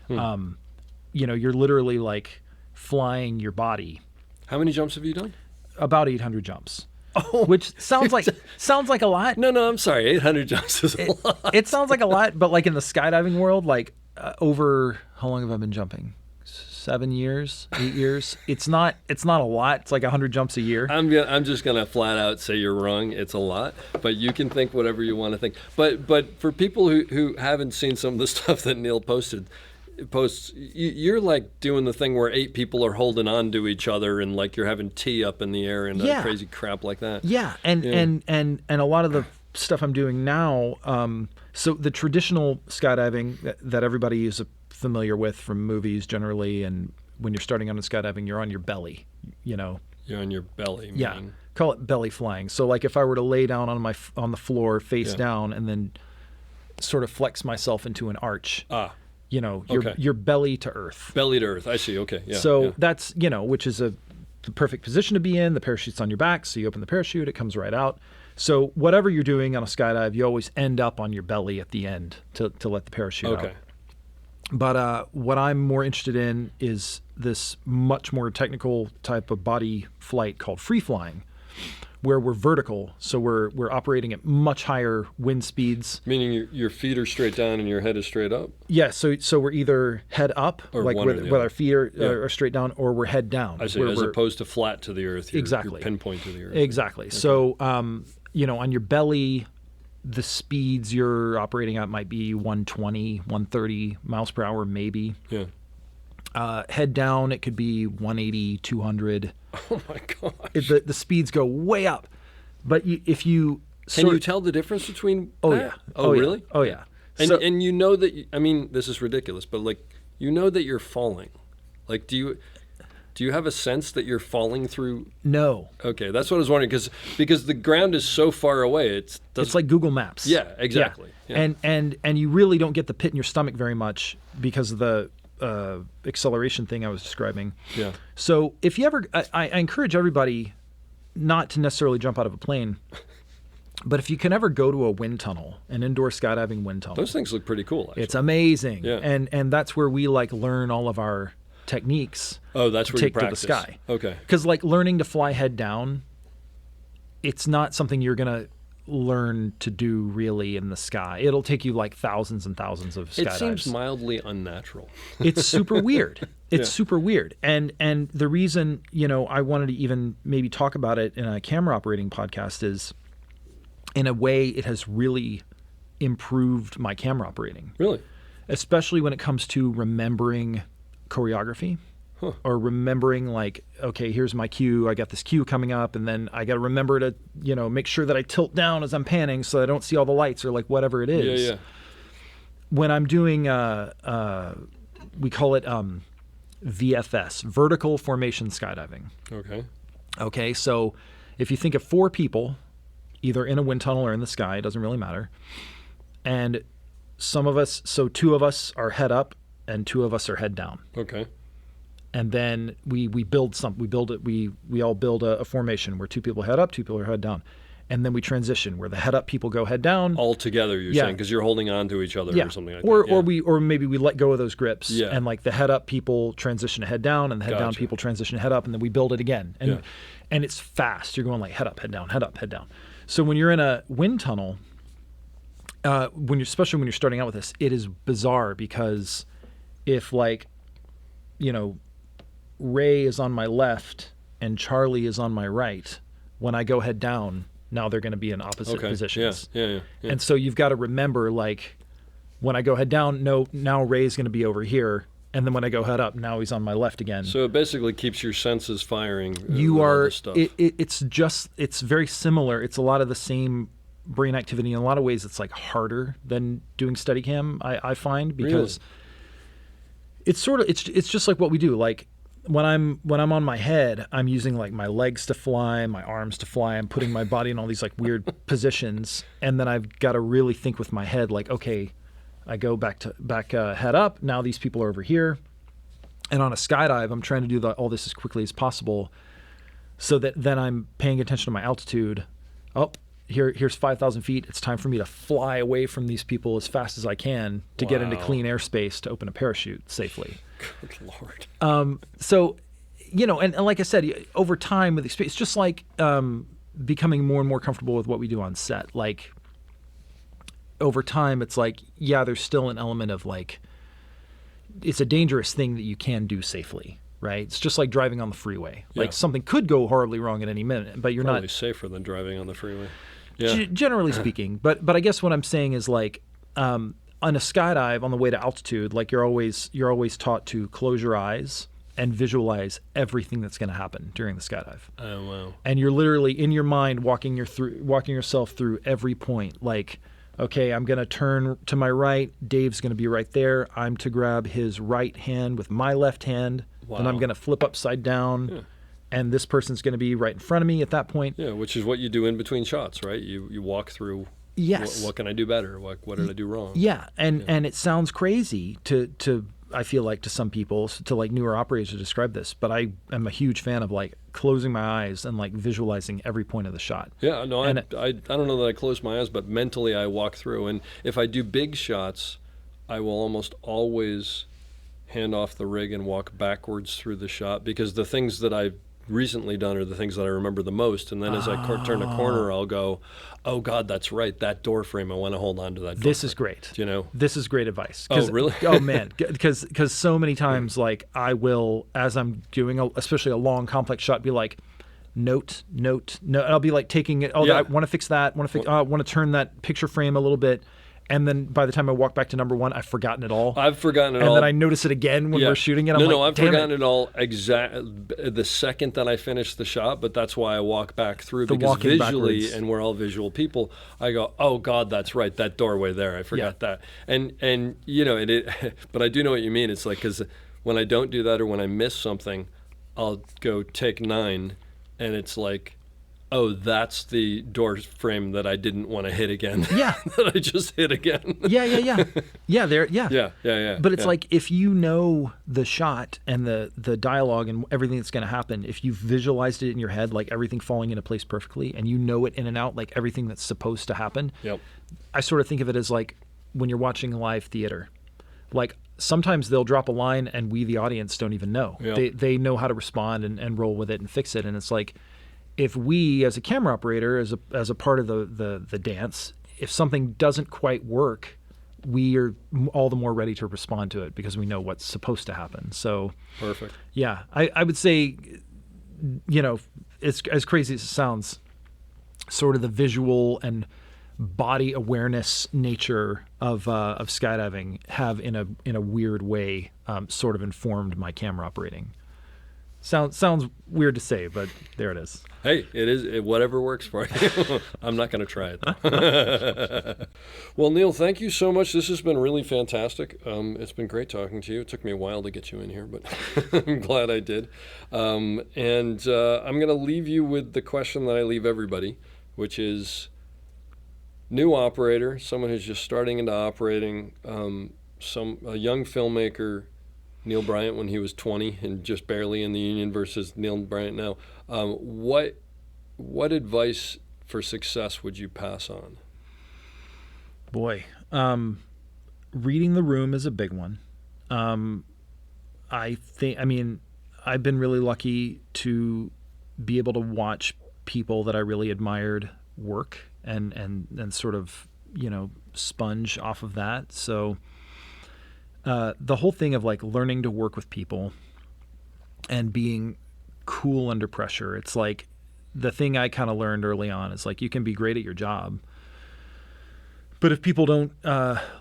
Speaker 5: You're literally like flying your body.
Speaker 1: How many jumps have you done?
Speaker 5: About 800 jumps. Which sounds like a lot.
Speaker 1: No, I'm sorry. 800 jumps is a lot.
Speaker 5: It sounds like a lot, but like in the skydiving world, like over how long have I been jumping? 7 years, 8 years. It's not a lot. It's like 100 jumps a year.
Speaker 1: I'm just gonna flat out say you're wrong. It's a lot, but you can think whatever you want to think. But for people who haven't seen some of the stuff that Neal posts, you're like doing the thing where 8 people are holding on to each other and like you're having tea up in the air and crazy crap like that.
Speaker 5: Yeah, and a lot of the stuff I'm doing now. So the traditional skydiving that everybody is familiar with from movies generally, and when you're starting on skydiving, you're on your belly.
Speaker 1: You're on your belly.
Speaker 5: Yeah,
Speaker 1: meaning.
Speaker 5: call it belly flying. So like if I were to lay down on the floor face down and then sort of flex myself into an arch. Your belly to earth.
Speaker 1: Belly to earth. I see. Okay. Yeah.
Speaker 5: So that's, which is the perfect position to be in. The parachute's on your back, so you open the parachute, it comes right out. So whatever you're doing on a skydive, you always end up on your belly at the end to let the parachute out.
Speaker 1: Okay.
Speaker 5: But what I'm more interested in is this much more technical type of body flight called free flying, where we're vertical, so we're operating at much higher wind speeds.
Speaker 1: Meaning your feet are straight down and your head is straight up?
Speaker 5: Yeah, so we're either head up,
Speaker 1: Or
Speaker 5: like
Speaker 1: one or the
Speaker 5: with
Speaker 1: other.
Speaker 5: our feet are straight down, or we're head down.
Speaker 1: I see.
Speaker 5: where
Speaker 1: As
Speaker 5: we're-
Speaker 1: opposed to flat to the earth. You're
Speaker 5: Exactly.
Speaker 1: pinpoint to the earth.
Speaker 5: Exactly.
Speaker 1: Okay.
Speaker 5: So, on your belly, the speeds you're operating at might be 120, 130 miles per hour, maybe.
Speaker 1: Yeah.
Speaker 5: Head down, it could be 180, 200.
Speaker 1: Oh my gosh.
Speaker 5: The speeds go way up. But if you
Speaker 1: Can you tell the difference between
Speaker 5: Oh,
Speaker 1: that?
Speaker 5: yeah.
Speaker 1: Oh,
Speaker 5: yeah.
Speaker 1: really?
Speaker 5: Oh, yeah.
Speaker 1: And
Speaker 5: So-
Speaker 1: and you know that I mean, this is ridiculous, but like you know that you're falling. Like do you have a sense that you're falling through?
Speaker 5: No.
Speaker 1: Okay, that's what I was wondering because the ground is so far away.
Speaker 5: It's like Google Maps.
Speaker 1: Yeah, exactly. Yeah.
Speaker 5: And you really don't get the pit in your stomach very much because of the acceleration thing I was describing.
Speaker 1: Yeah.
Speaker 5: So if you ever, I encourage everybody not to necessarily jump out of a plane, but if you can ever go to a wind tunnel, an indoor skydiving wind tunnel,
Speaker 1: Those things look pretty cool. Actually.
Speaker 5: it's amazing.
Speaker 1: Yeah.
Speaker 5: And that's where we like learn all of our techniques.
Speaker 1: Oh, that's
Speaker 5: to
Speaker 1: where you
Speaker 5: take to the
Speaker 1: practice.
Speaker 5: sky.
Speaker 1: Okay.
Speaker 5: Because like learning to fly head down, it's not something you're gonna learn to do really in the sky. It'll take you like thousands and thousands of skydives.
Speaker 1: It seems mildly unnatural.
Speaker 5: It's super weird. It's
Speaker 1: Yeah.
Speaker 5: super weird. And the reason, I wanted to even maybe talk about it in a camera operating podcast is, in a way, it has really improved my camera operating,
Speaker 1: Really?
Speaker 5: especially when it comes to remembering choreography. Or remembering like, okay, here's my cue. I got this cue coming up, and then I got to remember to, make sure that I tilt down as I'm panning so I don't see all the lights or like whatever it is.
Speaker 1: Yeah.
Speaker 5: When I'm doing, we call it VFS, vertical formation skydiving.
Speaker 1: Okay.
Speaker 5: Okay, so if you think of 4 people, either in a wind tunnel or in the sky, it doesn't really matter. And some of us, so 2 of us are head up and 2 of us are head down.
Speaker 1: Okay.
Speaker 5: And then we build we all build a formation where 2 people head up, 2 people are head down. and then we transition where the head up people go head down.
Speaker 1: All together, you're saying, because you're holding on to each other or something like that.
Speaker 5: Or maybe we let go of those grips,
Speaker 1: Yeah.
Speaker 5: and like the head up people transition to head down, and the head down people transition to head up, and then we build it again. And it's fast. You're going like head up, head down, head up, head down. So when you're in a wind tunnel, especially when you're starting out with this, it is bizarre because if like, Ray is on my left and Charlie is on my right, when I go head down, now they're going to be in opposite positions.
Speaker 1: Yeah.
Speaker 5: And so you've got to remember, like, when I go head down, now Ray's going to be over here. And then when I go head up, now he's on my left again.
Speaker 1: So it basically keeps your senses firing.
Speaker 5: You are,
Speaker 1: all this stuff.
Speaker 5: It's very similar. It's a lot of the same brain activity. In a lot of ways, it's like harder than doing Steadicam, I find, because it's sort of, it's just like what we do. Like, when I'm on my head, I'm using like my legs to fly, my arms to fly. I'm putting my body in all these like weird positions, and then I've got to really think with my head, like, okay, I go back head up. Now these people are over here, and on a skydive, I'm trying to do all this as quickly as possible, so that then I'm paying attention to my altitude. Oh, here's 5,000 feet. It's time for me to fly away from these people as fast as I can to get into clean airspace to open a parachute safely.
Speaker 1: Good Lord.
Speaker 5: So, and like I said, over time with experience, it's just like becoming more and more comfortable with what we do on set. Like, over time, it's like, there's still an element of like, it's a dangerous thing that you can do safely, right? It's just like driving on the freeway. Like, something could go horribly wrong at any minute, but you're
Speaker 1: Probably
Speaker 5: not
Speaker 1: safer than driving on the freeway. Yeah.
Speaker 5: Generally speaking. But I guess what I'm saying is, like, on a skydive on the way to altitude, like, you're always taught to close your eyes and visualize everything that's going to happen during the skydive.
Speaker 1: Oh, wow.
Speaker 5: And you're literally in your mind walking yourself through every point. Like, okay, I'm going to turn to my right. Dave's going to be right there. I'm to grab his right hand with my left hand.
Speaker 1: Wow.
Speaker 5: And I'm going to flip upside down. Yeah. And this person's going to be right in front of me at that point.
Speaker 1: Yeah, which is what you do in between shots, right? You walk through.
Speaker 5: Yes.
Speaker 1: What can I do better? What did I do wrong?
Speaker 5: Yeah, and it sounds crazy to I feel like to some people, to like newer operators to describe this, but I am a huge fan of like closing my eyes and like visualizing every point of the shot.
Speaker 1: Yeah, no, I don't know that I close my eyes, but mentally I walk through. And if I do big shots, I will almost always hand off the rig and walk backwards through the shot, because the things that I've recently done are the things that I remember the most, and then as I turn a corner, I'll go, oh God, that's right, that door frame, I want to hold on to that door
Speaker 5: This
Speaker 1: frame.
Speaker 5: is great.
Speaker 1: This
Speaker 5: is great advice.
Speaker 1: Oh, really?
Speaker 5: Oh man, because so many times, like, I will, as I'm doing especially a long complex shot, be like, note. I'll be like taking it. I want to fix that. Want to turn that picture frame a little bit. And then by the time I walk back to number one, I've forgotten it all.
Speaker 1: I've forgotten it
Speaker 5: all.
Speaker 1: And
Speaker 5: then I notice it again when we're shooting it.
Speaker 1: I've forgotten it all the second that I finish the shot, but that's why I walk back through, because visually, backwards. And we're all visual people, I go, oh God, that's right, that doorway there, I forgot that. And but I do know what you mean. It's like, because when I don't do that or when I miss something, I'll go take 9, and it's like, oh, that's the door frame that I didn't want to hit again.
Speaker 5: Yeah.
Speaker 1: That I just hit again.
Speaker 5: Yeah. But it's like, if you know the shot and the dialogue and everything that's going to happen, if you've visualized it in your head, like everything falling into place perfectly, and you know it in and out, like everything that's supposed to happen.
Speaker 1: Yep.
Speaker 5: I sort of think of it as like when you're watching live theater. Like, sometimes they'll drop a line and we, the audience, don't even know. Yep. They know how to respond and roll with it and fix it. And it's like, if we, as a camera operator, as a part of the dance, if something doesn't quite work, we are all the more ready to respond to it because we know what's supposed to happen. So
Speaker 1: perfect.
Speaker 5: Yeah, I would say, it's as crazy as it sounds, sort of the visual and body awareness nature of skydiving have in a weird way sort of informed my camera operating. Sounds weird to say, but there it is.
Speaker 1: Hey, it is whatever works for you. I'm not going to try it, though. Well, Neal, thank you so much. This has been really fantastic. It's been great talking to you. It took me a while to get you in here, but I'm glad I did. And I'm going to leave you with the question that I leave everybody, which is, new operator, someone who's just starting into operating, a young filmmaker, Neal Bryant when he was 20 and just barely in the union versus Neal Bryant now. What advice for success would you pass on?
Speaker 5: Boy, reading the room is a big one. I've been really lucky to be able to watch people that I really admired work and sort of, sponge off of that. So the whole thing of like learning to work with people and being cool under pressure. It's like the thing I kind of learned early on is like you can be great at your job, but if people don't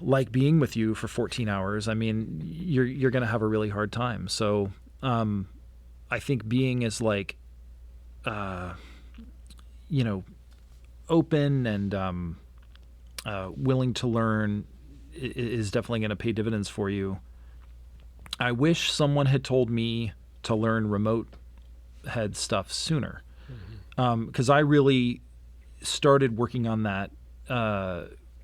Speaker 5: like being with you for 14 hours, you're going to have a really hard time. So I think being as like, open and willing to learn is definitely going to pay dividends for you. I wish someone had told me to learn remote head stuff sooner, because I really started working on that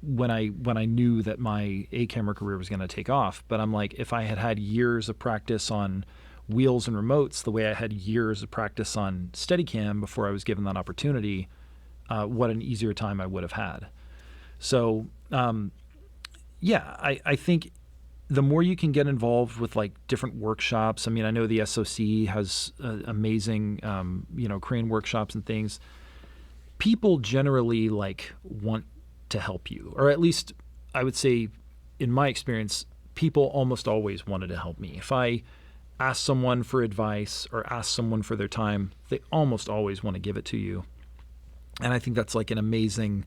Speaker 5: when I knew that my A-camera career was going to take off. But I'm like, if I had had years of practice on wheels and remotes the way I had years of practice on Steadicam before I was given that opportunity, what an easier time I would have had. So I think the more you can get involved with like different workshops. I know the SOC has amazing, crane workshops and things. People generally like want to help you, or at least I would say in my experience, people almost always wanted to help me. If I ask someone for advice or ask someone for their time, they almost always want to give it to you. And I think that's like an amazing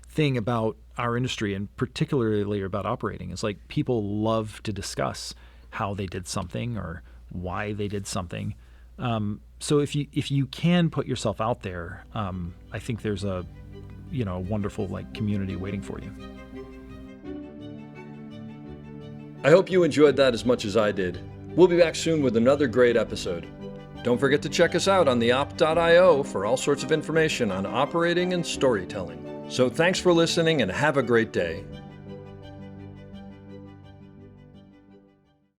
Speaker 5: thing about our industry, and particularly about operating, is like people love to discuss how they did something or why they did something. So if you can put yourself out there, I think there's a wonderful like community waiting for you.
Speaker 1: I hope you enjoyed that as much as I did. We'll be back soon with another great episode. Don't forget to check us out on theop.io for all sorts of information on operating and storytelling. So thanks for listening and have a great day.